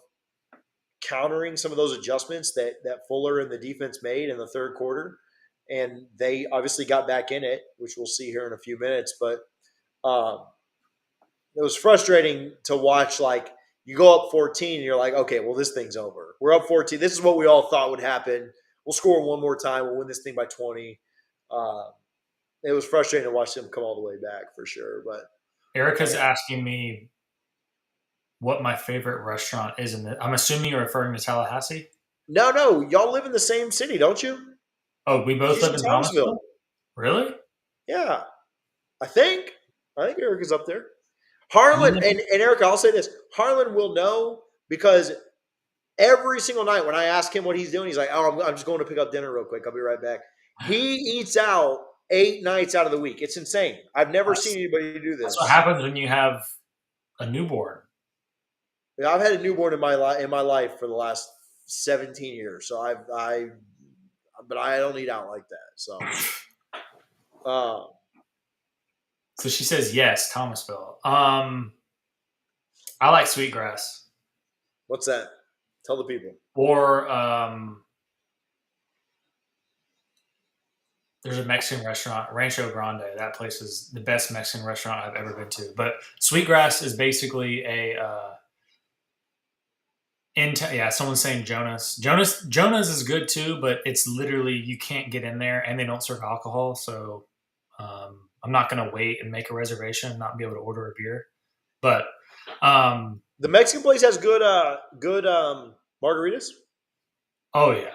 countering some of those adjustments that Fuller and the defense made in the third quarter. And they obviously got back in it, which we'll see here in a few minutes. But it was frustrating to watch, like, you go up 14 and you're like, okay, well, this thing's over. We're up 14. This is what we all thought would happen. We'll score one more time. We'll win this thing by 20. It was frustrating to watch them come all the way back for sure. But Erica's asking me what my favorite restaurant is I'm assuming you're referring to Tallahassee? No. Y'all live in the same city, don't you? Oh, we both live in Thomasville? Really? Yeah. I think Erica's up there. Harlan, and Erica, I'll say this. Harlan will know because every single night when I ask him what he's doing, he's like, "Oh, I'm just going to pick up dinner real quick. I'll be right back." He eats out 8 nights out of the week. It's insane. I've never seen anybody do this. That's what happens when you have a newborn. I've had a newborn in my life for the last 17 years, so but I don't eat out like that. So, So she says yes, Thomasville. I like Sweetgrass. What's that? Tell the people. Or there's a Mexican restaurant, Rancho Grande. That place is the best Mexican restaurant I've ever been to. But Sweetgrass is basically someone's saying Jonas. Jonas is good too, but it's literally you can't get in there, and they don't serve alcohol. So I'm not going to wait and make a reservation and not be able to order a beer. But the Mexican place has good margaritas. Oh yeah,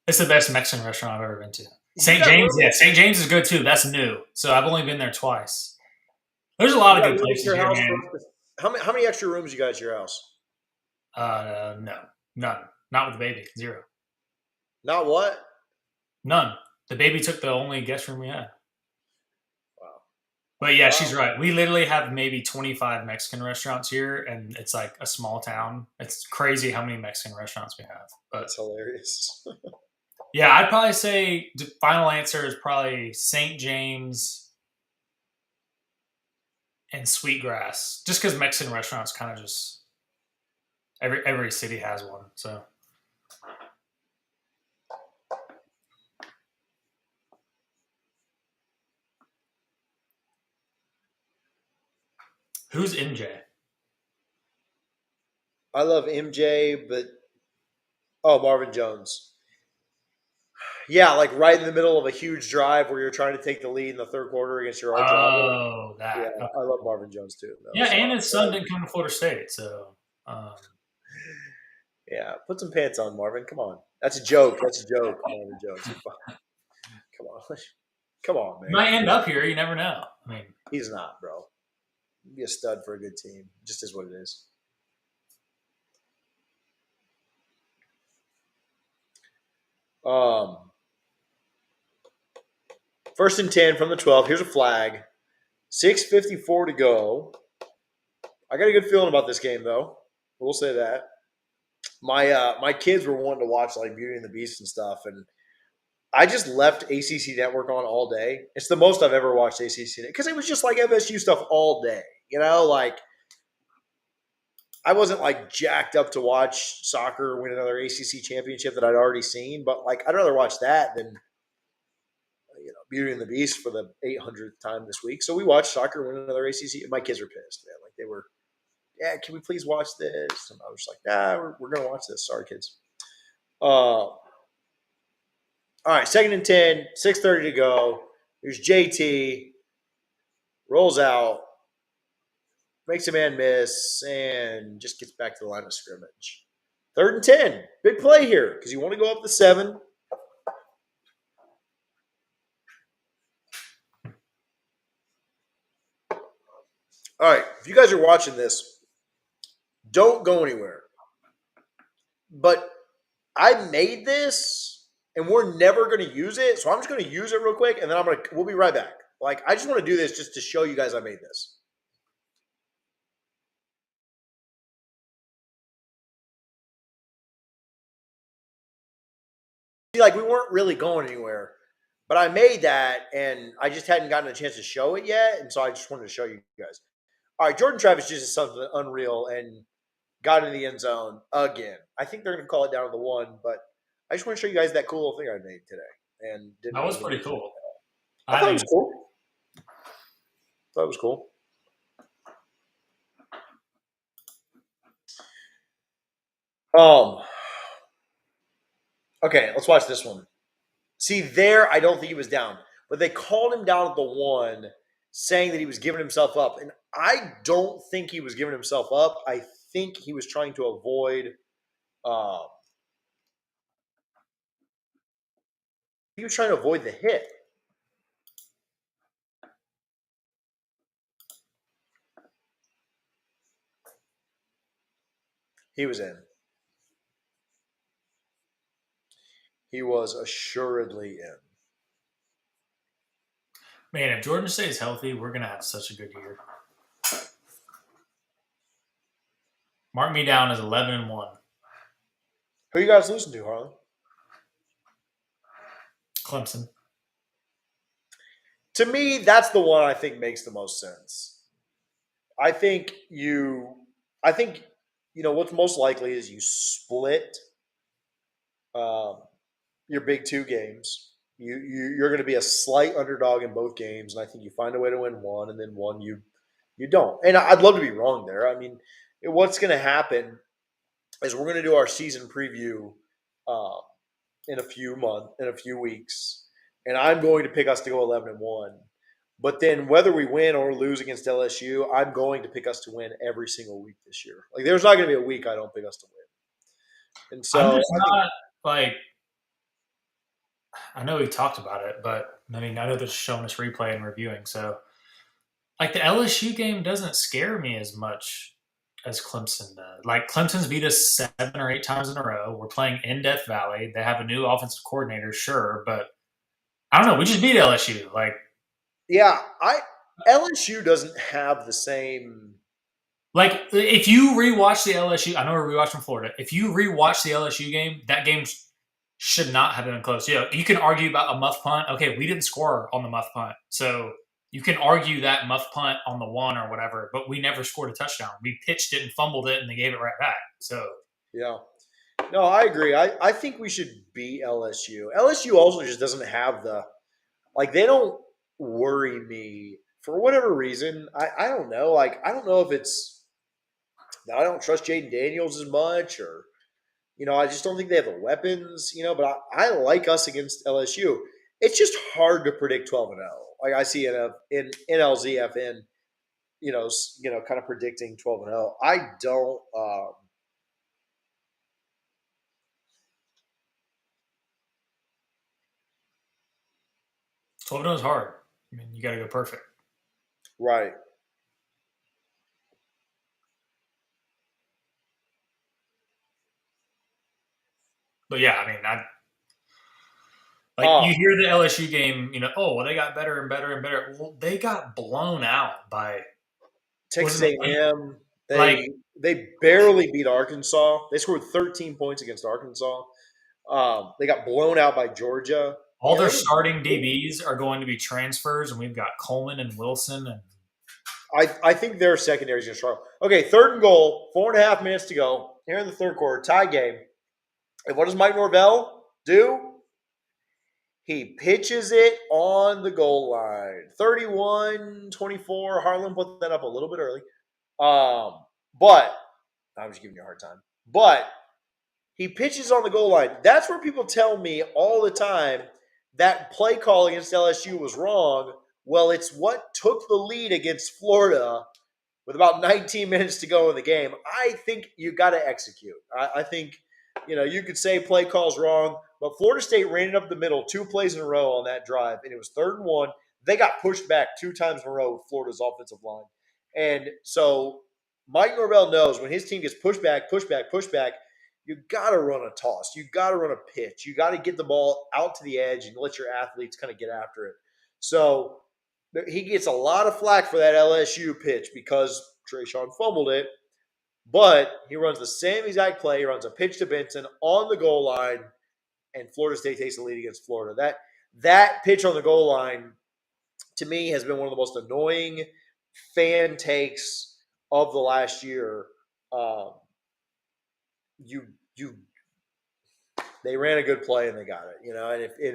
it's the best Mexican restaurant I've ever been to. St. James, yeah, St. James is good too. That's new, so I've only been there twice. There's a lot of good places here, man. How many extra rooms you got at your house? No, none. Not with the baby. 0. Not what? None. The baby took the only guest room we had. Wow. But yeah, she's right. We literally have maybe 25 Mexican restaurants here, and it's like a small town. It's crazy how many Mexican restaurants we have. But that's hilarious. Yeah, I'd probably say the final answer is probably St. James and Sweetgrass, just because Mexican restaurants kind of just every city has one. So who's MJ? I love MJ, but Marvin Jones. Yeah, like right in the middle of a huge drive where you're trying to take the lead in the third quarter against your old Oh, that. Yeah, I love Marvin Jones too. Yeah, and his son didn't come to Florida State, so. Yeah, put some pants on, Marvin. Come on, that's a joke. That's a joke, Marvin Jones. Come on, come on, man. He might end up here. You never know. I mean, he's not, bro. He'd be a stud for a good team. Just is what it is. First and 10 from the 12. Here's a flag. 6:54 to go. I got a good feeling about this game, though. We'll say that. My kids were wanting to watch like Beauty and the Beast and stuff, and I just left ACC Network on all day. It's the most I've ever watched ACC Network because it was just like FSU stuff all day. You know, like I wasn't like jacked up to watch soccer win another ACC championship that I'd already seen, but like I'd rather watch that than Beauty and the Beast for the 800th time this week. So we watched soccer win another ACC. My kids were pissed, man. Like they were, yeah, can we please watch this? And I was like, nah, we're going to watch this. Sorry, kids. All right, 2nd and 10, 6:30 to go. Here's JT. Rolls out. Makes a man miss, and just gets back to the line of scrimmage. 3rd and 10. Big play here because you want to go up to 7. All right, if you guys are watching this, don't go anywhere. But I made this, and we're never going to use it, so I'm just going to use it real quick, and then we'll be right back. Like, I just want to do this just to show you guys I made this. Like, we weren't really going anywhere, but I made that, and I just hadn't gotten a chance to show it yet, and so I just wanted to show you guys. All right, Jordan Travis just did something unreal and got in the end zone again. I think they're going to call it down to the 1, but I just want to show you guys that cool little thing I made today. And that was pretty cool. I thought it was cool. That was cool. Okay, let's watch this one. See, there, I don't think he was down, but they called him down at the 1, saying that he was giving himself up. And I don't think he was giving himself up. I think he was trying to avoid the hit. He was in. He was assuredly in. Man, if Jordan stays healthy, we're going to have such a good year. Mark me down as 11-1. Who you guys losing to, Harlan? Clemson. To me, that's the one I think makes the most sense. I think what's most likely is you split your big two games. You're going to be a slight underdog in both games, and I think you find a way to win one, and then one you don't. And I'd love to be wrong there. I mean, what's going to happen is we're going to do our season preview in a few weeks, and I'm going to pick us to go 11-1. But then whether we win or lose against LSU, I'm going to pick us to win every single week this year. Like, there's not going to be a week I don't pick us to win. And so I'm just not like – I know we talked about it, but I mean, I know they're showing us replay and reviewing. So, like, the LSU game doesn't scare me as much as Clemson does. Like, Clemson's beat us 7 or 8 times in a row. We're playing in Death Valley. They have a new offensive coordinator, sure, but I don't know. We just beat LSU. Like, yeah, LSU doesn't have the same. Like, if you rewatch the LSU, I know we're rewatching Florida. If you rewatch the LSU game, that game should not have been close. Yeah, you can argue about a muff punt. Okay, we didn't score on the muff punt, so you can argue that muff punt on the one or whatever. But we never scored a touchdown. We pitched it and fumbled it, and they gave it right back. So Yeah. No, I agree. I think we should beat LSU. LSU also just doesn't have they don't worry me for whatever reason. I don't know. Like, I don't know if it's that I don't trust Jaden Daniels as much, or I just don't think they have the weapons. But I like us against LSU. It's just hard to predict 12-0. Like, I see in NLZFN, kind of predicting 12-0. I don't. 12-0 is hard. I mean, you got to go perfect. Right. But yeah, I mean, you hear the LSU game, they got better and better and better. Well, they got blown out by Texas A&M. They barely beat Arkansas. They scored 13 points against Arkansas. They got blown out by Georgia. All their starting DBs are going to be transfers, and we've got Coleman and Wilson. And I think their secondary is going to struggle. Okay, 3rd and goal, 4.5 minutes to go. Here in the third quarter, tie game. And what does Mike Norvell do? He pitches it on the goal line. 31-24. Harlan put that up a little bit early. But I'm just giving you a hard time. But he pitches on the goal line. That's where people tell me all the time that play call against LSU was wrong. Well, it's what took the lead against Florida with about 19 minutes to go in the game. I think you got to execute. I think, you could say play call's wrong, but Florida State ran it up the middle 2 plays in a row on that drive, and it was 3rd and 1. They got pushed back 2 times in a row with Florida's offensive line. And so Mike Norvell knows when his team gets pushed back, you got to run a toss. You got to run a pitch. You got to get the ball out to the edge and let your athletes kind of get after it. So he gets a lot of flack for that LSU pitch because Trayshawn fumbled it. But he runs the same exact play. He runs a pitch to Benson on the goal line, and Florida State takes the lead against Florida. That pitch on the goal line, to me, has been one of the most annoying fan takes of the last year. They ran a good play and they got it, and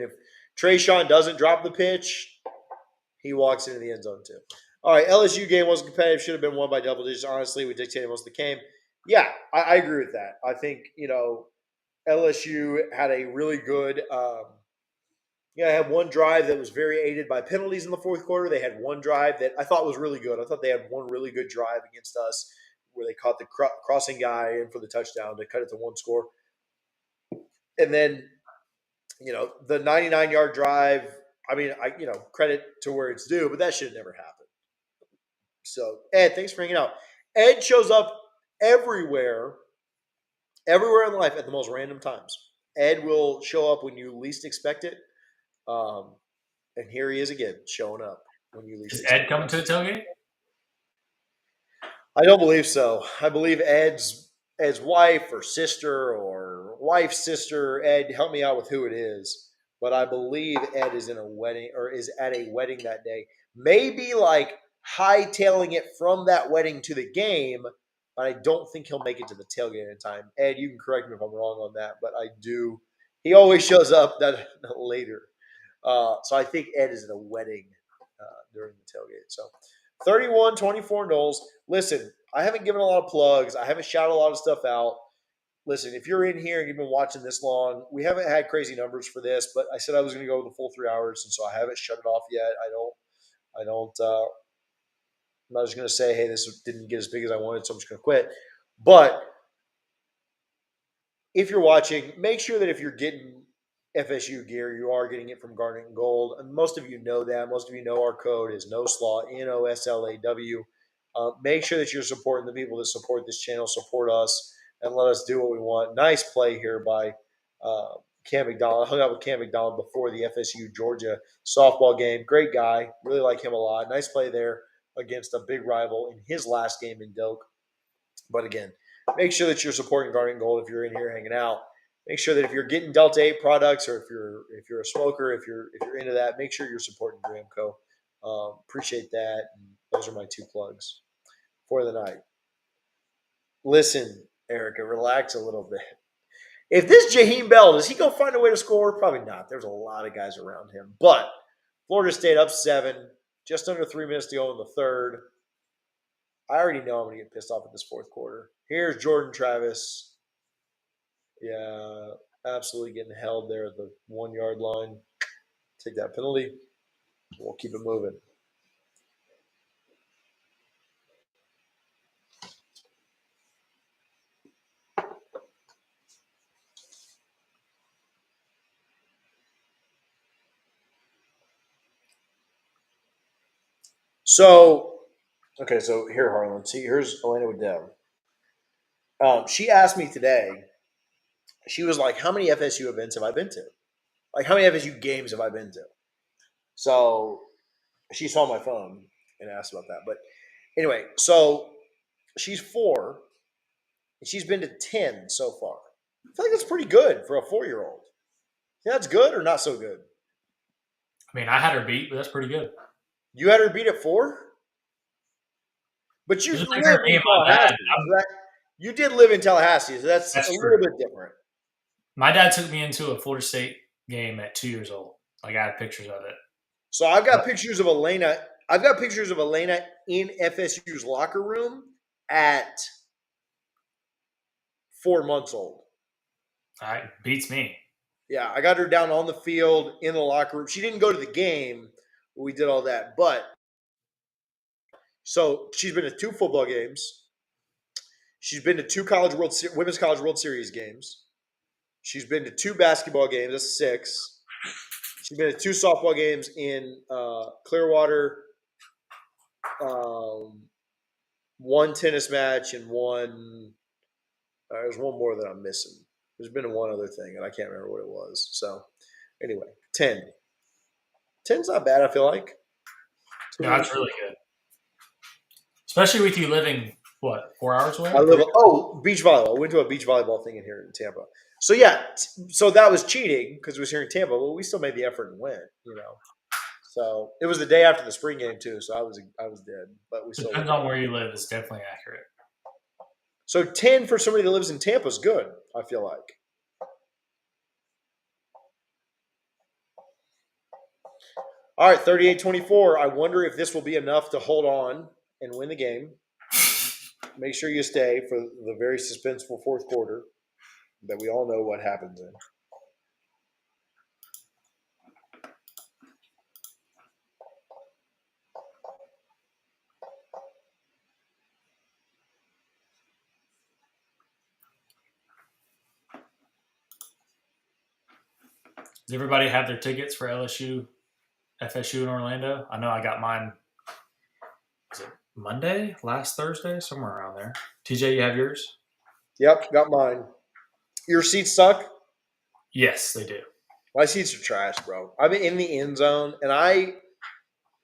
if Trayshawn doesn't drop the pitch, he walks into the end zone too. All right, LSU game wasn't competitive, should have been won by double digits. Honestly, we dictated most of the game. Yeah, I agree with that. I think, LSU had a really good had one drive that was very aided by penalties in the fourth quarter. They had one drive that I thought was really good. I thought they had one really good drive against us where they caught the crossing guy in for the touchdown to cut it to 1 score. And then, the 99-yard drive, I mean, credit to where it's due, but that should have never happened. So, Ed, thanks for hanging out. Ed shows up everywhere everywhere in life at the most random times. Ed will show up when you least expect it. And here he is again, showing up when you least Is expect Ed coming to the tailgate? I don't believe so. I believe Ed's wife or sister or wife's sister. Ed, help me out with who it is. But I believe Ed is in a wedding or is at a wedding that day. Maybe like hightailing it from that wedding to the game, but I don't think he'll make it to the tailgate in time. Ed, you can correct me if I'm wrong on that, but I do. He always shows up that later. So I think Ed is at a wedding during the tailgate. So 31-24 Knowles. Listen, I haven't given a lot of plugs. I haven't shouted a lot of stuff out. Listen, if you're in here and you've been watching this long, we haven't had crazy numbers for this, but I said I was going to go the full 3 hours, and so I haven't shut it off yet. I'm not just going to say, hey, this didn't get as big as I wanted, so I'm just going to quit. But if you're watching, make sure that if you're getting FSU gear, you are getting it from Garnet and Gold. And most of you know that. Most of you know our code is NOSLAW, NOSLAW. Make sure that you're supporting the people that support this channel, support us, and let us do what we want. Nice play here by Cam McDonald. I hung out with Cam McDonald before the FSU Georgia softball game. Great guy. Really like him a lot. Nice play there against a big rival in his last game in Doak. But again, make sure that you're supporting Garnet and Gold if you're in here hanging out. Make sure that if you're getting Delta 8 products or if you're a smoker, if you're into that, make sure you're supporting Gramco. Appreciate that. And those are my 2 plugs for the night. Listen, Erica, relax a little bit. If this Jaheim Bell, does he go find a way to score? Probably not. There's a lot of guys around him. But Florida State up 7, just under 3 minutes to go in the third. I already know I'm going to get pissed off at this fourth quarter. Here's Jordan Travis. Yeah, absolutely getting held there at the 1 yard line. Take that penalty. We'll keep it moving. So here, Harlan. See, here's Elena Waddell. She asked me today, she was like, how many FSU events have I been to? Like, how many FSU games have I been to? So she saw my phone and asked about that. But anyway, so she's 4, and she's been to 10 so far. I feel like that's pretty good for a 4-year-old. Yeah, that's good or not so good? I mean, I had her beat, but that's pretty good. You had her beat at 4? But you Just live like her in being my dad. Tallahassee. You did live in Tallahassee, so that's a true. little bit different. My dad took me into a Florida State game at 2 years old. Like, I have pictures of it. So I've got pictures of Elena. I've got pictures of Elena in FSU's locker room at 4 months old. All right, beats me. Yeah, I got her down on the field in the locker room. She didn't go to the game. We did all that. But so she's been to 2 football games. She's been to 2 Women's College World Series games. She's been to 2 basketball games. That's 6. She's been to 2 softball games in Clearwater, 1 tennis match, and 1 there's one more that I'm missing. There's been one other thing, and I can't remember what it was. So, anyway, 10. 10's not bad, I feel like. No, that's really good. Especially with you living, 4 hours away? Beach volleyball. I went to a beach volleyball thing in here in Tampa. So, yeah, so that was cheating because it was here in Tampa, but we still made the effort and went, So, it was the day after the spring game, too, so I was dead. But we still Depends on where you live. It's definitely accurate. So 10 for somebody that lives in Tampa is good, I feel like. All right, 38-24. I wonder if this will be enough to hold on and win the game. Make sure you stay for the very suspenseful fourth quarter that we all know what happens in. Does everybody have their tickets for FSU in Orlando? I know I got mine. Was it Monday? Last Thursday? Somewhere around there. TJ, you have yours? Yep, got mine. Your seats suck? Yes, they do. My seats are trash, bro. I'm in the end zone, and I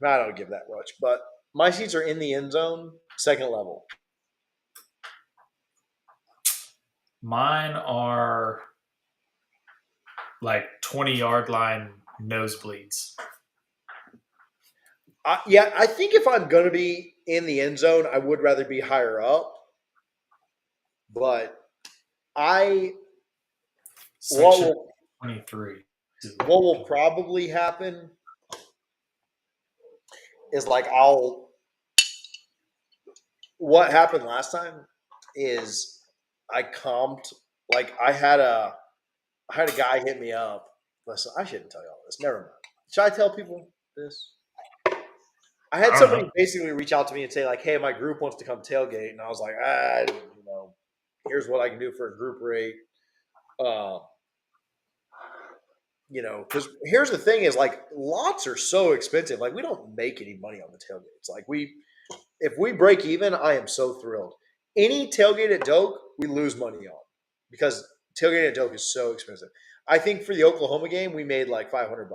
don't give that much, but my seats are in the end zone, second level. Mine are like 20-yard line nosebleeds. I think if I'm going to be in the end zone, I would rather be higher up. But Section 23. what will probably happen is what happened last time is I comped, I had a guy hit me up. Listen, I shouldn't tell you all this. Never mind. Should I tell people this? I had somebody basically reach out to me and say, like, hey, my group wants to come tailgate. And I was like, here's what I can do for a group rate. Because here's the thing is, like, lots are so expensive. Like, we don't make any money on the tailgates. Like, if we break even, I am so thrilled. Any tailgate at Doak, we lose money on because tailgate at Doak is so expensive. I think for the Oklahoma game, we made like $500,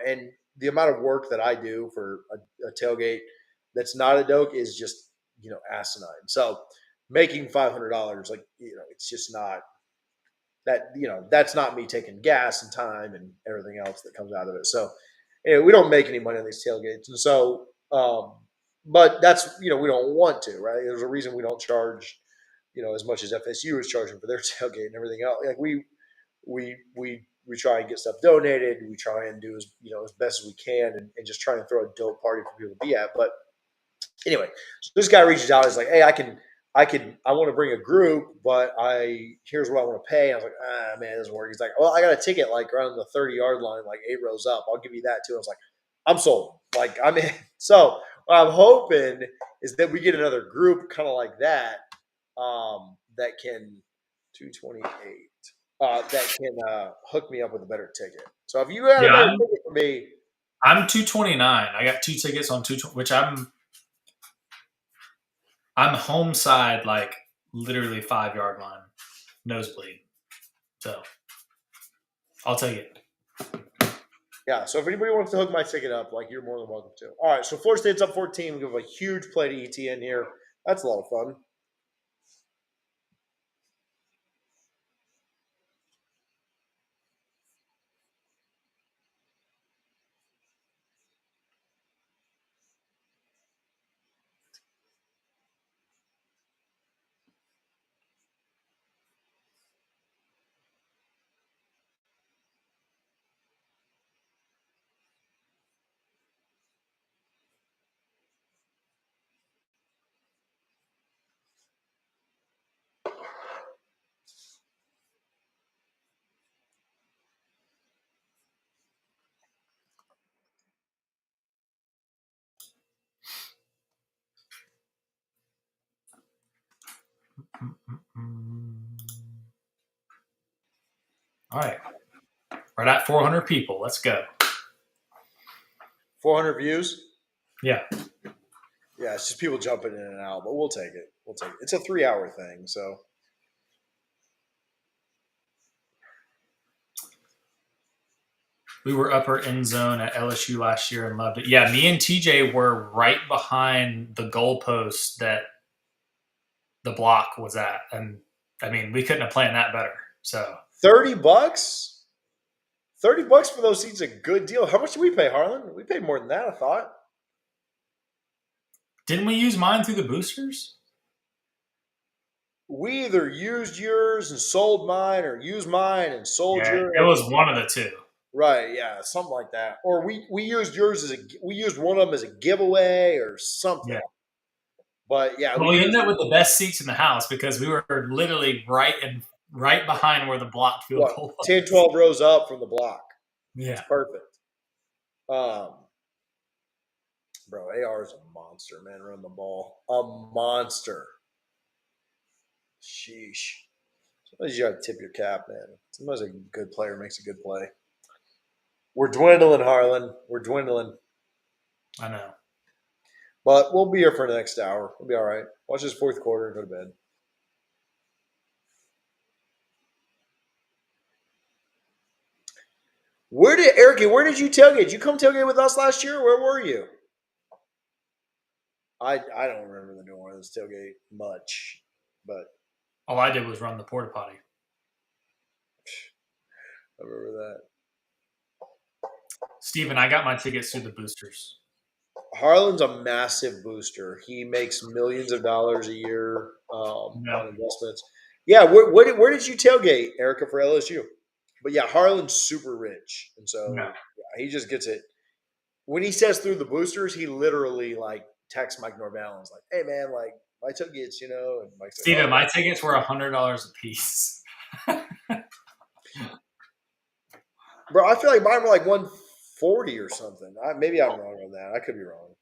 and the amount of work that I do for a tailgate that's not a Doak is just, asinine. So making $500, it's just not that, that's not me taking gas and time and everything else that comes out of it. So we don't make any money on these tailgates. And so, but that's, we don't want to, right? There's a reason we don't charge, as much as FSU is charging for their tailgate and everything else. Like we try and get stuff donated. We try and do as best as we can and just try and throw a dope party for people to be at. But anyway, so this guy reaches out. He's like, hey, I want to bring a group, but here's what I want to pay. I was like, man, it doesn't work. He's like, well, I got a ticket like around the 30-yard line, like 8 rows up. I'll give you that too. I was like, I'm sold. Like, I'm in. So what I'm hoping is that we get another group kind of like that, that can 228, that can hook me up with a better ticket. So if you had a better ticket for me, I'm 229. I got 2 tickets on 220, which I'm home side, like literally 5-yard line, nosebleed. So I'll take it. Yeah, so if anybody wants to hook my ticket up, like, you're more than welcome to. All right, so Florida State's up 14. We give a huge play to ETN here. That's a lot of fun. All right. We're at 400 people. Let's go. 400 views? Yeah. Yeah, it's just people jumping in and out, but we'll take it. It's a 3-hour thing, so. We were upper end zone at LSU last year and loved it. Yeah, me and TJ were right behind the goalpost that the block was at. And, I mean, we couldn't have planned that better. So $30? $30 for those seats is a good deal. How much did we pay, Harlan? We paid more than that, I thought. didn't we use mine through the boosters? We either used yours and sold mine, or used mine and sold yours. It was one of the two. Right, yeah, something like that. Or we used yours we used one of them as a giveaway or something. Yeah. But yeah, we ended up with the best seats in the house because we were literally right behind where the block field goal was. 10, 12 rows up from the block. Yeah. It's perfect. Bro, AR is a monster, man. Run the ball. A monster. Sheesh. Sometimes you gotta tip your cap, man. Sometimes a good player makes a good play. We're dwindling, Harlan. We're dwindling. I know. But we'll be here for the next hour. We'll be all right. Watch this fourth quarter and go to bed. Where did you tailgate? Did you come tailgate with us last year? Where were you? I don't remember the New Orleans tailgate much, but All I did was run the porta potty. I remember that. Steven, I got my tickets through the boosters. Harlan's a massive booster. He makes millions of dollars a year on investments. Yeah, where did you tailgate, Erica, for LSU? But yeah, Harlan's super rich, and so No. yeah, he just gets it. When he says through the boosters, he literally like texts Mike Norvell like, "Hey man, like my tickets, you know." And Mike's like, Steven, my tickets were $100 a piece. Bro, I feel like mine were like 140 or something. Maybe I'm wrong on that. I could be wrong.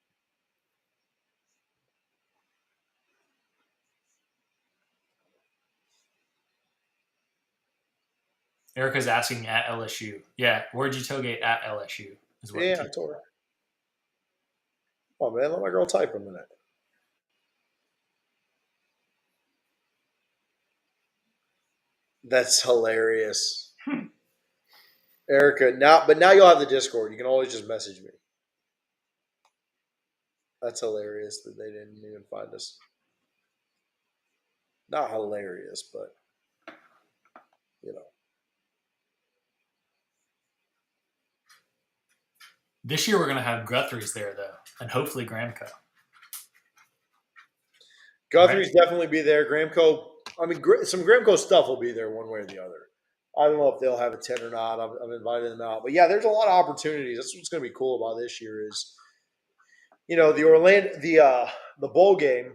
Erica's asking at LSU. Yeah, where'd you tailgate at LSU? Yeah, I told her. Oh man, let my girl type a minute. That's hilarious. Erica, now you'll have the Discord. You can always just message me. That's hilarious that they didn't even find us. Not hilarious, but you know. This year we're going to have Guthrie's there, though, and hopefully Gramco. Guthrie's definitely be there. Gramco, I mean, some Gramco stuff will be there one way or the other. I don't know if they'll have a tent or not. I've invited them out. But yeah, there's a lot of opportunities. That's what's going to be cool about this year is, you know, the bowl game,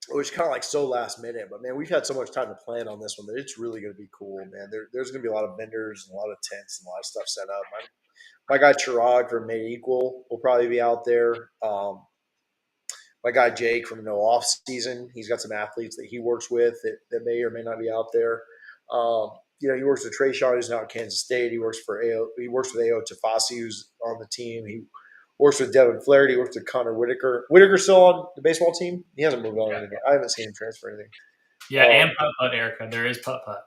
which kind of like so last minute. But man, we've had so much time to plan on this one that it's really going to be cool, man. There's going to be a lot of vendors and a lot of tents and a lot of stuff set up. My guy Chirag from Made Equal will probably be out there. My guy Jake from No Off Season, he's got some athletes that he works with that may or may not be out there. You know, he works with Trayshawn, who's now at Kansas State. He works with A.O. Tafasi, who's on the team. He works with Devin Flaherty. He works with Connor Whitaker. Whitaker's still on the baseball team? He hasn't moved on anything. I haven't seen him transfer anything. Yeah, and putt-putt, Erica. There is putt-putt.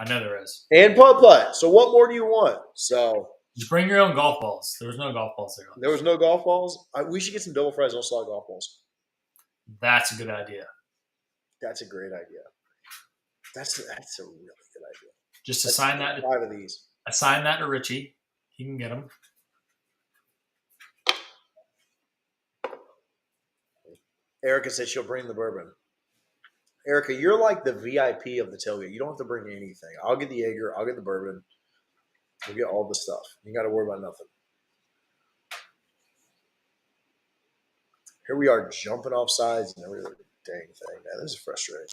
I know there is. And putt-putt. So what more do you want? So just bring your own golf balls. There was no golf balls there. There was no golf balls? We should get some double fries, no slot golf balls. That's a good idea. That's a great idea. That's a really good idea. Just assign that to 5 of these. Assign that to Richie. He can get them. Erica said she'll bring the bourbon. Erica, you're like the VIP of the tailgate. You don't have to bring anything. I'll get the Jaeger. I'll get the bourbon. We'll get all the stuff. You got to worry about nothing. Here we are jumping off sides and every other dang thing. Man, this is frustrating.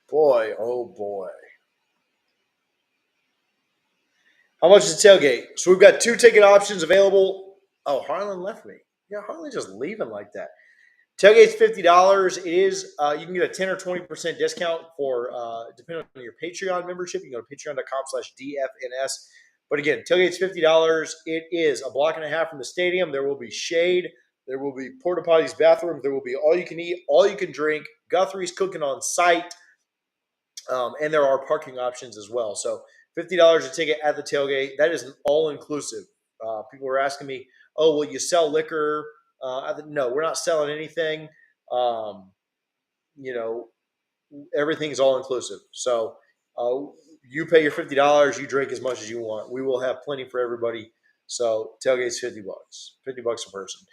Boy, oh boy. How much is the tailgate? So we've got 2 ticket options available. Oh, Harlan left me. Yeah, Harlan just leaving like that. Tailgate's $50. It is you can get a 10 or 20% discount for depending on your Patreon membership. You can go to patreon.com/DFNS. But again, tailgate's $50. It is a block and a half from the stadium. There will be shade. There will be porta potties, bathrooms. There will be all you can eat, all you can drink. Guthrie's cooking on site. And there are parking options as well. So $50 a ticket at the tailgate. That is an all-inclusive. People were asking me, oh, will you sell liquor? No, we're not selling anything. You know, everything's all-inclusive. So you pay your $50. You drink as much as you want. We will have plenty for everybody. So tailgate's $50. $50 a person.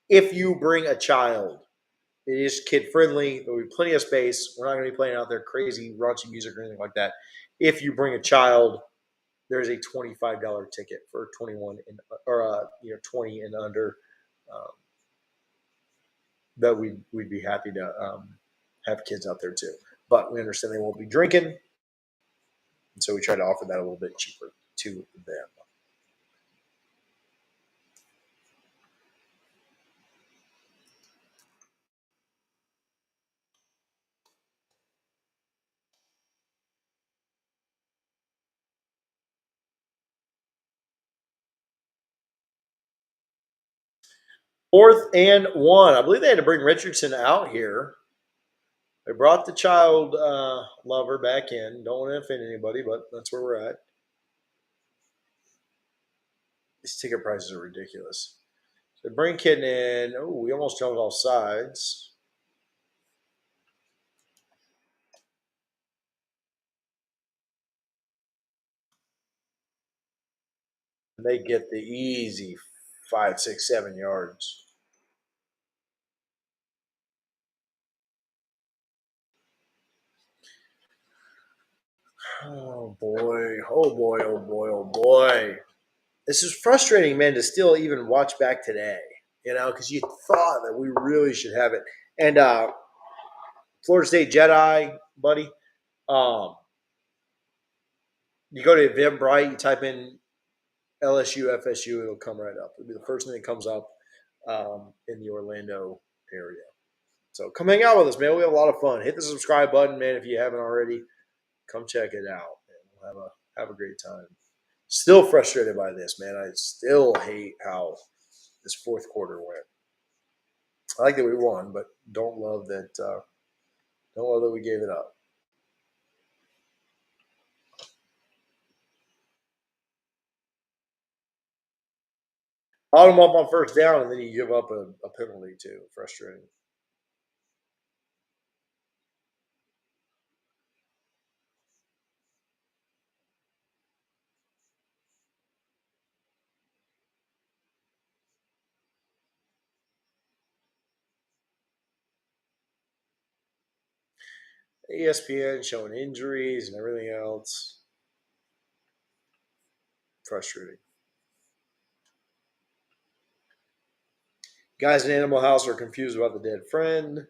If you bring a child, it is kid-friendly. There will be plenty of space. We're not going to be playing out there crazy, raunchy music or anything like that. If you bring a child, there's a $25 ticket for 21 and, or 20 and under. that we'd be happy to have kids out there too. But we understand they won't be drinking, and so we try to offer that a little bit cheaper to them. Fourth and 1. I believe they had to bring Richardson out here. They brought the child lover back in. Don't want to offend anybody, but that's where we're at. These ticket prices are ridiculous. So bring Kitten in. Oh, we almost jumped off sides. They get the easy 5, 6, 7 yards. Oh boy. Oh boy. Oh boy. Oh boy. This is frustrating, man, to still even watch back today. Because you thought that we really should have it. And Florida State Jedi, buddy. You go to Eventbrite, you type in LSU, FSU, it'll come right up. It'll be the first thing that comes up in the Orlando area. So come hang out with us, man. We have a lot of fun. Hit the subscribe button, man, if you haven't already. Come check it out, man. We'll have a great time. Still frustrated by this, man. I still hate how this fourth quarter went. I like that we won, but don't love that. Don't love that we gave it up. Bought him up on first down, and then you give up a penalty too. Frustrating. ESPN showing injuries and everything else. Frustrating. Guys in Animal House are confused about the dead friend.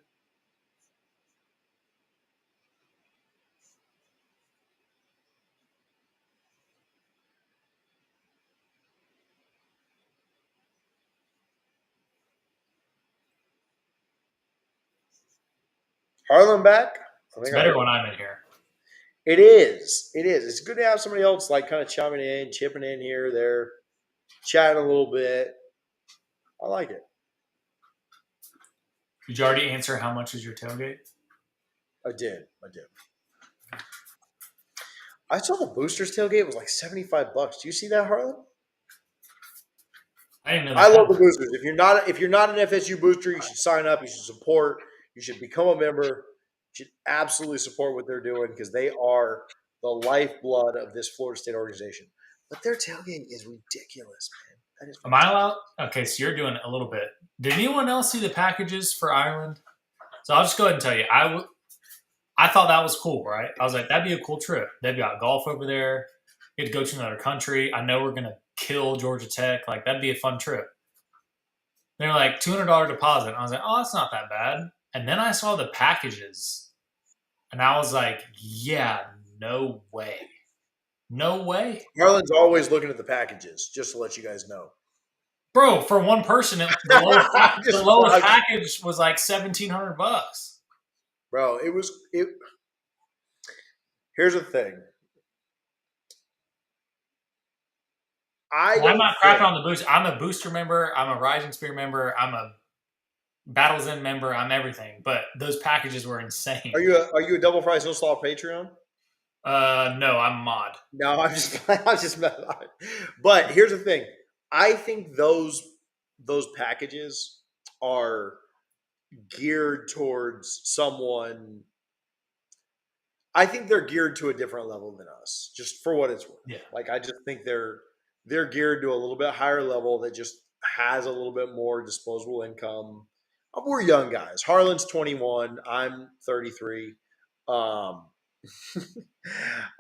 Harlan back? It's better when I'm in here. It is. It is. It's good to have somebody else like kind of chiming in, chipping in here, there, chatting a little bit. I like it. Did you already answer how much is your tailgate? I did. I saw the boosters tailgate was like $75. Do you see that, Harlan? I didn't know. I love the boosters. If you're not an FSU booster, you should sign up. You should support. You should become a member. You should absolutely support what they're doing because they are the lifeblood of this Florida State organization. But their tailgate is ridiculous, man. That is. Am I allowed? Okay, so you're doing it a little bit. Did anyone else see the packages for Ireland? So I'll just go ahead and tell you. I thought that was cool, right? I was like, that'd be a cool trip. They've got golf over there. You get to go to another country. I know we're going to kill Georgia Tech. Like, that'd be a fun trip. They're like, $200 deposit. I was like, oh, that's not that bad. And then I saw the packages. And I was like, yeah, no way. No way. Harlan's always looking at the packages, just to let you guys know. Bro, for one person, the lowest package was like $1,700. Bro, here's the thing. I'm not crapping on the booster. I'm a booster member. I'm a Rising Spear member. I'm a Battles End member. I'm everything. But those packages were insane. Are you a Double Fries No Slaw Patreon? No, I'm a mod. No, I'm just messing. But here's the thing. I think those packages are geared towards someone. I think they're geared to a different level than us, just for what it's worth. Yeah. Like I just think they're geared to a little bit higher level that just has a little bit more disposable income. We're young guys. Harlan's 21. I'm 33. I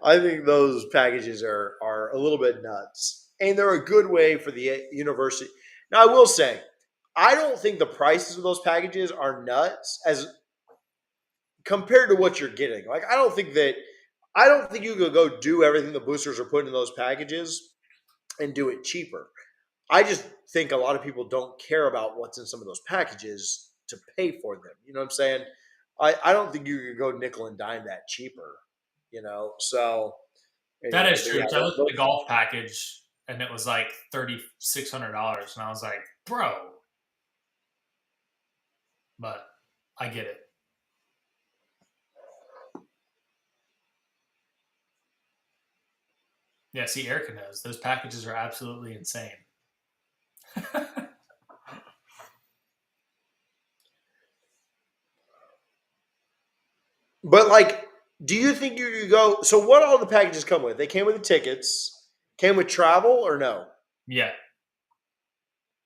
think those packages are a little bit nuts, and they're a good way for the university. Now, I will say, I don't think the prices of those packages are nuts as compared to what you're getting. Like, I don't think you could go do everything the boosters are putting in those packages and do it cheaper. I just think a lot of people don't care about what's in some of those packages to pay for them. You know what I'm saying? I don't think you could go nickel and dime that cheaper. So That anyway, is but true. yeah, So I looked at the golf package, and it was like $3,600, and I was like, bro. But I get it. Yeah, see, Erica knows. Those packages are absolutely insane. But like, do you think you could go? So what all the packages come with? They came with the tickets, came with travel or no? Yeah.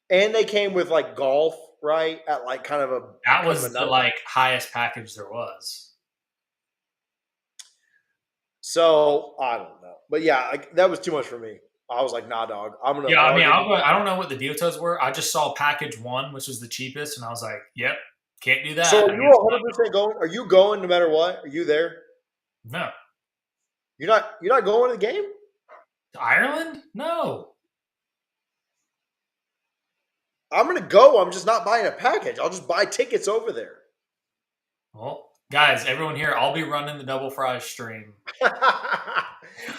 And they came with like golf, right? At like kind of a That kind of was a the nice. like highest package there was. So I don't know, but yeah, that was too much for me. I was like, nah, dog. I'm gonna Yeah, I mean, bargain. I don't know what the deals were. I just saw package one, which was the cheapest, and I was like, yep, can't do that. So are I you guess 100% going? Are you going no matter what? Are you there? no. You're not going to the game? To Ireland? No. I'm gonna go. I'm just not buying a package. I'll just buy tickets over there. Well, guys, everyone here, I'll be running the Double Fries stream.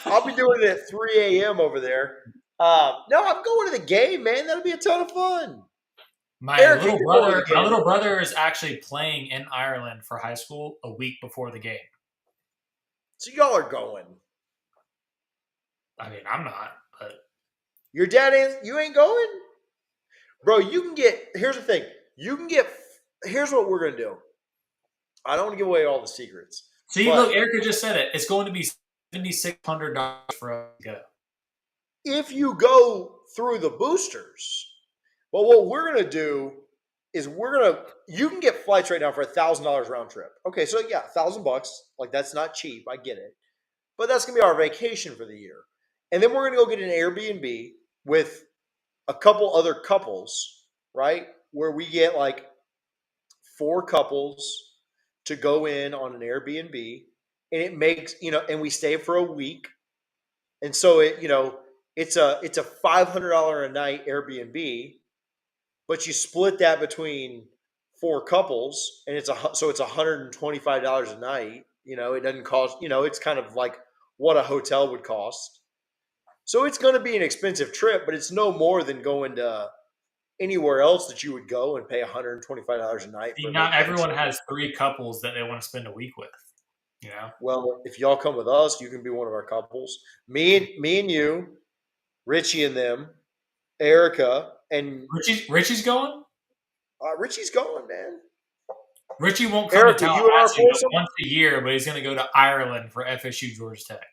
I'll be doing it at 3 a.m. over there. No, I'm going to the game, man. That'll be a ton of fun. My Erica, little you're going to brother, the my game. little brother is actually playing in Ireland for high school a week before the game. So y'all are going. I mean, I'm not, but Your dad ain't. You ain't going, bro. You can get. Here's the thing. You can get. Here's what we're gonna do. I don't want to give away all the secrets. see, But look, Erica just said it. It's going to be $7,600 for us to go. if you go through the boosters, but what we're gonna do is you can get flights right now for $1,000 round trip. Okay, so yeah, $1,000. Like that's not cheap. I get it, but that's gonna be our vacation for the year, and then we're gonna go get an Airbnb with a couple other couples, right? Where we get like 4 couples to go in on an Airbnb, and it makes and we stay for a week, and so it's a $500 a night Airbnb, but you split that between 4 couples, and it's $125 a night. It doesn't cost. It's kind of like what a hotel would cost. So it's going to be an expensive trip, but it's no more than going to anywhere else that you would go and pay $125 a night for See, a not vacation. everyone has 3 couples that they want to spend a week with. You know, Well, if y'all come with us, you can be one of our couples. Me and you, Richie and them, Erica, and Richie's going. Richie's going, man. Richie won't come Erica, to you and our Tallahassee but foursome? once a year, but he's going to go to Ireland for FSU Georgia Tech.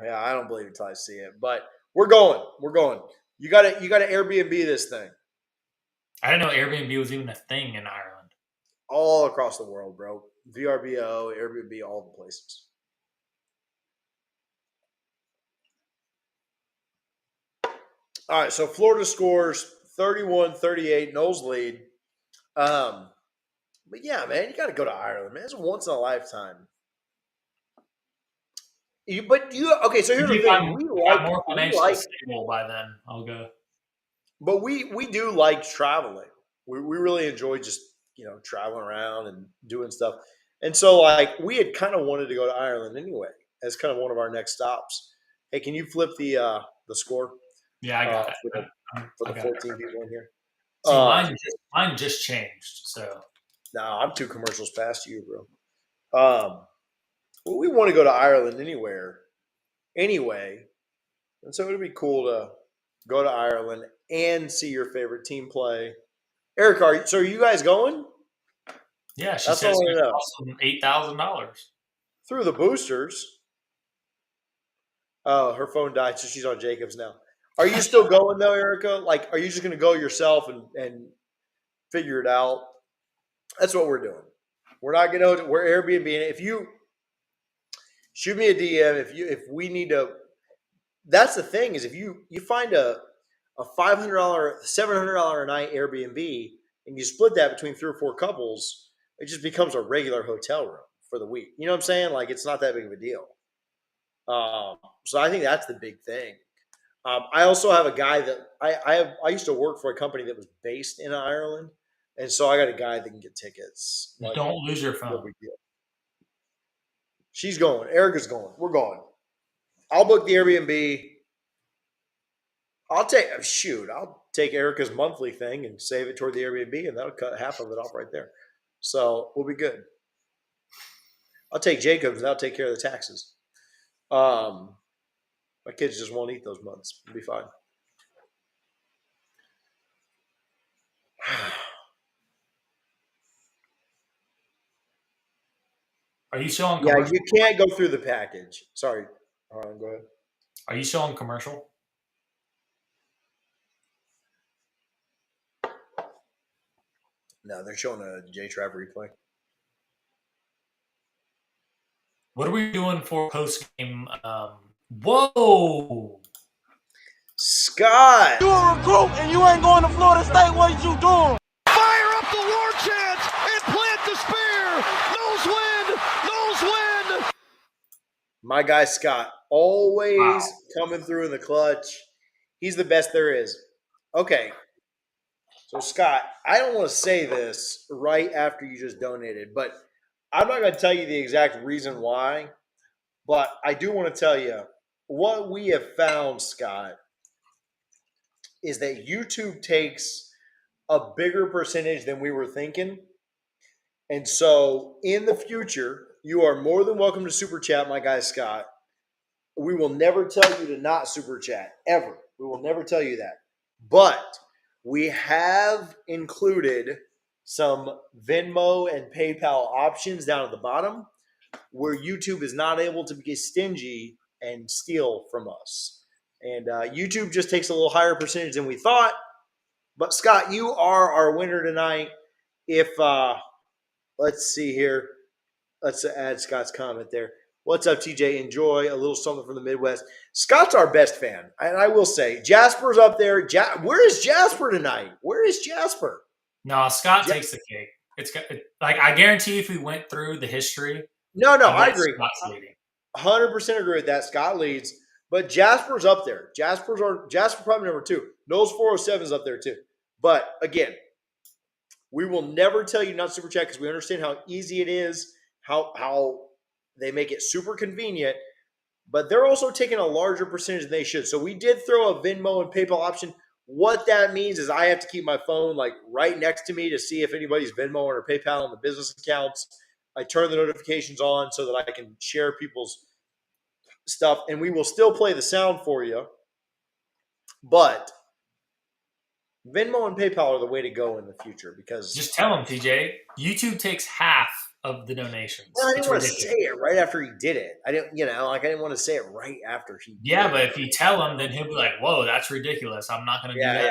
Yeah, I don't believe it until I see it, but we're going. We're going. You got to Airbnb this thing I didn't know Airbnb was even a thing in Ireland. all across the world, bro. VRBO, Airbnb, all the places. All right, so Florida scores 31-38, Knowles lead. But yeah, man, you got to go to Ireland, man. It's once in a lifetime. Okay? So here's the If thing: I'm more financially stable by then, I'll go. but we do like traveling. We really enjoy just traveling around and doing stuff. And so like we had kind of wanted to go to Ireland anyway as kind of one of our next stops. Hey, can you flip the score? Yeah, I got it. For the 14 people in here. See, mine just changed. So no, I'm 2 commercials past you, bro. Well, we want to go to Ireland anyway, and so it'd be cool to go to Ireland and see your favorite team play. Eric, are you guys going? Yeah, she That's says all I it's know. cost $8,000 Through the boosters. Oh, her phone died, so she's on Jacobs now. Are you still going though, Erica? Like, are you just going to go yourself and figure it out? That's what we're doing. We're not going to. We're Airbnb. If you shoot me a DM, if we need to. That's the thing is if you find a $500, $700 a night Airbnb, and you split that between 3 or 4 couples, it just becomes a regular hotel room for the week. You know what I'm saying? Like, it's not that big of a deal. So I think that's the big thing. I also have a guy that I used to work for a company that was based in Ireland, and so I got a guy that can get tickets. Like, Don't lose your no phone. big deal. She's going. Erica's going. We're going. I'll book the Airbnb. I'll take Erica's monthly thing and save it toward the Airbnb, and that'll cut half of it off right there. So we'll be good. I'll take Jacob's, and that'll take care of the taxes. My kids just won't eat those months. It'll be fine. Are you still on Yeah, commercial? you can't go through the package. Sorry. All right, go ahead. Are you still on commercial? No, they're showing a J-Trav replay. What are we doing for post-game? Whoa! Scott! You a recruit and you ain't going to Florida State, what you doing? Fire up the war chant and plant the spear. Nose wind, nose wind. My guy Scott, always coming through in the clutch. He's the best there is. Okay. So, Scott, I don't want to say this right after you just donated, but I'm not going to tell you the exact reason why, but I do want to tell you what we have found, Scott, is that YouTube takes a bigger percentage than we were thinking. And so in the future, you are more than welcome to Super Chat, my guy Scott. We will never tell you to not Super Chat, ever. We will never tell you that. But we have included some Venmo and PayPal options down at the bottom where YouTube is not able to be stingy and steal from us. And YouTube just takes a little higher percentage than we thought. But, Scott, you are our winner tonight. If let's see here. Let's add Scott's comment there. What's up, TJ? Enjoy a little something from the Midwest. Scott's our best fan. And I will say, Jasper's up there. Where is Jasper tonight? Where is Jasper? No, Scott takes the cake. Like, I guarantee if we went through the history. No, I agree. Scott's leading. 100% agree with that. Scott leads. But Jasper's up there. Jasper's probably number 2. Knowles 407 is up there too. But again, we will never tell you not to Super Chat because we understand how easy it is, how they make it super convenient, but they're also taking a larger percentage than they should. So we did throw a Venmo and PayPal option. What that means is I have to keep my phone like right next to me to see if anybody's Venmo or PayPal on the business accounts. I turn the notifications on so that I can share people's stuff, and we will still play the sound for you. But Venmo and PayPal are the way to go in the future because just tell them, TJ. YouTube takes half of the donations. Well, I didn't want to say it right after he did it. I didn't want to say it right after he. Yeah, but if you tell him, then he'll be like, "Whoa, that's ridiculous. I'm not going to do that."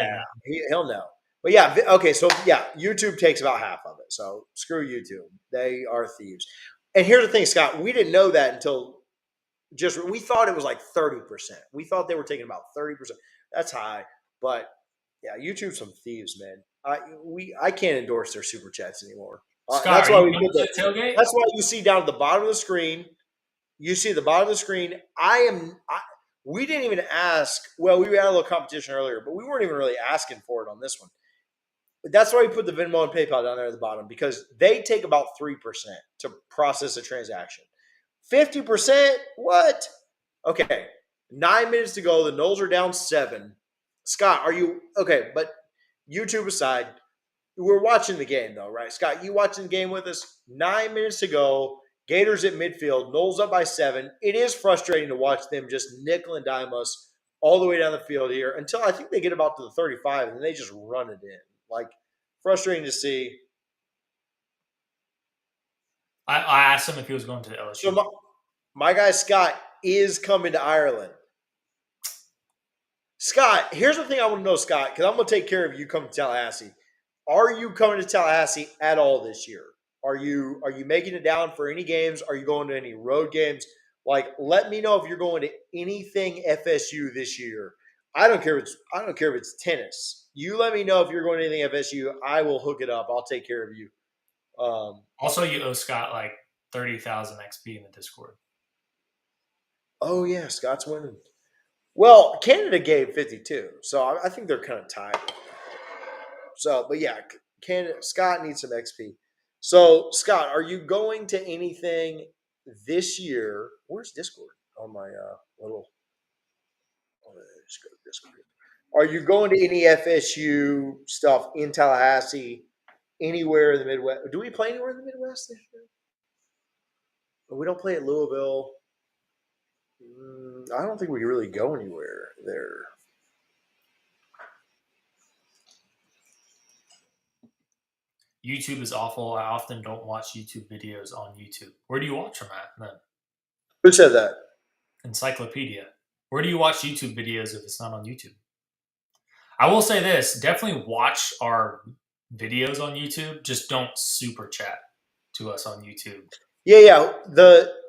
Yeah, he'll know. But yeah, okay. So yeah, YouTube takes about half of it. So screw YouTube. They are thieves. And here's the thing, Scott. We didn't know that until we thought it was like 30%. We thought they were taking about 30%. That's high, but yeah, YouTube's some thieves, man. I can't endorse their super chats anymore. Scott, that's why we put the tailgate. That's why you see down at the bottom of the screen. You see at the bottom of the screen. We didn't even ask. Well, we had a little competition earlier, but we weren't even really asking for it on this one. But that's why we put the Venmo and PayPal down there at the bottom because they take about 3% to process a transaction. 50%? What? Okay. 9 minutes to go. The Knowles are down 7. Scott, are you okay? But YouTube aside, we're watching the game though, right? Scott, you watching the game with us? 9 minutes to go. Gators at midfield. Knowles up by 7. It is frustrating to watch them just nickel and dime us all the way down the field here until I think they get about to the 35 and they just run it in. Like, frustrating to see. I asked him if he was going to LSU. So my guy Scott is coming to Ireland. Scott, here's the thing I want to know, Scott, because I'm going to take care of you coming to Tallahassee. Are you coming to Tallahassee at all this year? Are you making it down for any games? Are you going to any road games? Like, let me know if you're going to anything FSU this year. I don't care if it's tennis. You let me know if you're going to anything FSU. I will hook it up. I'll take care of you. Also, you owe Scott like 30,000 XP in the Discord. Oh yeah, Scott's winning. Well, Canada gave 52, so I think they're kind of tied. So, but yeah, Scott needs some XP. So, Scott, are you going to anything this year? Where's Discord on my little? Oh, just go to Discord. Are you going to any FSU stuff in Tallahassee? Anywhere in the Midwest? Do we play anywhere in the Midwest this year? We don't play at Louisville. I don't think we can really go anywhere there. YouTube is awful. I often don't watch YouTube videos on YouTube. Where do you watch them at then? Who said that? Encyclopedia. Where do you watch YouTube videos if it's not on YouTube? I will say this, definitely watch our videos on YouTube. Just don't super chat to us on YouTube. Yeah.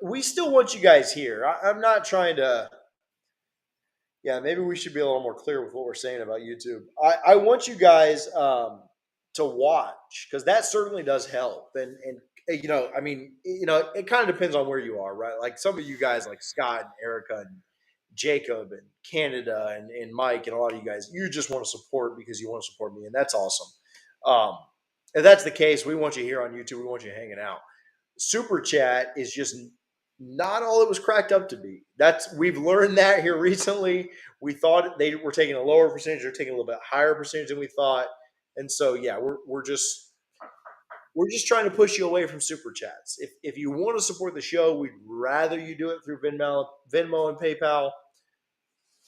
We still want you guys here. I'm not trying to. Yeah, maybe we should be a little more clear with what we're saying about YouTube. I want you guys to watch because that certainly does help. And I mean, it kind of depends on where you are, right? Like some of you guys, like Scott and Erica and Jacob and Canada and Mike and a lot of you guys, you just want to support because you want to support me, and that's awesome. If that's the case, we want you here on YouTube. We want you hanging out. Super chat is just not all it was cracked up to be. We've learned that here recently. We thought they were taking a lower percentage; they're taking a little bit higher percentage than we thought. And so, yeah, we're just trying to push you away from super chats. If you want to support the show, we'd rather you do it through Venmo and PayPal.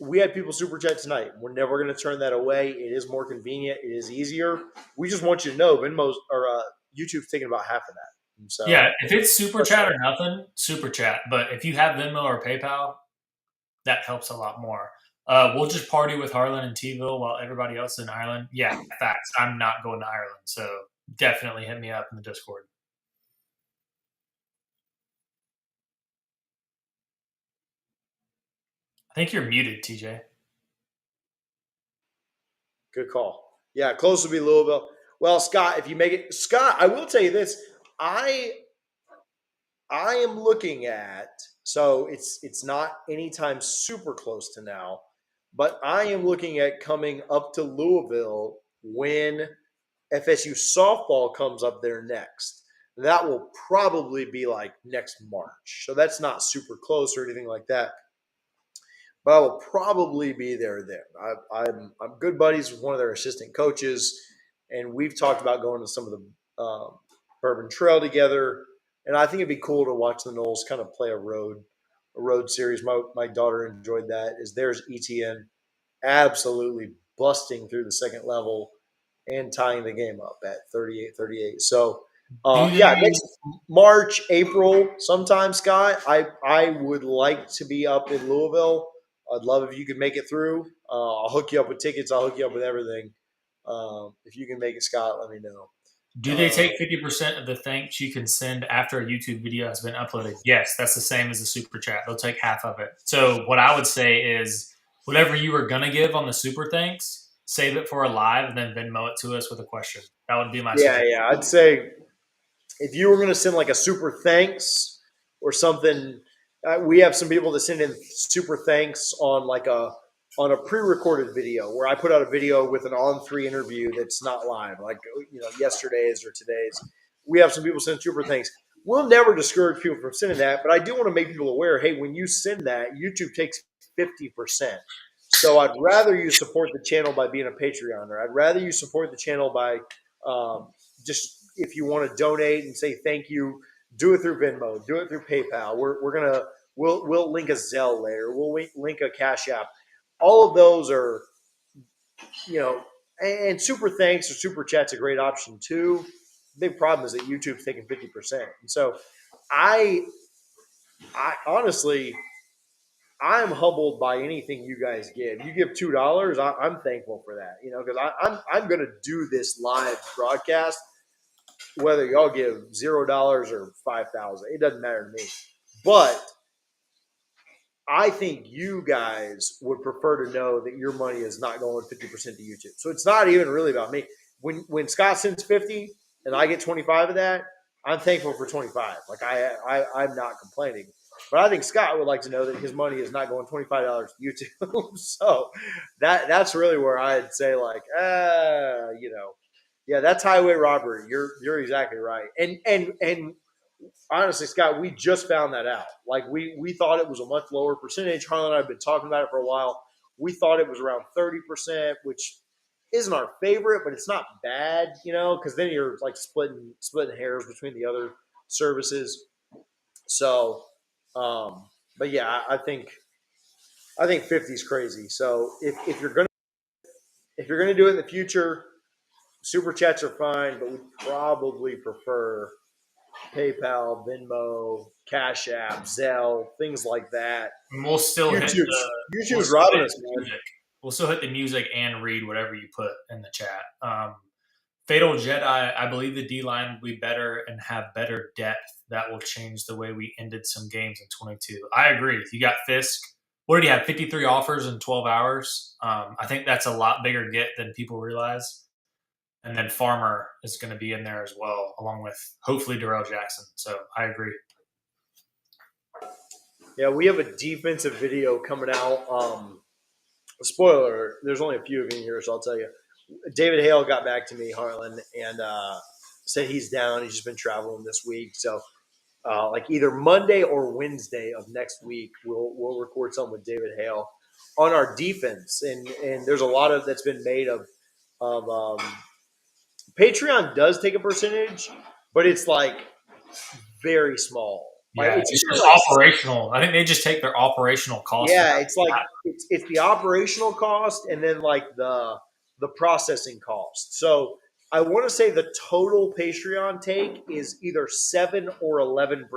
We had people super chat tonight. We're never going to turn that away. It is more convenient. It is easier. We just want you to know Venmo's or YouTube's taking about half of that. And so, yeah, if it's super chat or nothing, super chat. But if you have Venmo or PayPal, that helps a lot more. We'll just party with Harlan and T-ville while everybody else is in Ireland. Yeah, facts. I'm not going to Ireland, so definitely hit me up in the Discord. I think you're muted, TJ. Good call. Yeah, close to be Louisville. Well, Scott, if you make it, Scott, I will tell you this. I am looking at, so it's not anytime super close to now, but I am looking at coming up to Louisville when FSU softball comes up there next. That will probably be like next March. So that's not super close or anything like that. But I will probably be there then. I'm good buddies with one of their assistant coaches, and we've talked about going to some of the Bourbon Trail together. And I think it'd be cool to watch the Noles kind of play a road series. My daughter enjoyed that. There's ETN absolutely busting through the second level and tying the game up at 38-38. So, next March, April, sometime, Scott, I would like to be up in Louisville. I'd love if you could make it through. I'll hook you up with tickets. I'll hook you up with everything. If you can make it, Scott, let me know. Do they take 50% of the thanks you can send after a YouTube video has been uploaded? Yes, that's the same as the super chat. They'll take half of it. So what I would say is whatever you were going to give on the super thanks, save it for a live and then Venmo it to us with a question. That would be my suggestion. Yeah. I'd say if you were going to send like a super thanks or something, we have some people that send in super thanks on on a pre-recorded video where I put out a video with an on-3 interview that's not live, like yesterday's or today's. We have some people send super thanks. We'll never discourage people from sending that, but I do want to make people aware, hey, when you send that, YouTube takes 50%. So I'd rather you support the channel by being a Patreoner. I'd rather you support the channel by just if you want to donate and say thank you, do it through Venmo, do it through PayPal. We'll link a Zelle later. We'll link a Cash App. All of those are, and super thanks or super chat's a great option too. The big problem is that YouTube's taking 50%. And so I honestly, I'm humbled by anything you guys give. You give $2, I'm thankful for that, because I'm going to do this live broadcast, whether y'all give $0 or $5,000. It doesn't matter to me. But I think you guys would prefer to know that your money is not going 50% to YouTube. So it's not even really about me. When Scott sends 50 and I get 25 of that, I'm thankful for 25. Like I'm not complaining. But I think Scott would like to know that his money is not going $25 to YouTube. So that's really where I'd say like, yeah, that's highway robbery. You're exactly right. And honestly, Scott, we just found that out. Like we thought it was a much lower percentage. Harlan and I have been talking about it for a while. We thought it was around 30%, which isn't our favorite, but it's not bad, because then you're like splitting hairs between the other services. So, but yeah, I think 50 is crazy. So if you're gonna do it in the future, super chats are fine, but we probably prefer PayPal, Venmo, Cash App, Zelle, things like that. And we'll still hit YouTube's robbing us, man. music. We'll still hit the music and read whatever you put in the chat. Fatal Jedi, I believe the D line will be better and have better depth. That will change the way we ended some games in 22. I agree. You got Fisk. What did he have? 53 offers in 12 hours. I think that's a lot bigger get than people realize. And then Farmer is going to be in there as well, along with hopefully Darrell Jackson. So I agree. Yeah, we have a defensive video coming out. Spoiler, there's only a few of you in here, so I'll tell you. David Hale got back to me, Harlan, and said he's down. He's just been traveling this week. So like either Monday or Wednesday of next week, we'll record something with David Hale on our defense. And there's a lot of that's been made of Patreon does take a percentage, but it's like very small. Yeah, like, it's just operational. I think they just take their operational cost. Yeah, it's like it's the operational cost and then like the processing cost. So I want to say the total Patreon take is either 7 or 11%,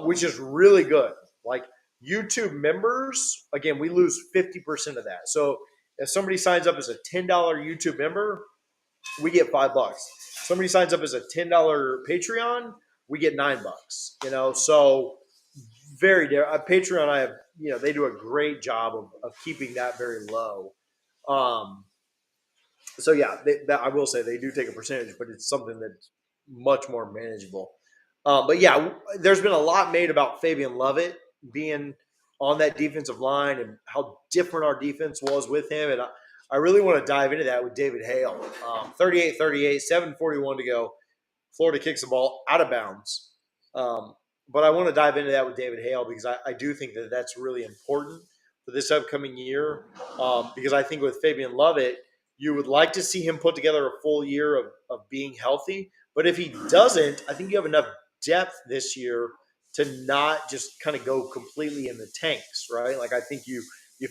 which is really good. Like YouTube members, again, we lose 50% of that. So if somebody signs up as a $10 YouTube member, we get $5. Somebody signs up as a $10 Patreon, we get $9. So very Patreon. I have they do a great job of keeping that very low. So yeah, I will say they do take a percentage, but it's something that's much more manageable. But yeah, there's been a lot made about Fabian Lovett being on that defensive line and how different our defense was with him. And I really want to dive into that with David Hale. 38-38, 7:41 to go. Florida kicks the ball out of bounds. But I want to dive into that with David Hale because I do think that that's really important for this upcoming year. Because I think with Fabian Lovett, you would like to see him put together a full year of being healthy. But if he doesn't, I think you have enough depth this year to not just kind of go completely in the tanks, right? Like I think you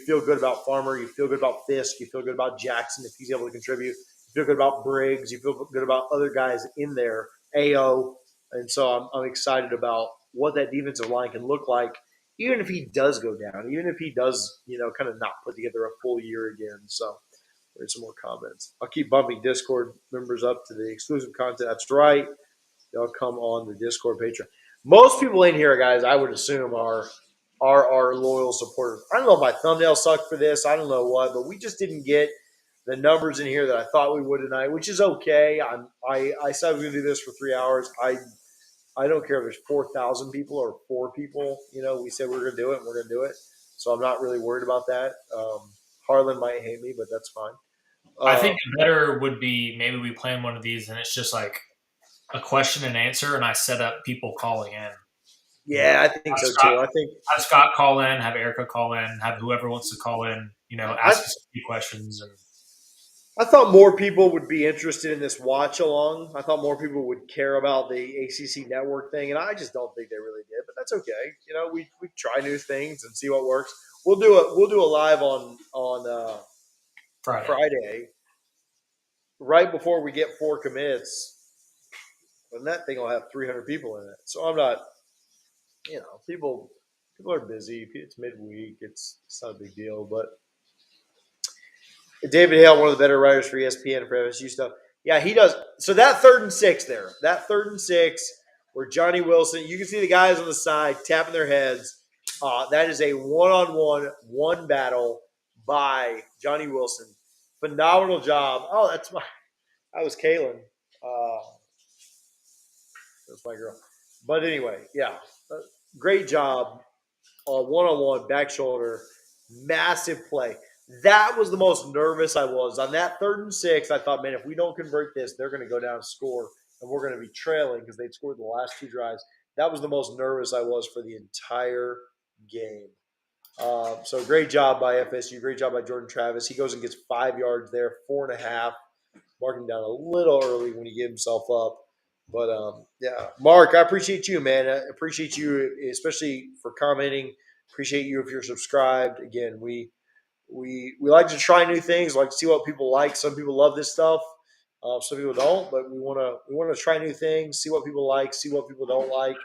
feel good about Farmer, you feel good about Fisk, you feel good about Jackson if he's able to contribute, you feel good about Briggs, you feel good about other guys in there, AO. And so I'm excited about what that defensive line can look like, even if he does go down, even if he does, kind of not put together a full year again. So there's some more comments. I'll keep bumping Discord members up to the exclusive content. That's right. They'll come on the Discord Patreon. Most people in here, guys, I would assume are our loyal supporters. I don't know if my thumbnail sucked for this. I don't know what, but we just didn't get the numbers in here that I thought we would tonight, which is okay. I said I was going to do this for 3 hours. I don't care if there's 4,000 people or 4 people. We said we're going to do it, and we're going to do it. So I'm not really worried about that. Harlan might hate me, but that's fine. I think better would be maybe we plan one of these, and it's just like a question and answer, and I set up people calling in. Yeah, I think so too. I think have Scott call in, have Erica call in, have whoever wants to call in. Ask us a few questions. And I thought more people would be interested in this watch along. I thought more people would care about the ACC Network thing, and I just don't think they really did. But that's okay. We try new things and see what works. We'll do a live on Friday, right before we get 4 commits, and that thing will have 300 people in it. So I'm not, people are busy. It's midweek. It's not a big deal. But David Hale, one of the better writers for ESPN for FSU stuff. Yeah, he does. So that 3rd and 6 there, that 3rd and 6 where Johnny Wilson, you can see the guys on the side tapping their heads. That is a one-on-one, one battle by Johnny Wilson. Phenomenal job. Oh, that was Kaylin. That's my girl. But anyway, yeah, great job. One-on-one, back shoulder, massive play. That was the most nervous I was. On that 3rd and 6, I thought, man, if we don't convert this, they're going to go down and score, and we're going to be trailing because they'd scored the last 2 drives. That was the most nervous I was for the entire game. So great job by FSU. Great job by Jordan Travis. He goes and gets 5 yards there, 4.5. Marking down a little early when he gave himself up. But, yeah, Mark, I appreciate you, man. I appreciate you, especially for commenting. Appreciate you if you're subscribed. Again, we like to try new things, like to see what people like. Some people love this stuff. Some people don't, but we want to try new things, see what people like, see what people don't like,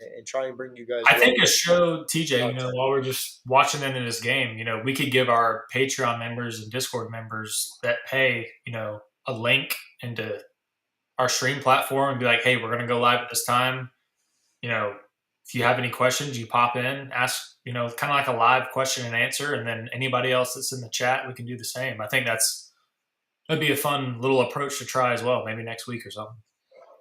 and try and bring you guys. I think it showed TJ, while we're just watching them in this game, we could give our Patreon members and Discord members that pay, a link into our stream platform and be like, hey, we're going to go live at this time. If you have any questions, you pop in, ask, kind of like a live question and answer. And then anybody else that's in the chat, we can do the same. I think that'd be a fun little approach to try as well, maybe next week or something.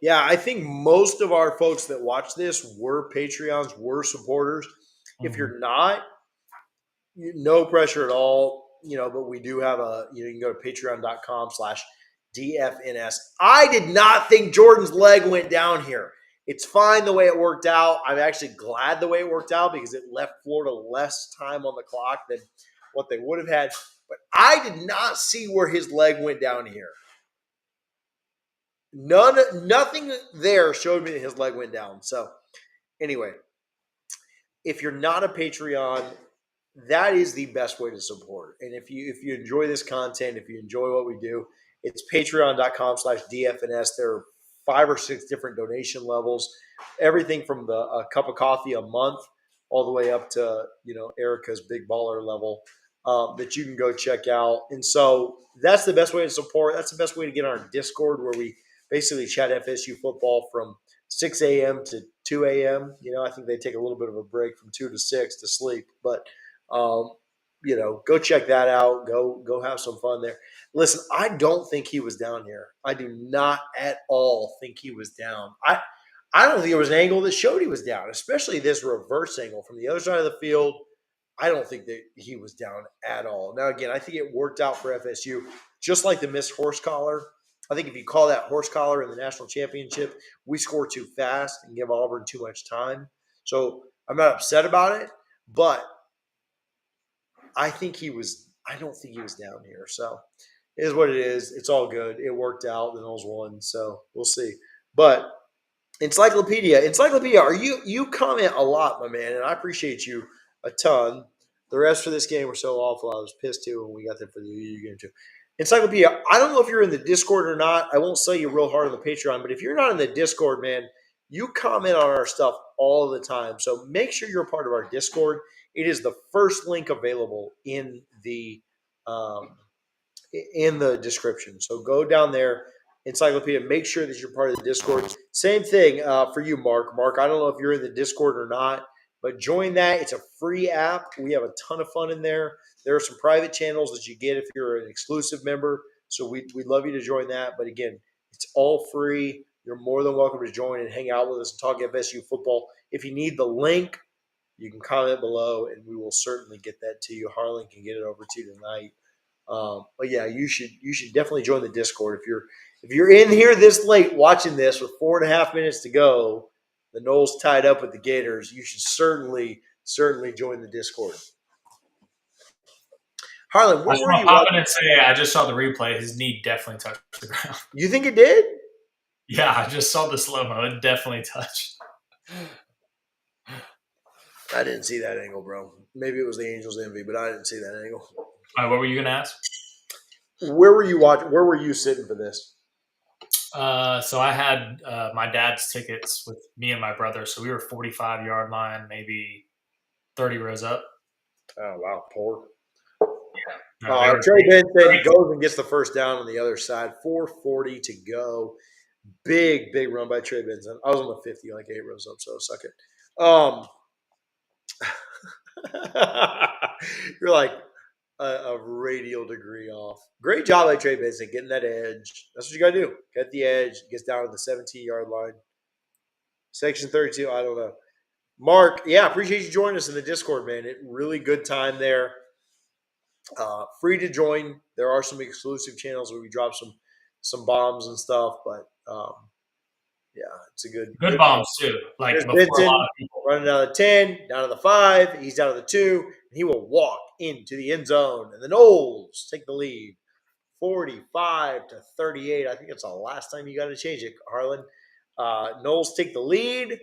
Yeah, I think most of our folks that watch this were Patreons, were supporters. Mm-hmm. If you're not, no pressure at all, but we do have you can go to patreon.com/DFNS. I did not think Jordan's leg went down here. It's fine the way it worked out. I'm actually glad the way it worked out because it left Florida less time on the clock than what they would have had. But I did not see where his leg went down here. Nothing there showed me that his leg went down. So anyway, if you're not a Patreon, that is the best way to support. And if you enjoy this content, if you enjoy what we do, it's patreon.com/DFNS. There are 5 or 6 different donation levels, everything from a cup of coffee a month all the way up to, Erica's big baller level that you can go check out. And so that's the best way to support. That's the best way to get on our Discord, where we basically chat FSU football from 6 a.m. to 2 a.m. I think they take a little bit of a break from 2 to 6 to sleep. But, go check that out. Go have some fun there. Listen, I don't think he was down here. I do not at all think he was down. I don't think there was an angle that showed he was down, especially this reverse angle from the other side of the field. I don't think that he was down at all. Now, again, I think it worked out for FSU, just like the missed horse collar. I think if you call that horse collar in the national championship, we score too fast and give Auburn too much time. So I'm not upset about it, but I don't think he was down here. So it is what it is. It's all good. It worked out. The Noles won, so we'll see. But Encyclopedia, you comment a lot, my man, and I appreciate you a ton. The rest for this game were so awful. I was pissed too when we got there for the UU game too. Encyclopedia, I don't know if you're in the Discord or not. I won't sell you real hard on the Patreon, but if you're not in the Discord, man, you comment on our stuff all the time. So make sure you're a part of our Discord. It is the first link available in the description. So go down there, Encyclopedia. Make sure that you're part of the Discord. Same thing for you, Mark. Mark, I don't know if you're in the Discord or not, but join that. It's a free app. We have a ton of fun in there. There are some private channels that you get if you're an exclusive member. So we'd love you to join that. But again, it's all free. You're more than welcome to join and hang out with us and talk FSU football. If you need the link, you can comment below, and we will certainly get that to you. Harlan can get it over to you tonight. But yeah, you should definitely join the Discord. If you're in here this late watching this with 4.5 minutes to go, the Noles tied up with the Gators, you should certainly join the Discord. Harlan, what were you watching? And say, I just saw the replay. His knee definitely touched the ground. You think it did? Yeah, I just saw the slow-mo. It definitely touched. I didn't see that angle, bro. Maybe it was the Angels' envy, but I didn't see that angle. All right, what were you going to ask? Where were you watching? Where were you sitting for this? So I had my dad's tickets with me and my brother. So we were 45-yard line, maybe 30 rows up. Oh, wow. Poor. Yeah. Trey Benson goes and gets the first down on the other side. 4:40 to go. Big run by Trey Benson. I was on the 50, like 8 rows up, so suck it. You're like a radial degree off. Great job by Trey Benson getting that edge. That's what you got to do. Get the edge. Gets down to the 17-yard line. Section 32, I don't know. Mark, yeah, appreciate you joining us in the Discord, man. Really good time there. Free to join. There are some exclusive channels where we drop some bombs and stuff, but yeah, it's a good bombs too. Like There's before Benson a lot of people. running down the 10, down to the 5. He's down to the 2, and he will walk into the end zone. And the Noles take the lead, 45-38. I think it's the last time you got to change it, Harlan. Noles take the lead.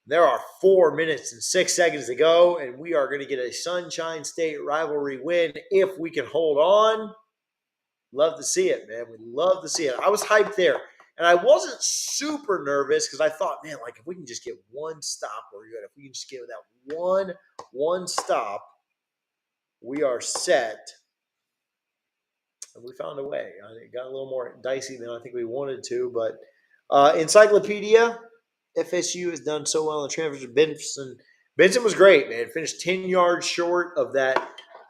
There are 4 minutes and 6 seconds to go, and we are going to get a Sunshine State rivalry win if we can hold on. Love to see it, man. We love to see it. I was hyped there. And I wasn't super nervous because I thought, man, like if we can just get one stop, we're good. If we can just get that one stop, we are set. And we found a way. It got a little more dicey than I think we wanted to. But Encyclopedia, FSU has done so well in the transfers. Benson was great, man. Finished 10 yards short of that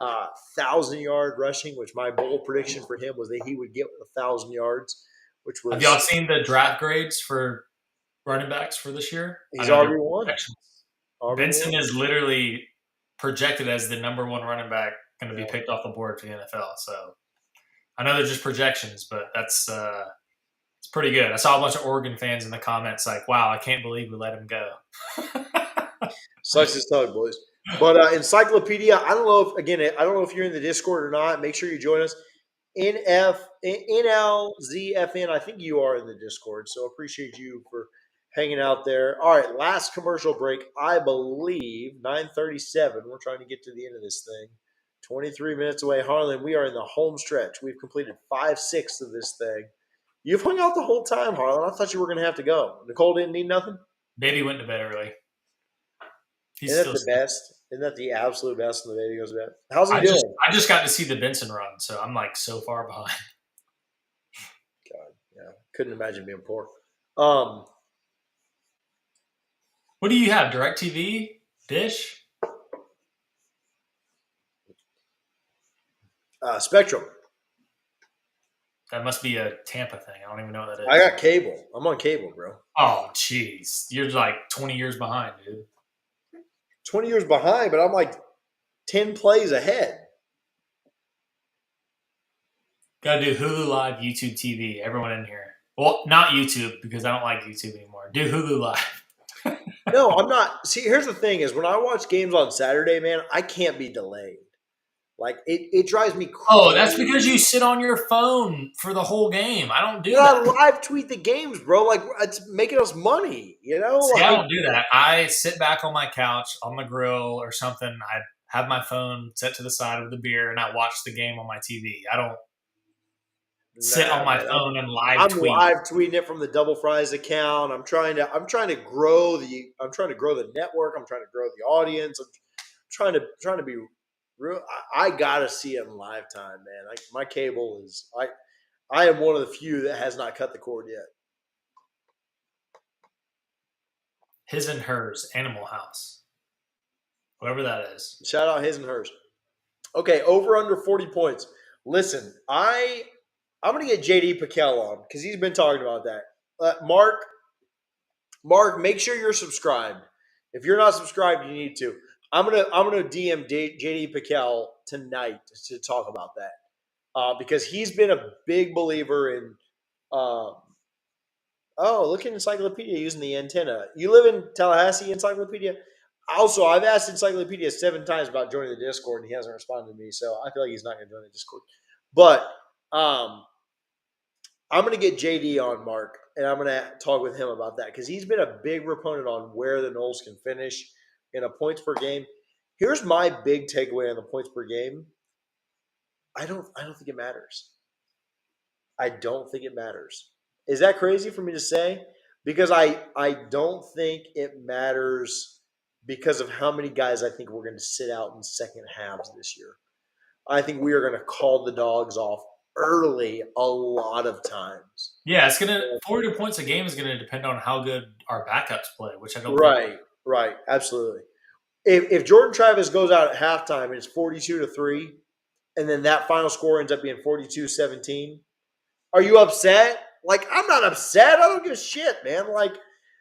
1,000-yard rushing, which my bold prediction for him was that he would get 1,000 yards. Which was, have y'all seen the draft grades for running backs for this year? He's RB1. Benson is literally projected as the number 1 running back going to be picked off the board for the NFL. So I know they're just projections, but that's it's pretty good. I saw a bunch of Oregon fans in the comments like, wow, I can't believe we let him go. Such is tug, boys. But Encyclopedia, I don't know if you're in the Discord or not. Make sure you join us. NLZFN, I think you are in the Discord, so appreciate you for hanging out there. All right, last commercial break, I believe, 9:37. We're trying to get to the end of this thing. 23 minutes away. Harlan, we are in the home stretch. We've completed 5/6 of this thing. You've hung out the whole time, Harlan. I thought you were going to have to go. Nicole didn't need nothing? Baby went to bed early. Isn't that the best? Isn't that the absolute best when the baby goes to bed? How's he doing? I just got to see the Benson run, so I'm like so far behind. God, yeah. Couldn't imagine being poor. What do you have? DirecTV? Dish? Spectrum. That must be a Tampa thing. I don't even know what that is. I got cable. I'm on cable, bro. Oh, jeez. You're like 20 years behind, dude. 20 years behind, but I'm like 10 plays ahead. Gotta do Hulu Live, YouTube TV. Everyone in here. Well, not YouTube because I don't like YouTube anymore. Do Hulu Live. No, I'm not. See, here's the thing is when I watch games on Saturday, man, I can't be delayed. Like, it drives me crazy. Oh, that's because you sit on your phone for the whole game. I don't do that. You live tweet the games, bro. Like, it's making us money, you know? See, I don't do that. I sit back on my couch, on the grill or something. I have my phone set to the side with the beer, and I watch the game on my TV. I don't sit on my phone and live tweet. I'm live tweeting it from the Double Fries account. I'm trying to grow the network. I'm trying to grow the audience. I'm trying to be real. I gotta see it in live time, man. Like my cable is I am one of the few that has not cut the cord yet. His and Hers, Animal House. Whatever that is. Shout out His and Hers. Okay, over under 40 points. Listen, I'm going to get JD Piquel on because he's been talking about that. Mark, make sure you're subscribed. If you're not subscribed, you need to. I'm gonna DM JD Piquel tonight to talk about that because he's been a big believer in. Look at Encyclopedia using the antenna. You live in Tallahassee, Encyclopedia. Also, I've asked Encyclopedia 7 times about joining the Discord, and he hasn't responded to me, so I feel like he's not going to join the Discord. But I'm going to get JD on, Mark, and I'm going to talk with him about that because he's been a big proponent on where the Noles can finish in a points per game. Here's my big takeaway on the points per game. I don't think it matters. I don't think it matters. Is that crazy for me to say? Because I don't think it matters because of how many guys I think we're going to sit out in second halves this year. I think we are going to call the dogs off early a lot of times. Yeah, it's going to 40 points a game is going to depend on how good our backups play, which I don't Right, absolutely. if Jordan Travis goes out at halftime and it's 42-3, and then that final score ends up being 42-17, are you upset? Like, I'm not upset. I don't give a shit, man. Like,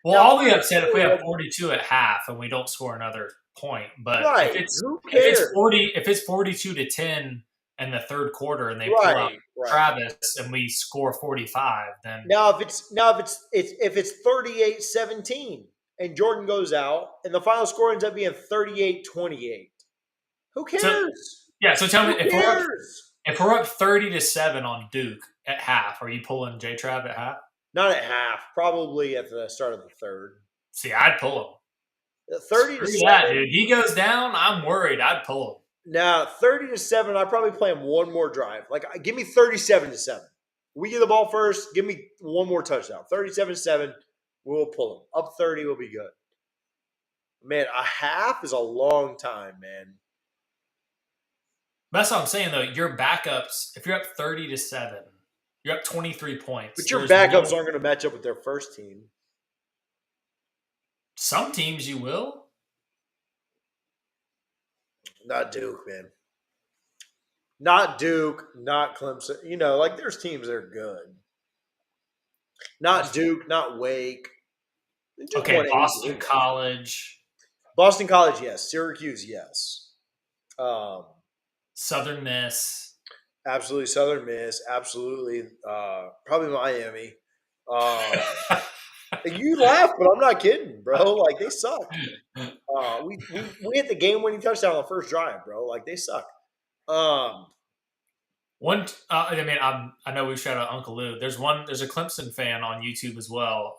Well, now, I'll be upset if we have 42 at half and we don't score another point. But right? Who cares? if it's 42-10 in the third quarter and they pull out Right. Travis and we score 45, then Now if it's 38-17 and Jordan goes out and the final score ends up being 38-28, who cares? So tell me Who cares? if we're up 30-7 on Duke at half, are you pulling J Trav at half? Not at half, probably at the start of the third. See, I'd pull him. 30-7. Yeah, dude. He goes down, I'm worried. I'd pull him. Now 30-7, I'd probably play him one more drive. Like, give me 37-7. We get the ball first. Give me one more touchdown. 37-7. We'll pull him. Up 30 will be good. Man, a half is a long time, man. That's what I'm saying, though. Your backups, if you're up 30-7, you're up 23 points. But your backups aren't going to match up with their first team. Some teams you will. Not Duke, man. Not Duke, not Clemson. You know, like, there's teams that are good. Not Duke, not Wake. Okay, Boston College. Boston College, yes. Syracuse, yes. Southern Miss. Absolutely Southern Miss. Absolutely. Probably Miami. You laugh, but I'm not kidding, bro. Like, they suck. We hit the game-winning touchdown on the first drive, bro. Like, they suck. I know we shout out Uncle Lou. There's a Clemson fan on YouTube as well.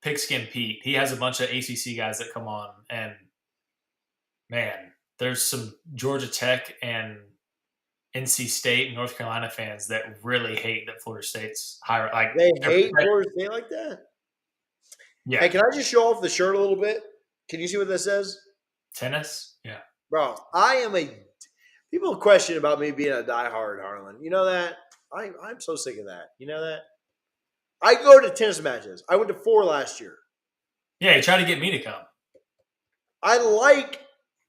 Pigskin Pete. He has a bunch of ACC guys that come on, and man, there's some Georgia Tech and NC State and North Carolina fans that really hate that Florida State's higher. Like, they hate Florida State like that. Yeah. Hey, can I just show off the shirt a little bit? Can you see what this says? Tennis. Yeah. Bro, people question about me being a diehard Harlan. You know that? I'm so sick of that. You know that? I go to tennis matches. I went to 4 last year. Yeah, he tried to get me to come. I like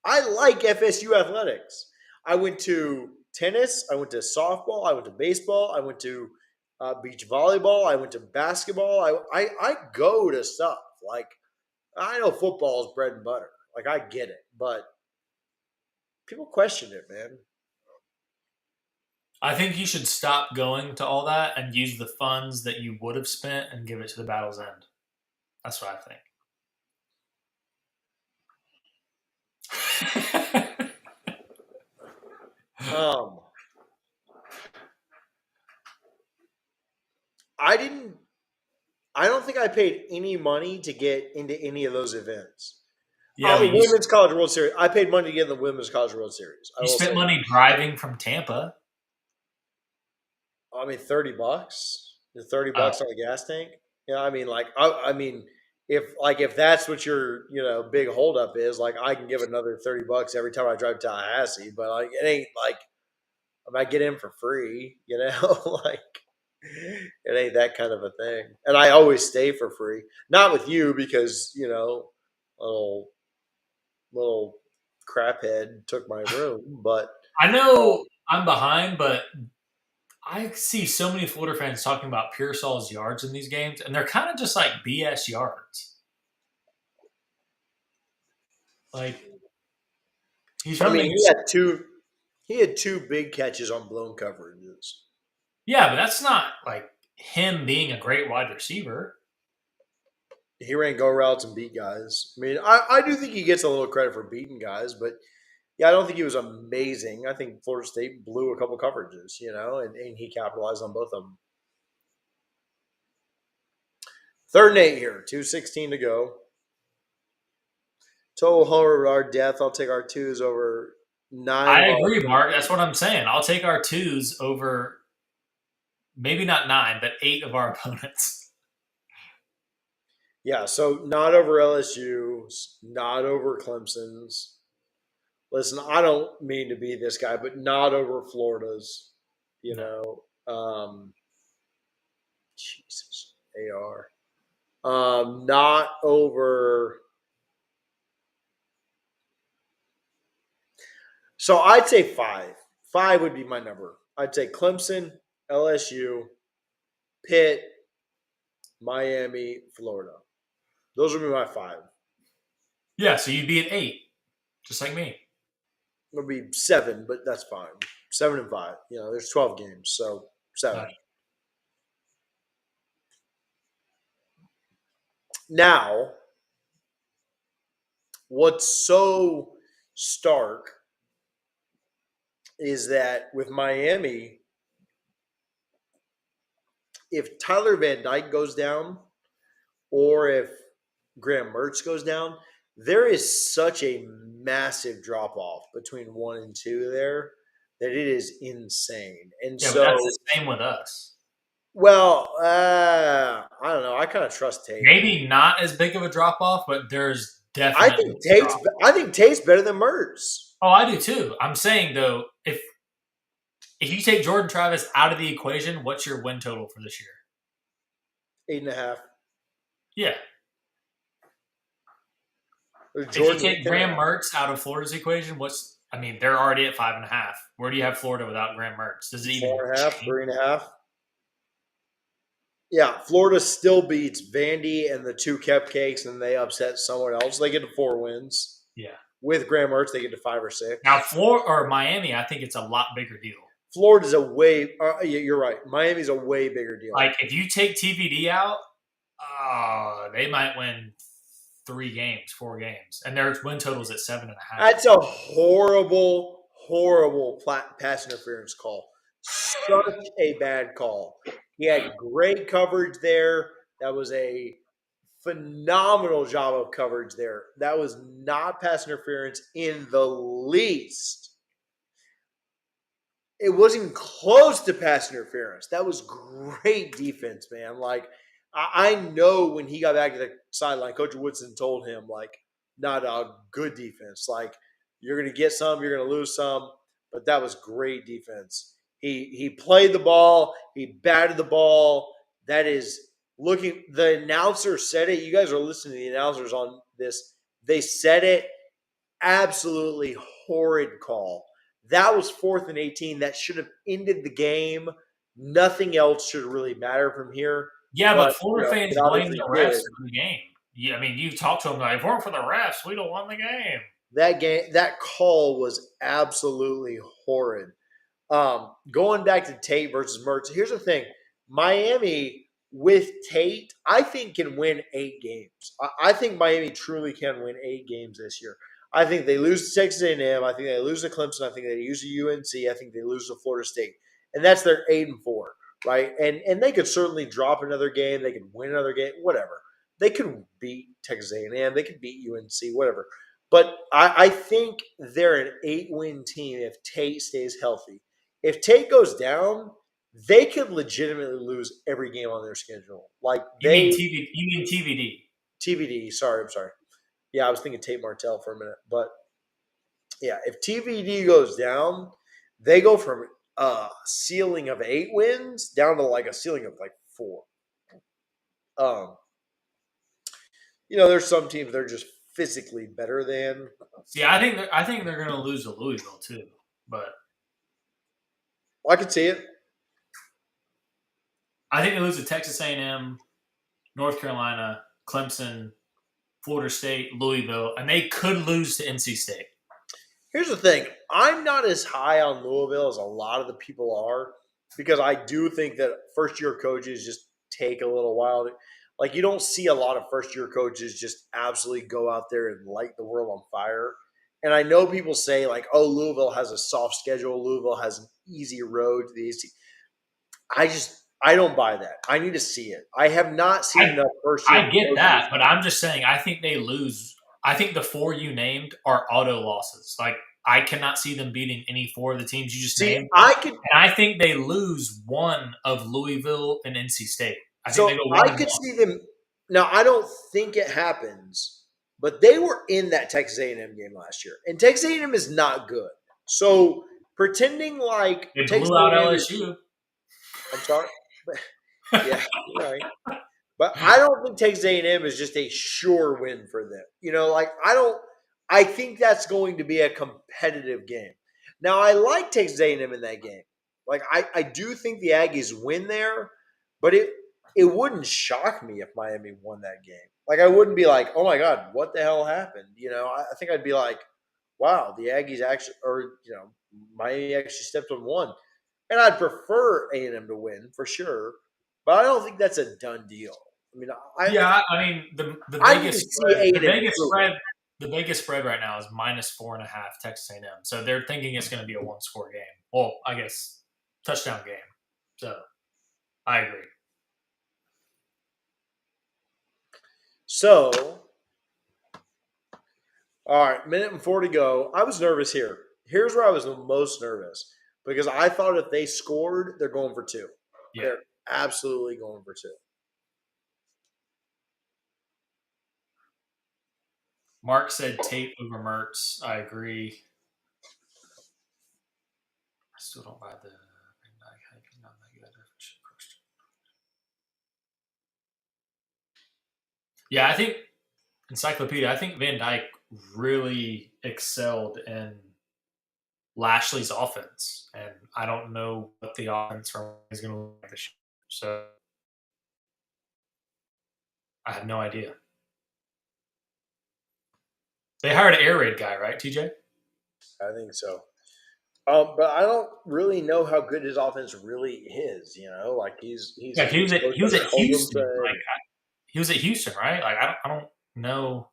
FSU athletics. I went to tennis. I went to softball. I went to baseball. I went to beach volleyball. I went to basketball. I go to stuff. Like, I know football is bread and butter. Like, I get it. But people question it, man. I think you should stop going to all that and use the funds that you would have spent and give it to the battle's end. That's what I think. I don't think I paid any money to get into any of those events. Yeah, the Women's College World Series. I paid money to get in the Women's College World Series. You spent money driving from Tampa. I mean, $30. $30 on the gas tank. Yeah, I mean, if that's what your big holdup is, like, I can give another $30 every time I drive to Tallahassee, but like, it ain't like I might get in for free, like, it ain't that kind of a thing. And I always stay for free, not with you because little craphead took my room, but I know I'm behind, but I see so many Florida fans talking about Pearsall's yards in these games, and they're kind of just like BS yards. Like, he had two big catches on blown coverages. Yeah, but that's not like him being a great wide receiver. He ran go routes and beat guys. I mean, I do think he gets a little credit for beating guys, but yeah, I don't think he was amazing. I think Florida State blew a couple coverages, and he capitalized on both of them. 3rd and 8 here, 2:16 to go. Total homer of our death. I'll take our 2s over 9. I agree, Mark. That's what I'm saying. I'll take our 2s over maybe not 9, but 8 of our opponents. Yeah, so not over LSU's, not over Clemson's. Listen, I don't mean to be this guy, but not over Florida's, Jesus, AR. Not over So I'd say 5. 5 would be my number. I'd say Clemson, LSU, Pitt, Miami, Florida. Those would be my 5. Yeah, so you'd be at 8, just like me. It would be 7, but that's fine. 7 and 5. There's 12 games, so 7. Gotcha. Now, what's so stark is that with Miami, if Tyler Van Dyke goes down or if Graham Mertz goes down, there is such a massive drop-off between 1 and 2 there that it is insane. And Yeah, so but that's the same with us. well, I don't know. I kind of trust Tate. Maybe not as big of a drop-off, but there's definitely I think Tate's better than Mertz. Oh, I do too. I'm saying, though, if you take Jordan Travis out of the equation, what's your win total for this year? 8.5. Yeah. If you take Graham Mertz out of Florida's equation, they're already at 5.5. Where do you have Florida without Graham Mertz? Does it even 4.5, 3.5? Yeah, Florida still beats Vandy and the 2 cupcakes, and they upset someone else. They get to 4 wins. Yeah. With Graham Mertz, they get to 5 or 6. Now, Miami, I think it's a lot bigger deal. Florida's a way you're right. Miami's a way bigger deal. Like, if you take TVD out, they might win 3 games, 4 games. And their win total is at 7.5. That's a horrible, horrible pass interference call. Such a bad call. He had great coverage there. That was a phenomenal job of coverage there. That was not pass interference in the least. It wasn't even close to pass interference. That was great defense, man. Like, I know when he got back to the sideline, Coach Woodson told him, like, not a good defense. Like, you're going to get some, you're going to lose some. But that was great defense. He played the ball. He batted the ball. That is looking – the announcer said it. You guys are listening to the announcers on this. They said it. Absolutely horrid call. That was 4th and 18. That should have ended the game. Nothing else should really matter from here. Yeah, but Florida fans blame the refs for the game. Yeah, you talk to them like, if it weren't for the refs, we'd have won the game. That call was absolutely horrid. Going back to Tate versus Mertz, here's the thing. Miami with Tate, I think, can win 8 games. I think Miami truly can win 8 games this year. I think they lose to Texas A&M. I think they lose to Clemson. I think they lose to UNC. I think they lose to Florida State. And that's their 8-4, right? And they could certainly drop another game. They could win another game, whatever. They could beat Texas A&M. They could beat UNC, whatever. But I think they're an 8-win team if Tate stays healthy. If Tate goes down, they could legitimately lose every game on their schedule. Like you mean TVD? TVD. Sorry, I'm sorry. Yeah, I was thinking Tate Martell for a minute. But, yeah, if TVD goes down, they go from a ceiling of 8 wins down to like a ceiling of like 4. There's some teams they're just physically better than. See, I think they're going to lose to Louisville too, but I could see it. I think they lose to Texas A&M, North Carolina, Clemson, Florida State, Louisville, and they could lose to NC State. Here's the thing. I'm not as high on Louisville as a lot of the people are because I do think that first-year coaches just take a little while. Like, you don't see a lot of first-year coaches just absolutely go out there and light the world on fire. And I know people say, like, oh, Louisville has a soft schedule. Louisville has an easy road to the ACC. I don't buy that. I need to see it. I have not seen enough first-year I get that, but I'm just saying I think they lose. I think the 4 you named are auto losses. Like, I cannot see them beating any 4 of the teams you just named. And I think they lose one of Louisville and NC State. I could see them. Now, I don't think it happens, but they were in that Texas A&M game last year, and Texas A&M is not good. So pretending like they blew out LSU. I'm sorry. Yeah, you're right. But I don't think Texas A&M is just a sure win for them. I think that's going to be a competitive game. Now, I like Texas A&M in that game. Like, I do think the Aggies win there, but it wouldn't shock me if Miami won that game. Like, I wouldn't be like, oh, my God, what the hell happened? I think I'd be like, wow, the Aggies actually – or, Miami actually stepped on one. And I'd prefer A&M to win for sure, but I don't think that's a done deal. I mean, I mean the I need to biggest see spread, A&M. the biggest spread right now is -4.5 Texas A&M. So they're thinking it's going to be a 1-score game. Well, I guess touchdown game. So I agree. So, all right, minute and 4 to go. I was nervous here. Here's where I was the most nervous because I thought if they scored, they're going for 2. Yeah. They're absolutely going for 2. Mark said Tate over Mertz. I agree. I still don't buy the. Yeah, I think Encyclopedia. I think Van Dyke really excelled in Lashley's offense, and I don't know what the offense is going to look like this year. So I have no idea. They hired an air raid guy, right, TJ? I think so. But I don't really know how good his offense really is. Like he was at Houston. Like he was at Houston, right? Like I don't know.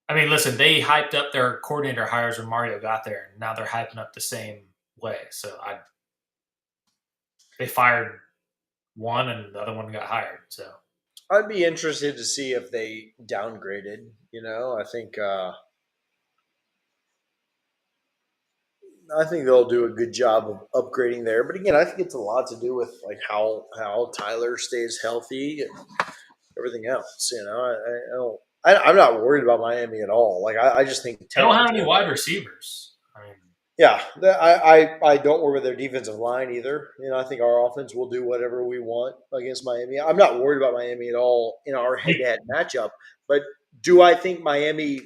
I mean, listen, they hyped up their coordinator hires when Mario got there, and now they're hyping up the same way. So they fired one, and the other one got hired. So I'd be interested to see if they downgraded. I think they'll do a good job of upgrading there. But again, I think it's a lot to do with like how Tyler stays healthy and everything else. I'm not worried about Miami at all. Like I just think they don't have any wide receivers. I mean, yeah, I don't worry with their defensive line either. I think our offense will do whatever we want against Miami. I'm not worried about Miami at all in our head-to-head matchup. But do I think Miami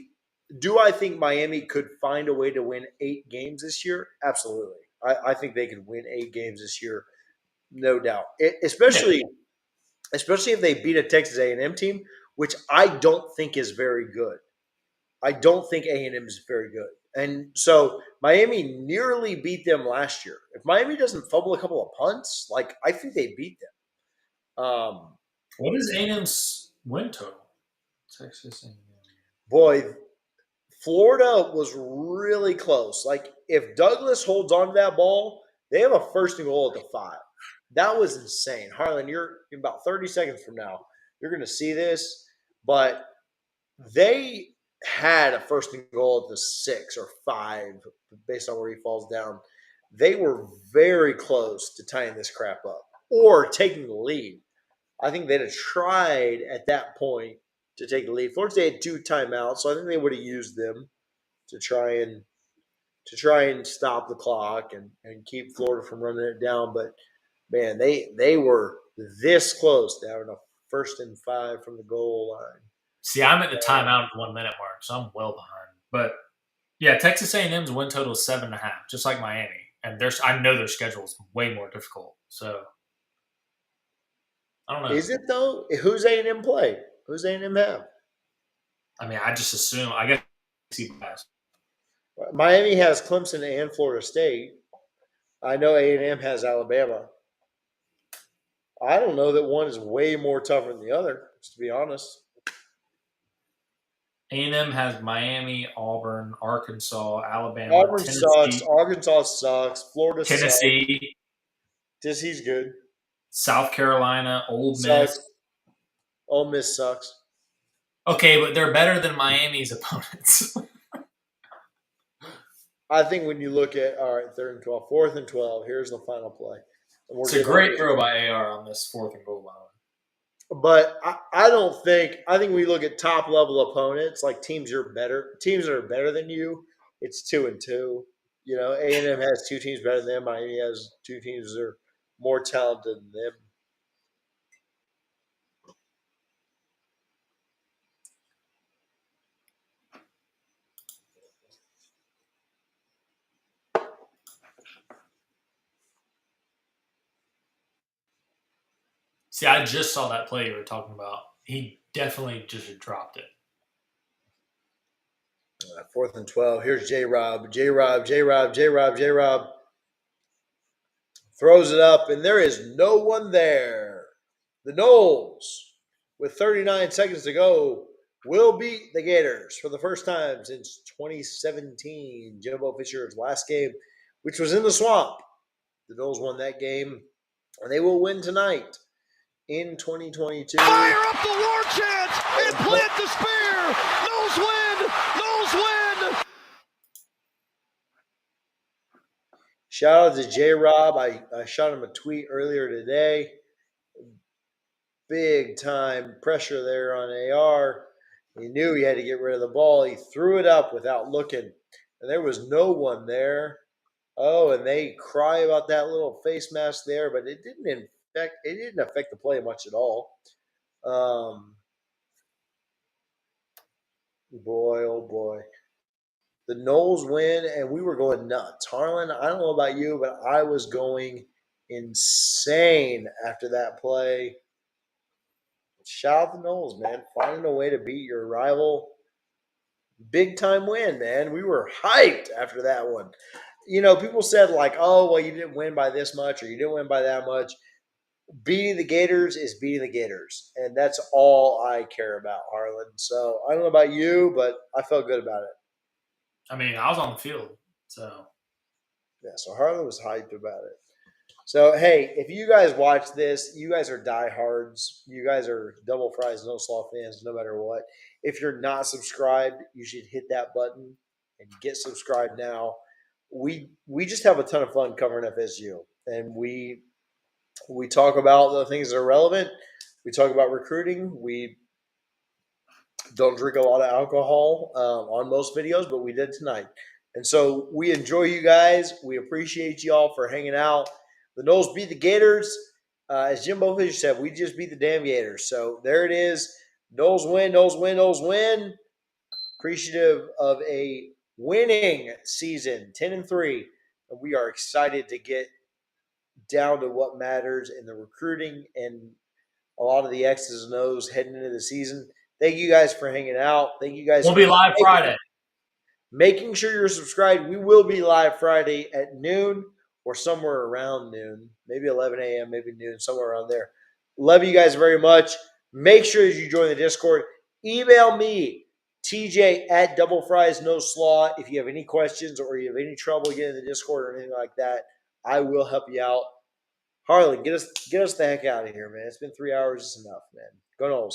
could find a way to win 8 games this year? Absolutely. I think they could win 8 games this year, no doubt. Especially if they beat a Texas A&M team, which I don't think is very good. I don't think A&M is very good. And so Miami nearly beat them last year. If Miami doesn't fumble a couple of punts, I think they beat them. What is A&M's win total? Texas A&M. Boy, Florida was really close. Like, if Douglas holds on to that ball, they have a 1st and goal at the 5. That was insane. Harlan, you're in about 30 seconds from now. You're going to see this. But they had a 1st and goal at the 6 or 5, based on where he falls down. They were very close to tying this crap up or taking the lead. I think they'd have tried at that point to take the lead. Florida State had 2 timeouts, so I think they would have used them to try and stop the clock and keep Florida from running it down. But man, they were this close to having a 1st and 5 from the goal line. See, I'm at the timeout 1 minute mark, so I'm well behind. But yeah, Texas A&M's win total is 7.5, just like Miami, and I know their schedule is way more difficult. So I don't know. Is it though? Who's A&M play? Who's A&M have? I mean, I just assume. I guess Miami has Clemson and Florida State. I know A&M has Alabama. I don't know that one is way more tougher than the other, to be honest. A&M has Miami, Auburn, Arkansas, Alabama, Auburn Tennessee, sucks. Arkansas sucks. Florida Tennessee, sucks. Tennessee's good. South Carolina, Ole Miss. Sucks. Ole Miss sucks. Okay, but they're better than Miami's opponents. I think when you look at, all right, 3rd and 12, 4th and 12, here's the final play. It's a great throw by AR on this 4th and goal line. But I think we look at top level opponents, like teams that are better than you. It's 2 and 2. A&M has 2 teams better than them. Miami has 2 teams that are more talented than them. See, I just saw that play you were talking about. He definitely just dropped it. 4th and 12. Here's J-Rob. J-Rob. Throws it up, and there is no one there. The Noles, with 39 seconds to go, will beat the Gators for the first time since 2017. Jimbo Fisher's last game, which was in the swamp. The Noles won that game, and they will win tonight in 2022. Fire up the war chant and plant the spear. Noles win. Noles win. Shout out to J-Rob. I shot him a tweet earlier today. Big time pressure there on AR. He knew he had to get rid of the ball. He threw it up without looking, and there was no one there. Oh, and they cry about that little face mask there, but it didn't affect the play much at all. Boy, oh boy. The Noles win, and we were going nuts. Harlan, I don't know about you, but I was going insane after that play. Shout out the Noles, man. Finding a way to beat your rival. Big time win, man. We were hyped after that one. You know, people said like, oh, well, you didn't win by this much or you didn't win by that much. Beating the Gators is beating the Gators, and that's all I care about, Harlan. So I don't know about you, but I felt good about it. I mean, I was on the field, so. Yeah, so Harlan was hyped about it. So, hey, if you guys watch this, you guys are diehards. You guys are Double Fries, No Slaw fans, no matter what. If you're not subscribed, you should hit that button and get subscribed now. We just have a ton of fun covering FSU, and we talk about the things that are relevant. We talk about recruiting. We don't drink a lot of alcohol on most videos, but we did tonight. And so we enjoy you guys. We appreciate you all for hanging out. The Noles beat the Gators. As Jimbo Fisher said, we just beat the damn Gators. So there it is. Noles win, Noles win, Noles win. Appreciative of a winning season, 10-3. And we are excited to get down to what matters in the recruiting and a lot of the X's and O's heading into the season. Thank you guys for hanging out. Thank you guys. We'll be live Friday. Making sure you're subscribed. We will be live Friday at noon or somewhere around noon, maybe 11 a.m., maybe noon, somewhere around there. Love you guys very much. Make sure that you join the Discord. Email me, TJ at Double Fries No Slaw. If you have any questions or you have any trouble getting in the Discord or anything like that, I will help you out. Harlan, get us the heck out of here, man. It's been 3 hours. It's enough, man. Go Noles.